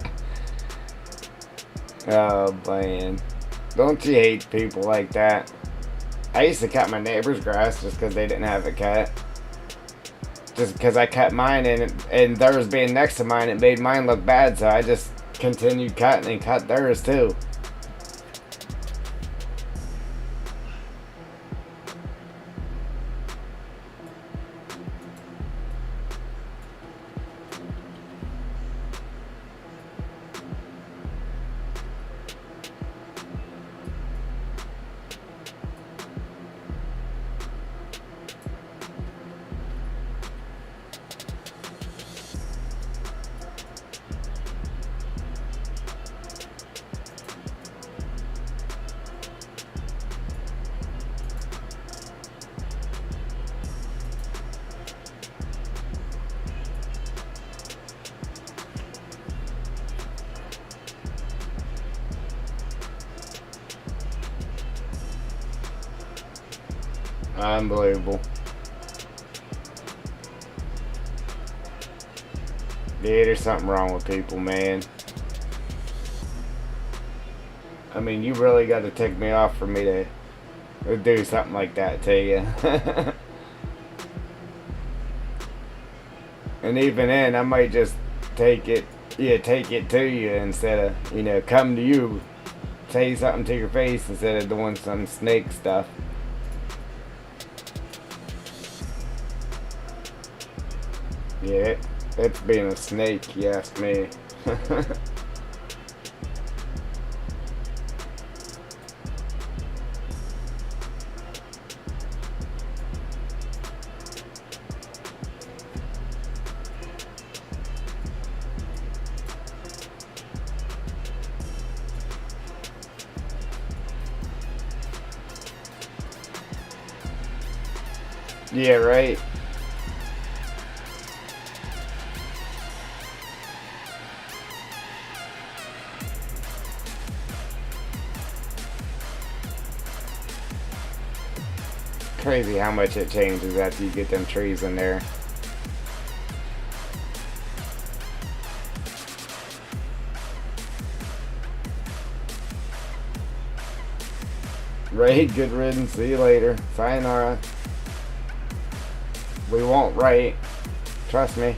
A: Oh, man. Don't you hate people like that? I used to cut my neighbor's grass just because they didn't have it cut. Just because I cut mine and theirs being next to mine, it made mine look bad, so I just continued cutting and cut theirs too. Unbelievable. Yeah, there's something wrong with people, man. I mean, you really got to tick me off for me to do something like that to you. And even then, I might just take it to you instead of, come to you, say something to your face instead of doing some snake stuff. Yeah, it's being a snake, you ask me. Yeah, right. Crazy how much it changes after you get them trees in there. Right, good riddance, see you later. Sayonara. We won't write. Trust me.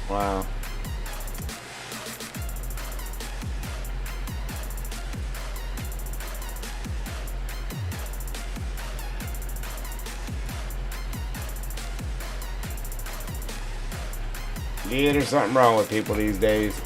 A: Wow. Yeah, there's something wrong with people these days.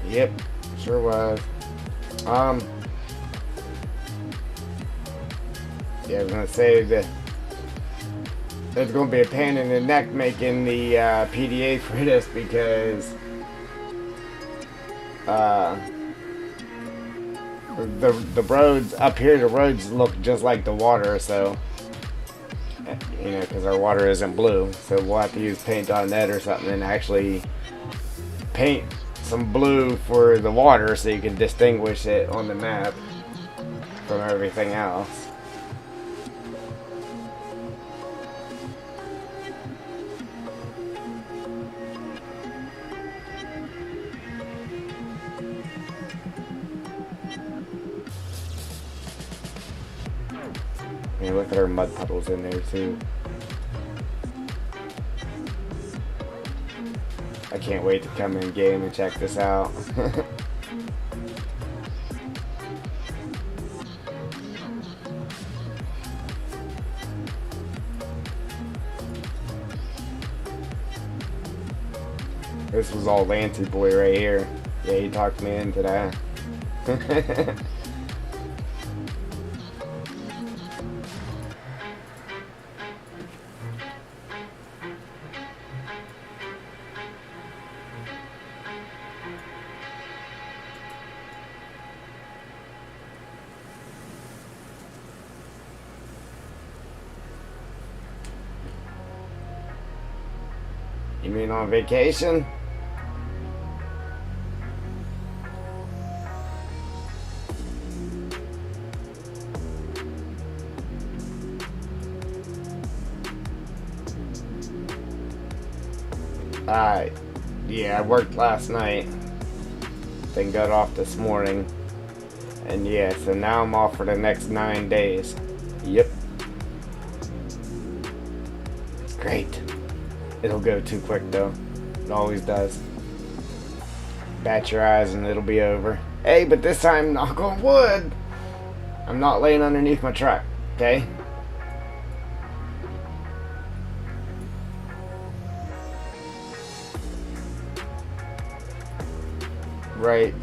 A: Yep, sure was. Yeah, I was gonna say that there's gonna be a pain in the neck making the PDA for this because the roads up here, the roads look just like the water, so you know, because our water isn't blue, so we'll have to use paint on that or something and actually paint some blue for the water so you can distinguish it on the map from everything else. I mean, look at our mud puddles in there too. I can't wait to come in game and check this out. This was all Lancy boy right here. Yeah, he talked me into that. You mean on vacation? Yeah, I worked last night, then got off this morning, and yeah, so now I'm off for the next 9 days. Yep. Great. It'll go too quick though. It always does. Bat your eyes and it'll be over. Hey, but this time, knock on wood, I'm not laying underneath my truck, okay? Right.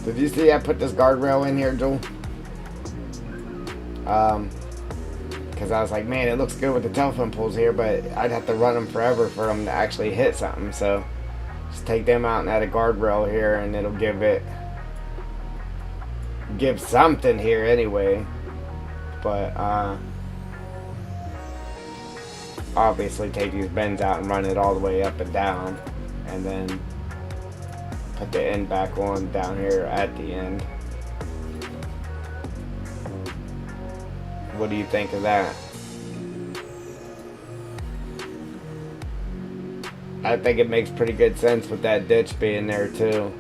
A: Did you see I put this guardrail in here, Joel? Because I was like, man, it looks good with the telephone poles here, but I'd have to run them forever for them to actually hit something. So just take them out and add a guardrail here, and it'll give something here anyway. But obviously take these bends out and run it all the way up and down, and then put the end back on down here at the end. What do you think of that? I think it makes pretty good sense with that ditch being there too.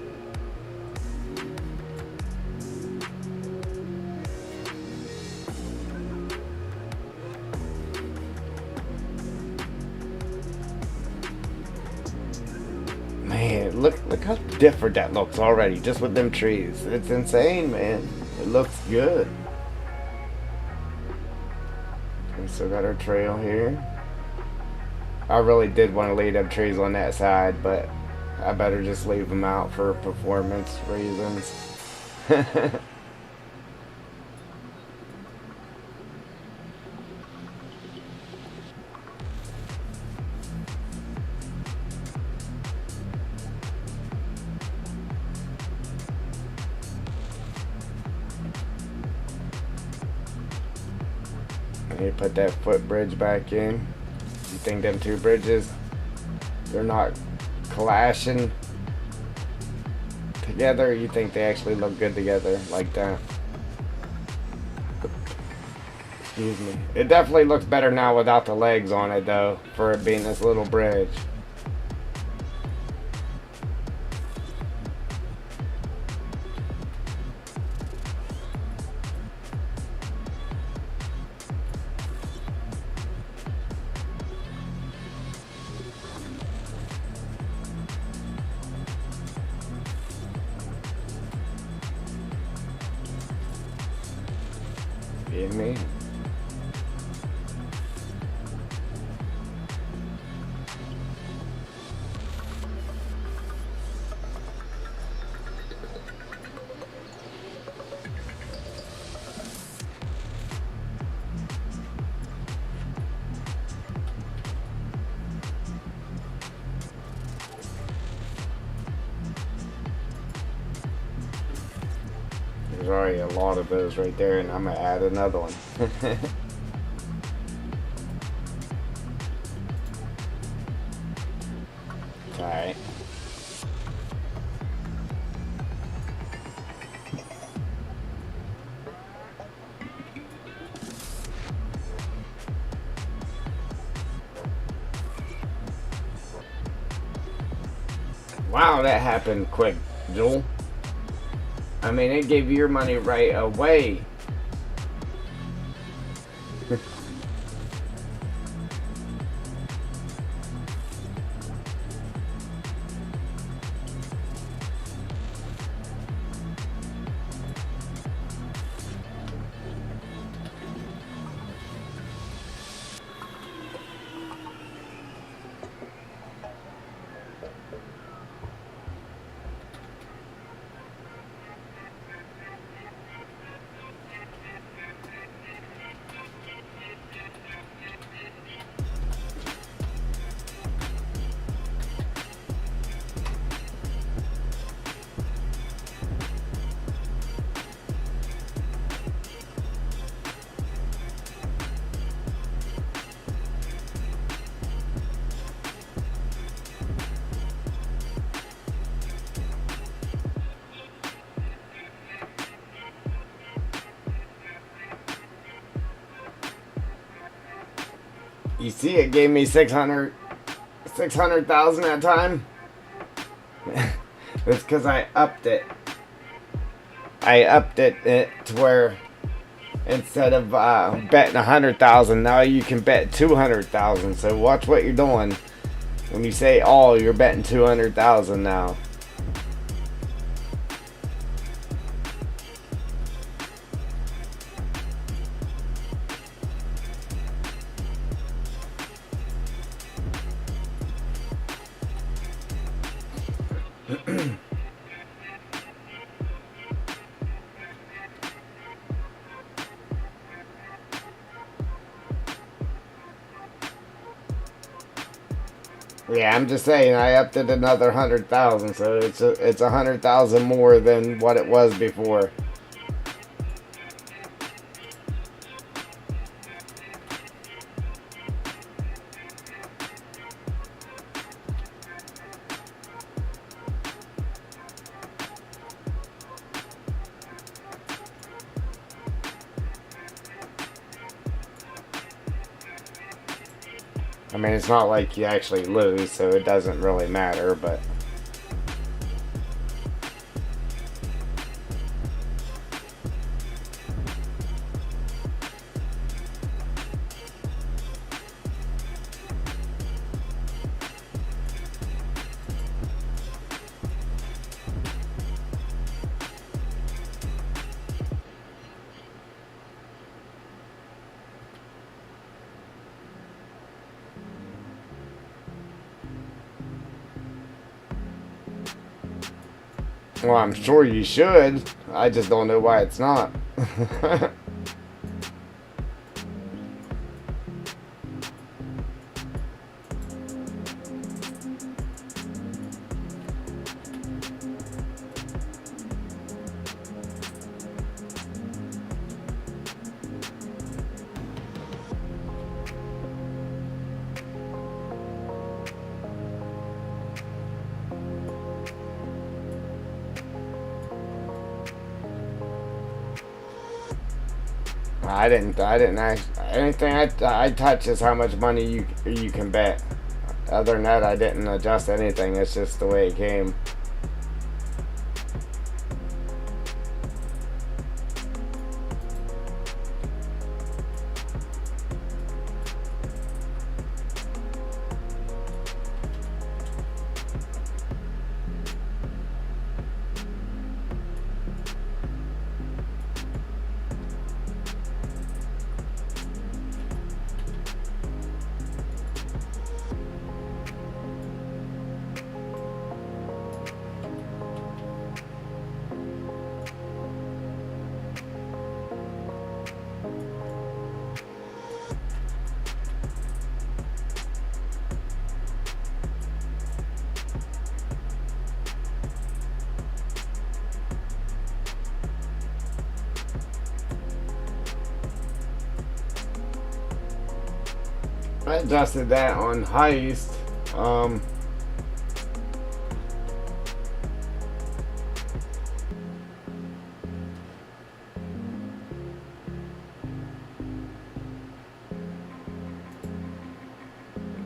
A: Man, look how different that looks already just with them trees. It's insane, man. It looks good. We still got our trail here. I really did want to leave them trees on that side, but I better just leave them out for performance reasons. I need to put that footbridge back in. You think them two bridges, they're not clashing together? You think they actually look good together like that? Excuse me. It definitely looks better now without the legs on it though, for it being this little bridge. kidding me? There's already a lot of those right there, and I'm gonna add another one. Alright. Wow, that happened quick, Joel. I mean, it gave you your money right away. You see, it gave me 600,000 that time. It's because I upped it. I upped it to where instead of betting 100,000, now you can bet 200,000. So watch what you're doing. When you say all, you're betting 200,000 now. Yeah, I'm just saying I upped it another 100,000, so it's 100,000 more than what it was before. I mean, it's not like you actually lose, so it doesn't really matter, but... Well, I'm sure you should. I just don't know why it's not. I didn't actually, anything I touch is how much money you can bet. Other than that, I didn't adjust anything. It's just the way it came. I adjusted that on heist.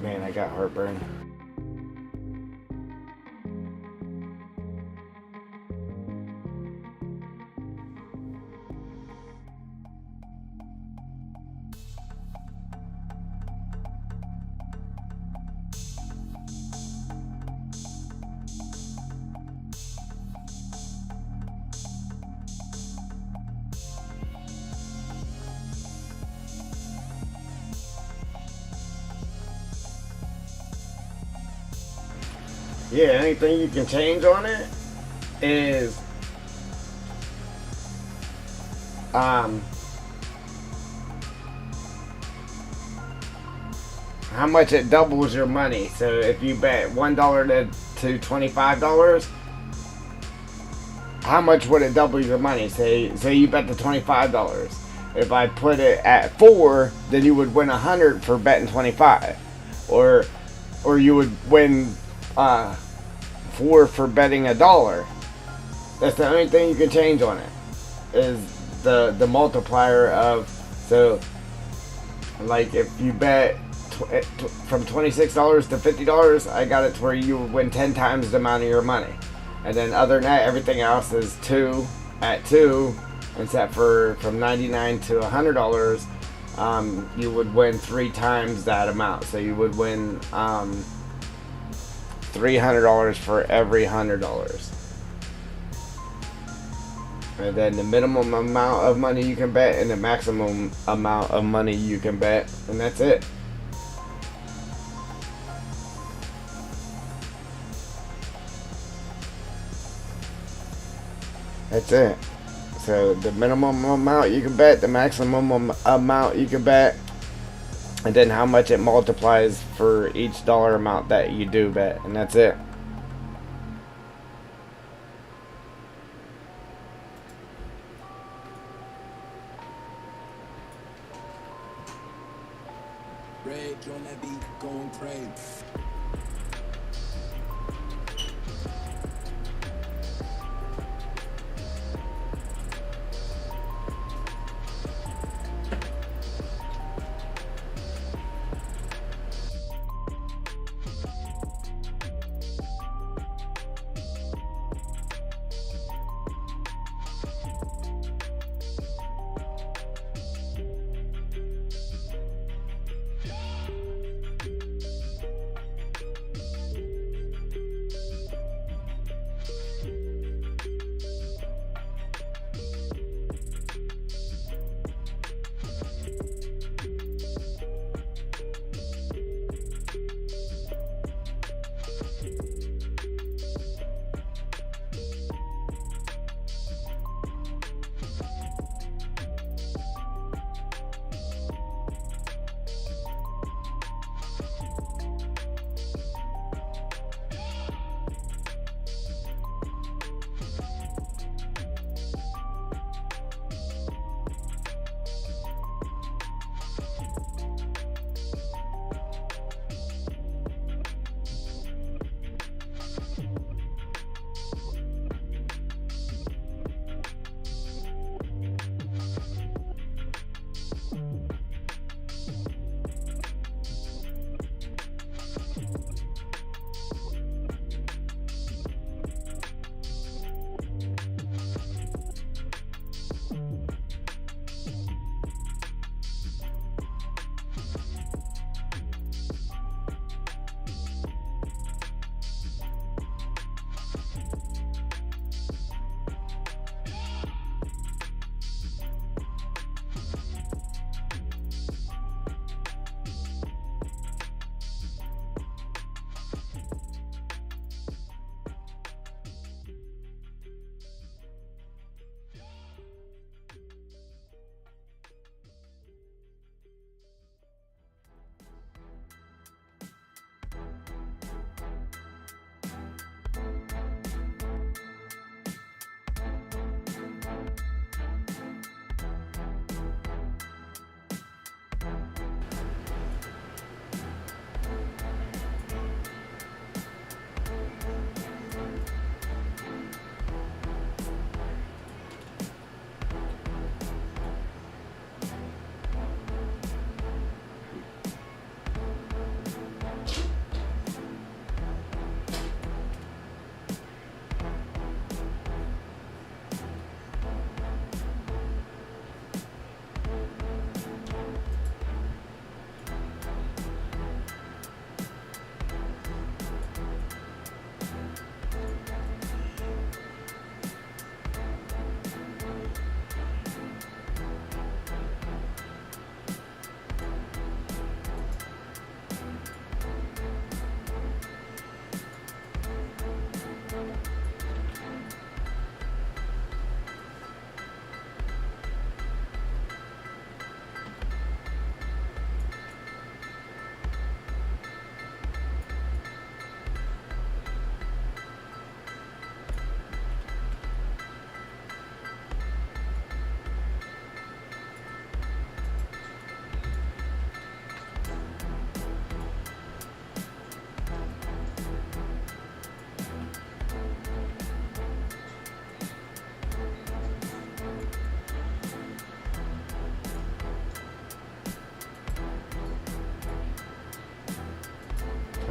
A: Man, I got heartburn. Yeah, anything you can change on it is how much it doubles your money. So if you bet $1 to $25, how much would it double your money? Say you bet the $25. If I put it at 4, then you would win 100 for betting 25, or you would win 4 for betting $1. That's the only thing you can change on it, is the multiplier of, so like if you bet from $26 to $50, I got it to where you would win 10 times the amount of your money. And then other than that, everything else is 2 at 2, except for from $99 to $100, you would win 3 times that amount. So you would win $300 for every $100. And then the minimum amount of money you can bet and the maximum amount of money you can bet, and that's it. That's it. So the minimum amount you can bet, the maximum amount you can bet, and then how much it multiplies for each dollar amount that you do bet, and that's it.
B: Break on that beat, going crazy.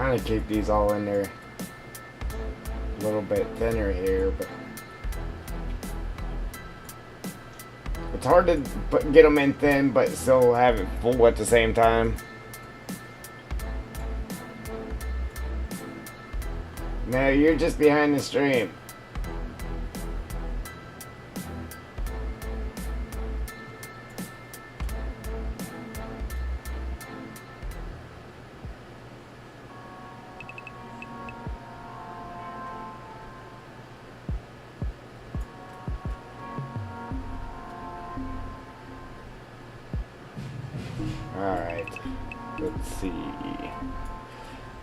A: trying to keep these all in there a little bit thinner here, but it's hard to get them in thin but still have it full at the same time. No, you're just behind the stream. Alright, let's see.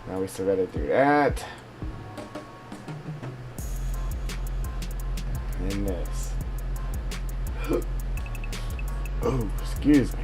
A: Now we still gotta do that. And this. Oh, excuse me.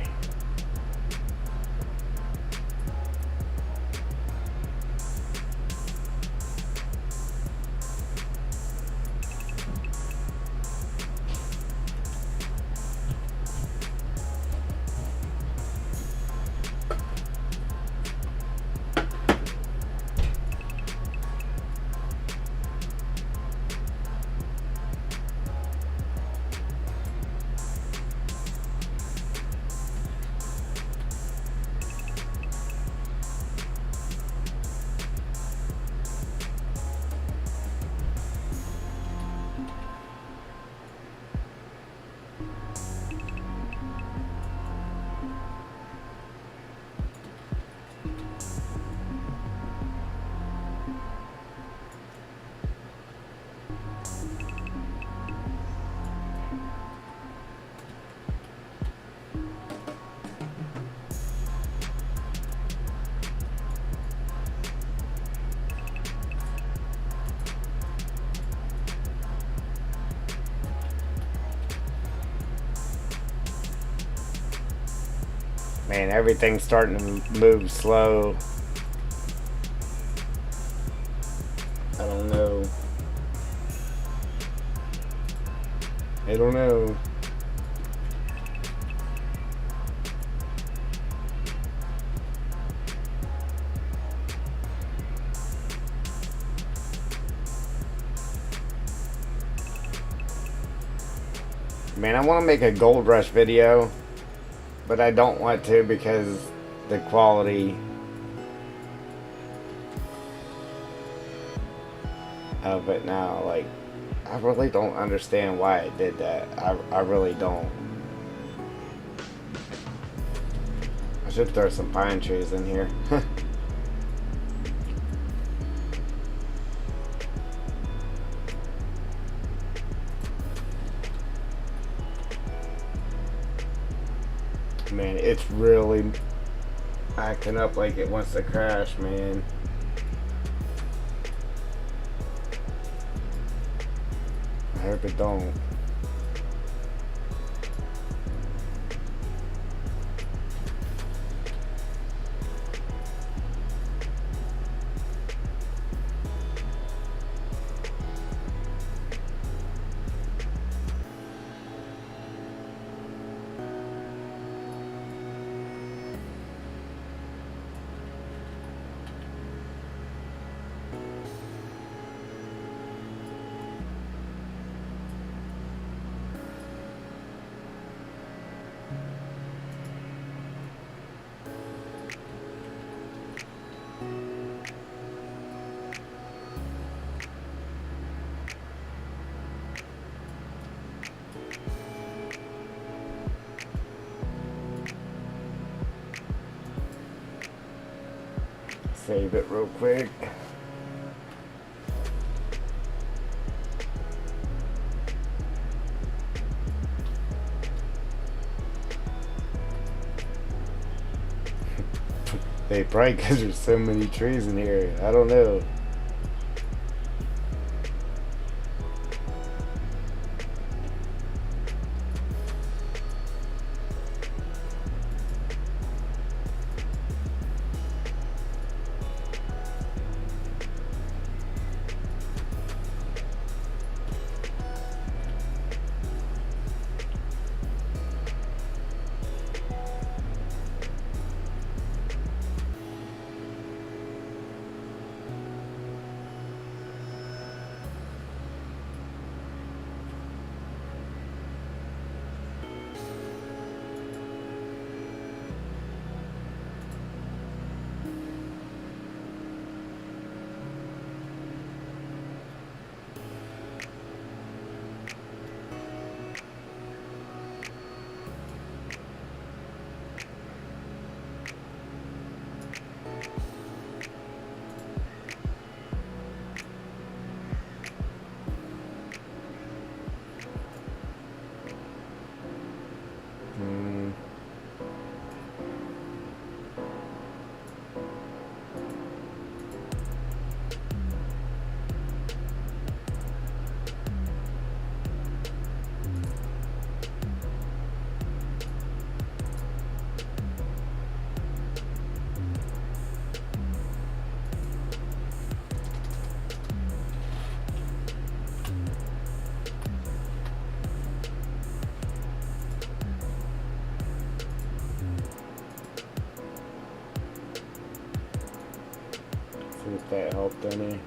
A: Man, everything's starting to move slow. I don't know. I don't know. Man, I want to make a gold rush video, but I don't want to because the quality of it now, like, I really don't understand why I did that. I really don't. I should throw some pine trees in here. Man, it's really acting up like it wants to crash, man. I hope it don't. Save it real quick. Hey, probably because there's so many trees in here. I don't know. See if that helped any.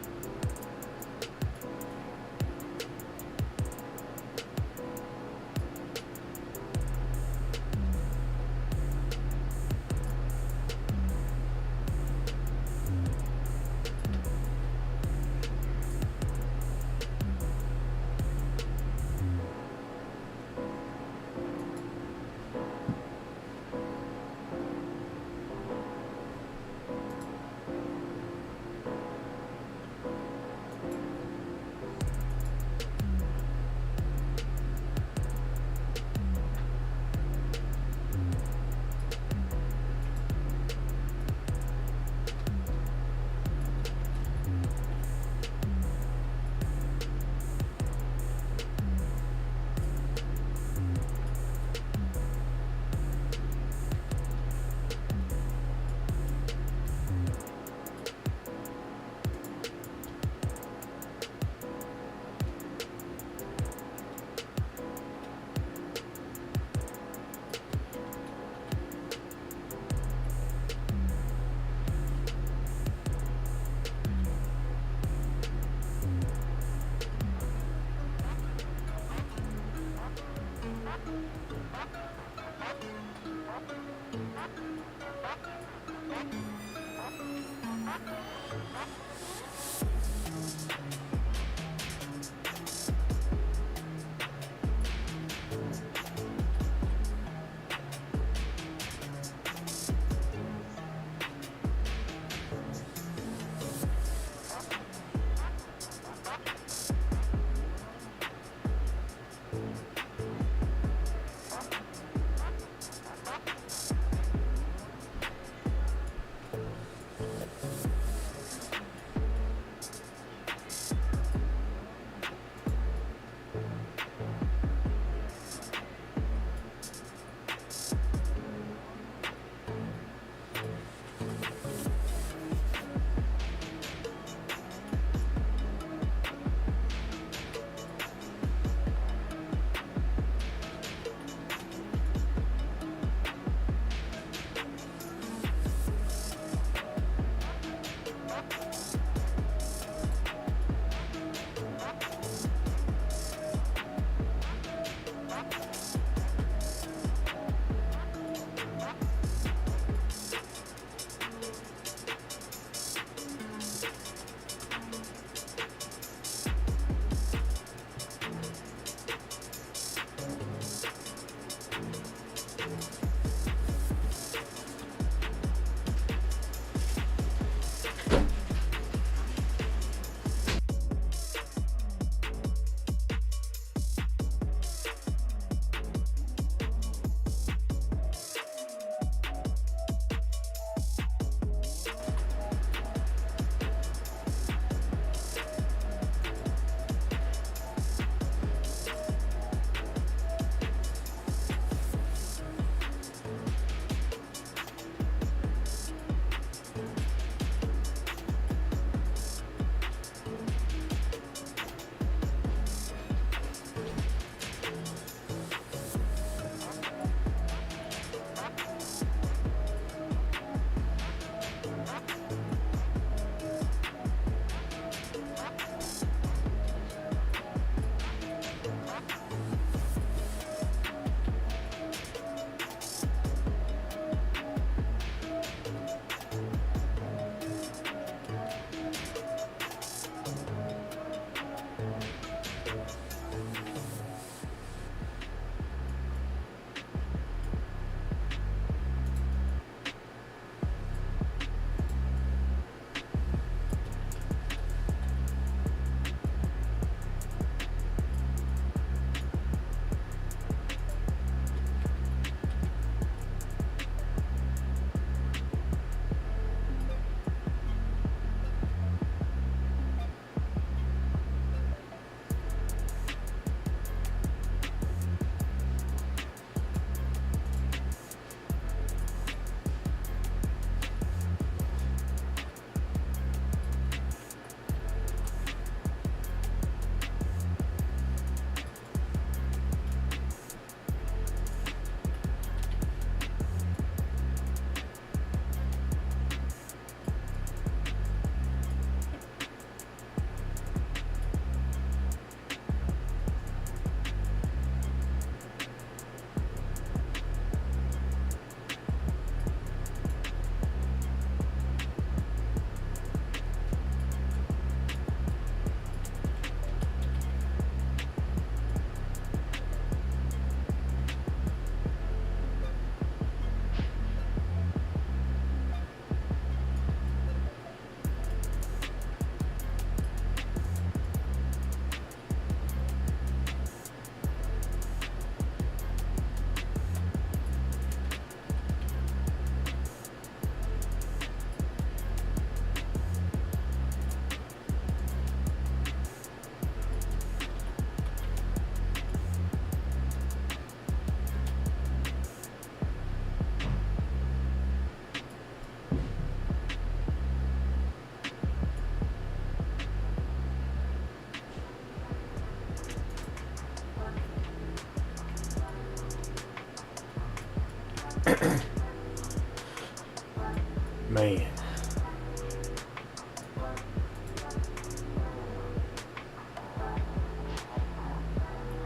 A: Man.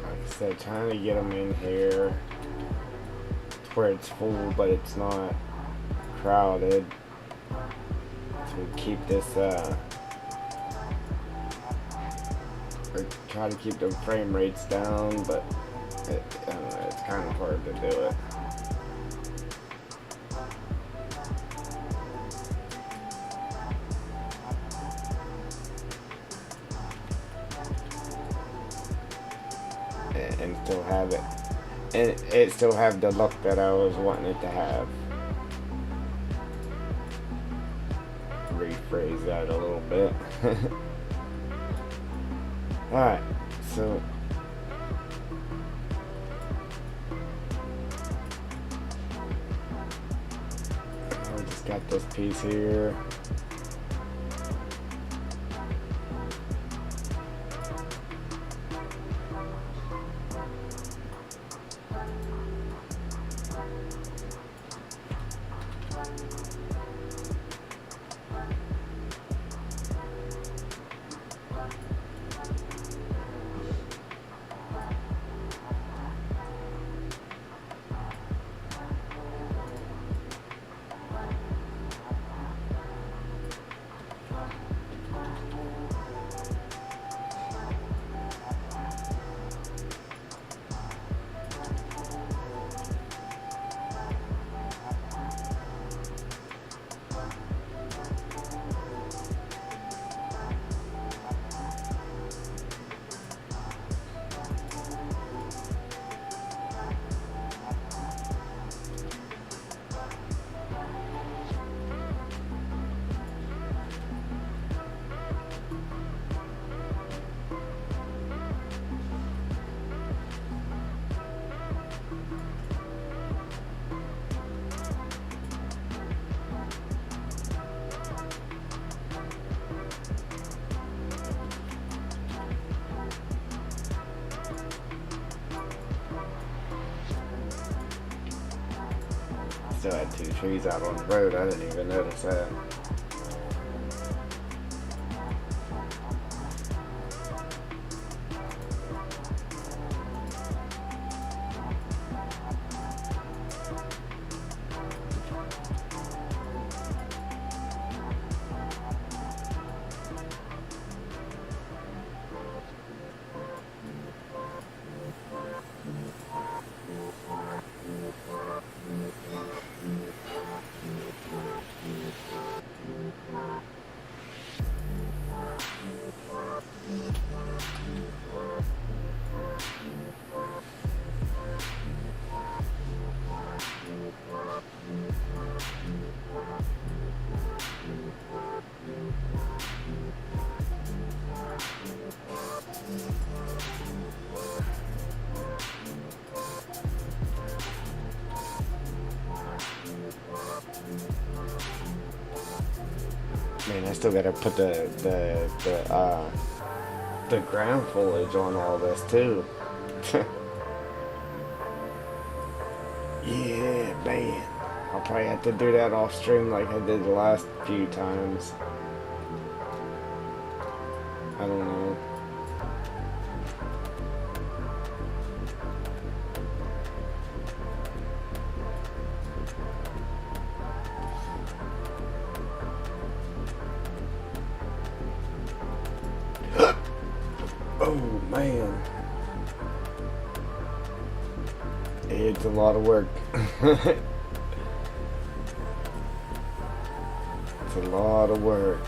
A: Like I said, trying to get them in here to where it's full, but it's not crowded, to keep this, or try to keep the frame rates down, but I don't know, it's kind of hard to do it. And still have it, and it still have the look that I was wanting it to have. Rephrase that a little bit. Alright, so I just got this piece here. Still had two trees out on the road. I didn't even notice that. Man, I still gotta put the ground foliage on all this too. Yeah, man. I'll probably have to do that off stream like I did the last few times. I don't know. Oh man, it's a lot of work. It's a lot of work.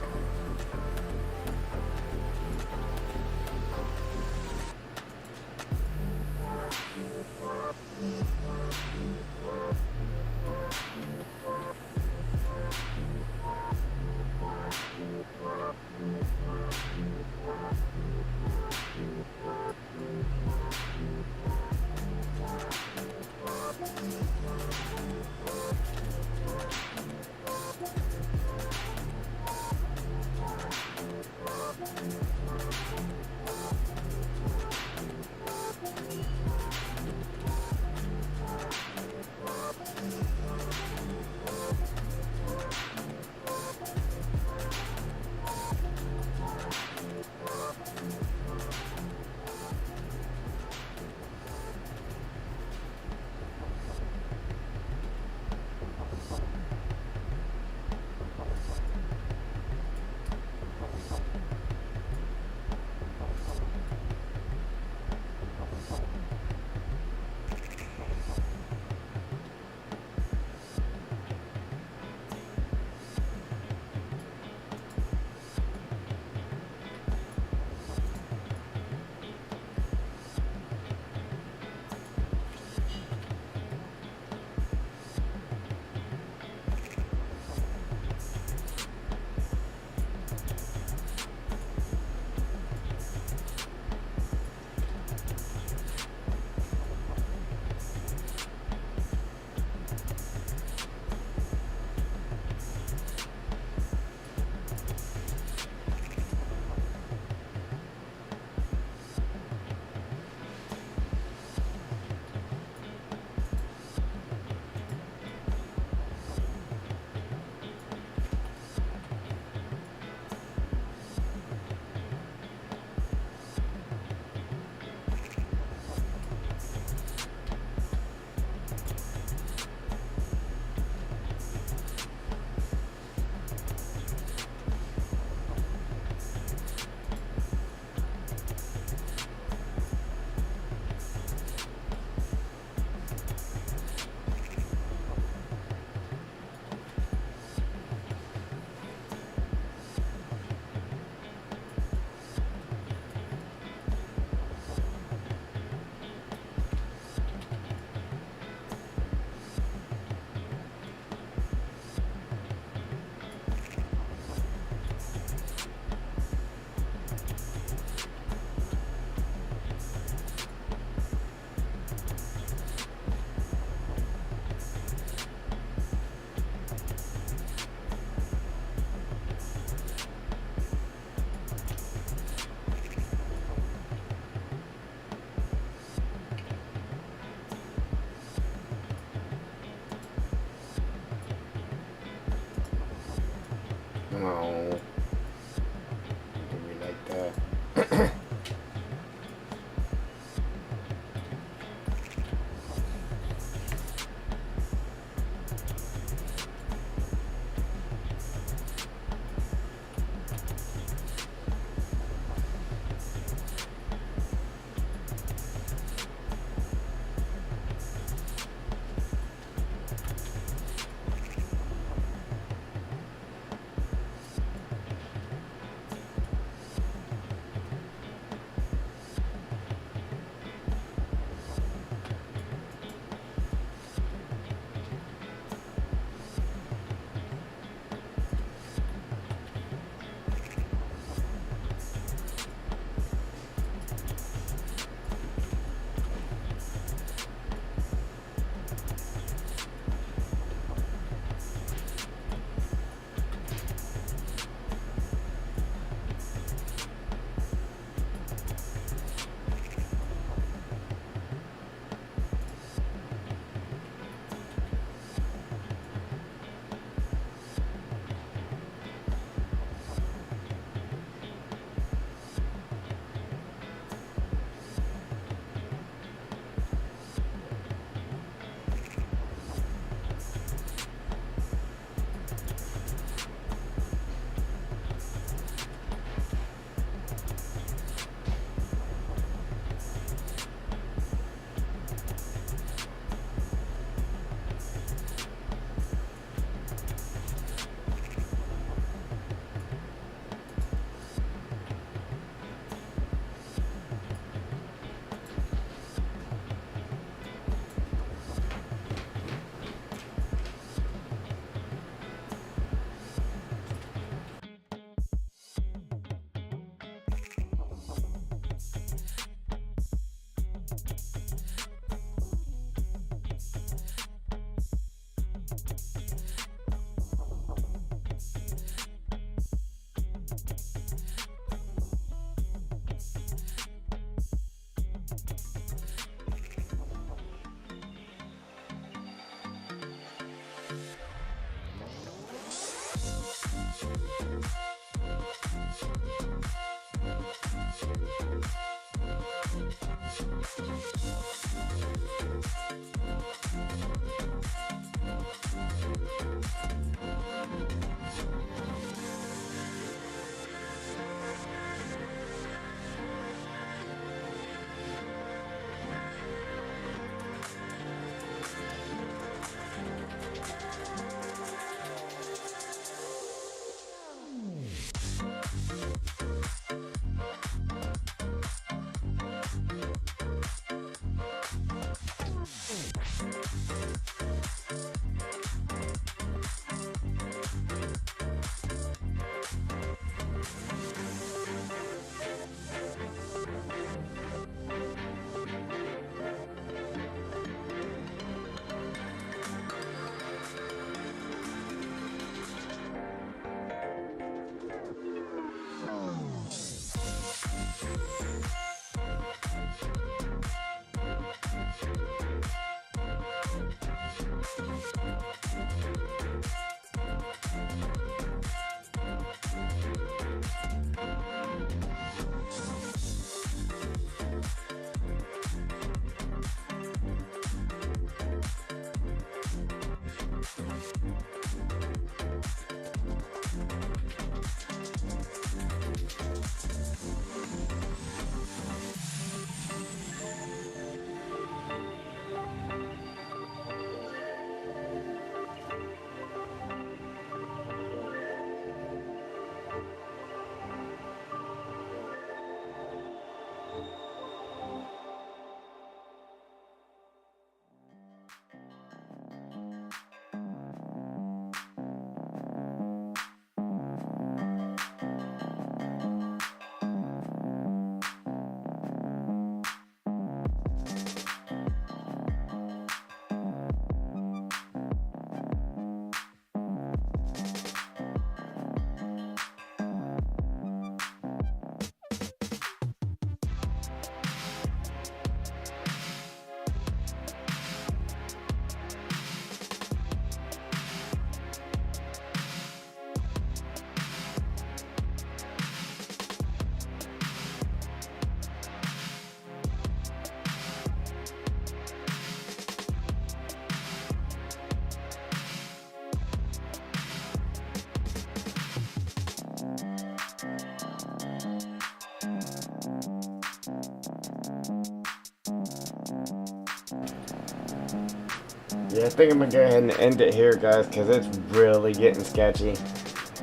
A: yeah, I think I'm gonna go ahead and end it here, guys, because it's really getting sketchy,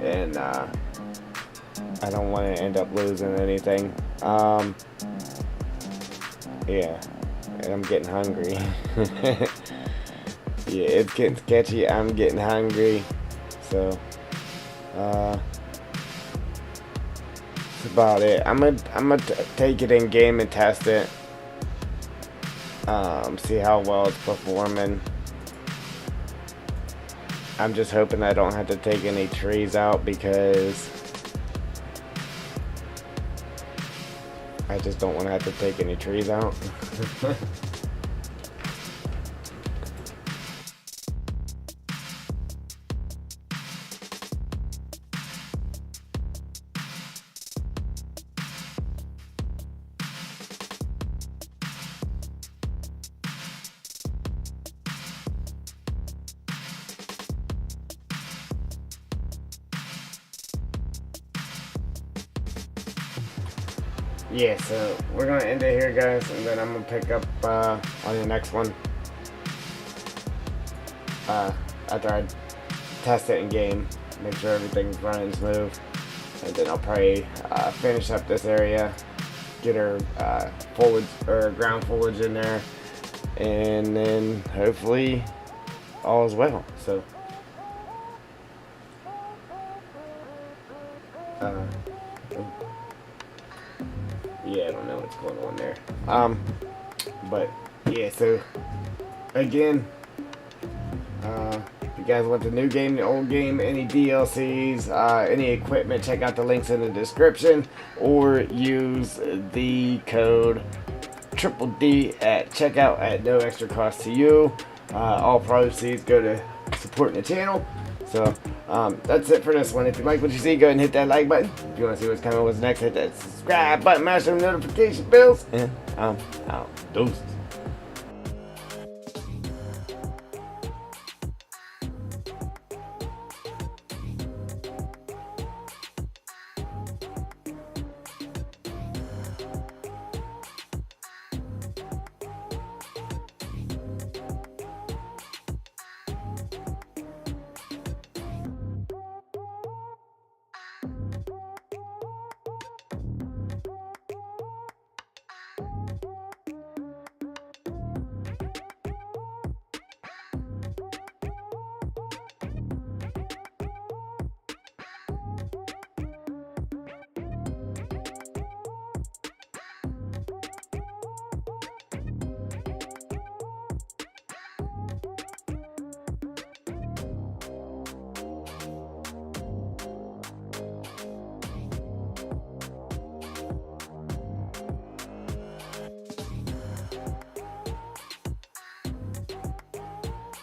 A: and I don't want to end up losing anything. Yeah, and I'm getting hungry. Yeah, it's getting sketchy. I'm getting hungry, so that's about it. I'm gonna take it in game and test it. See how well it's performing. I'm just hoping I don't have to take any trees out, because I just don't want to have to take any trees out. Yeah, so we're gonna end it here, guys, and then I'm gonna pick up on the next one after I test it in game, make sure everything's running smooth, and then I'll probably finish up this area, get our foliage or ground foliage in there, and then hopefully all is well. So yeah, I don't know what's going on there. But yeah, so again, if you guys want the new game, the old game, any DLCs, any equipment, check out the links in the description, or use the code Triple D at checkout at no extra cost to you. All proceeds go to supporting the channel. So that's it for this one. If you like what you see, go ahead and hit that like button. If you want to see what's coming, what's next, hit that subscribe button, mash them notification bells, and I'm out. Deuces.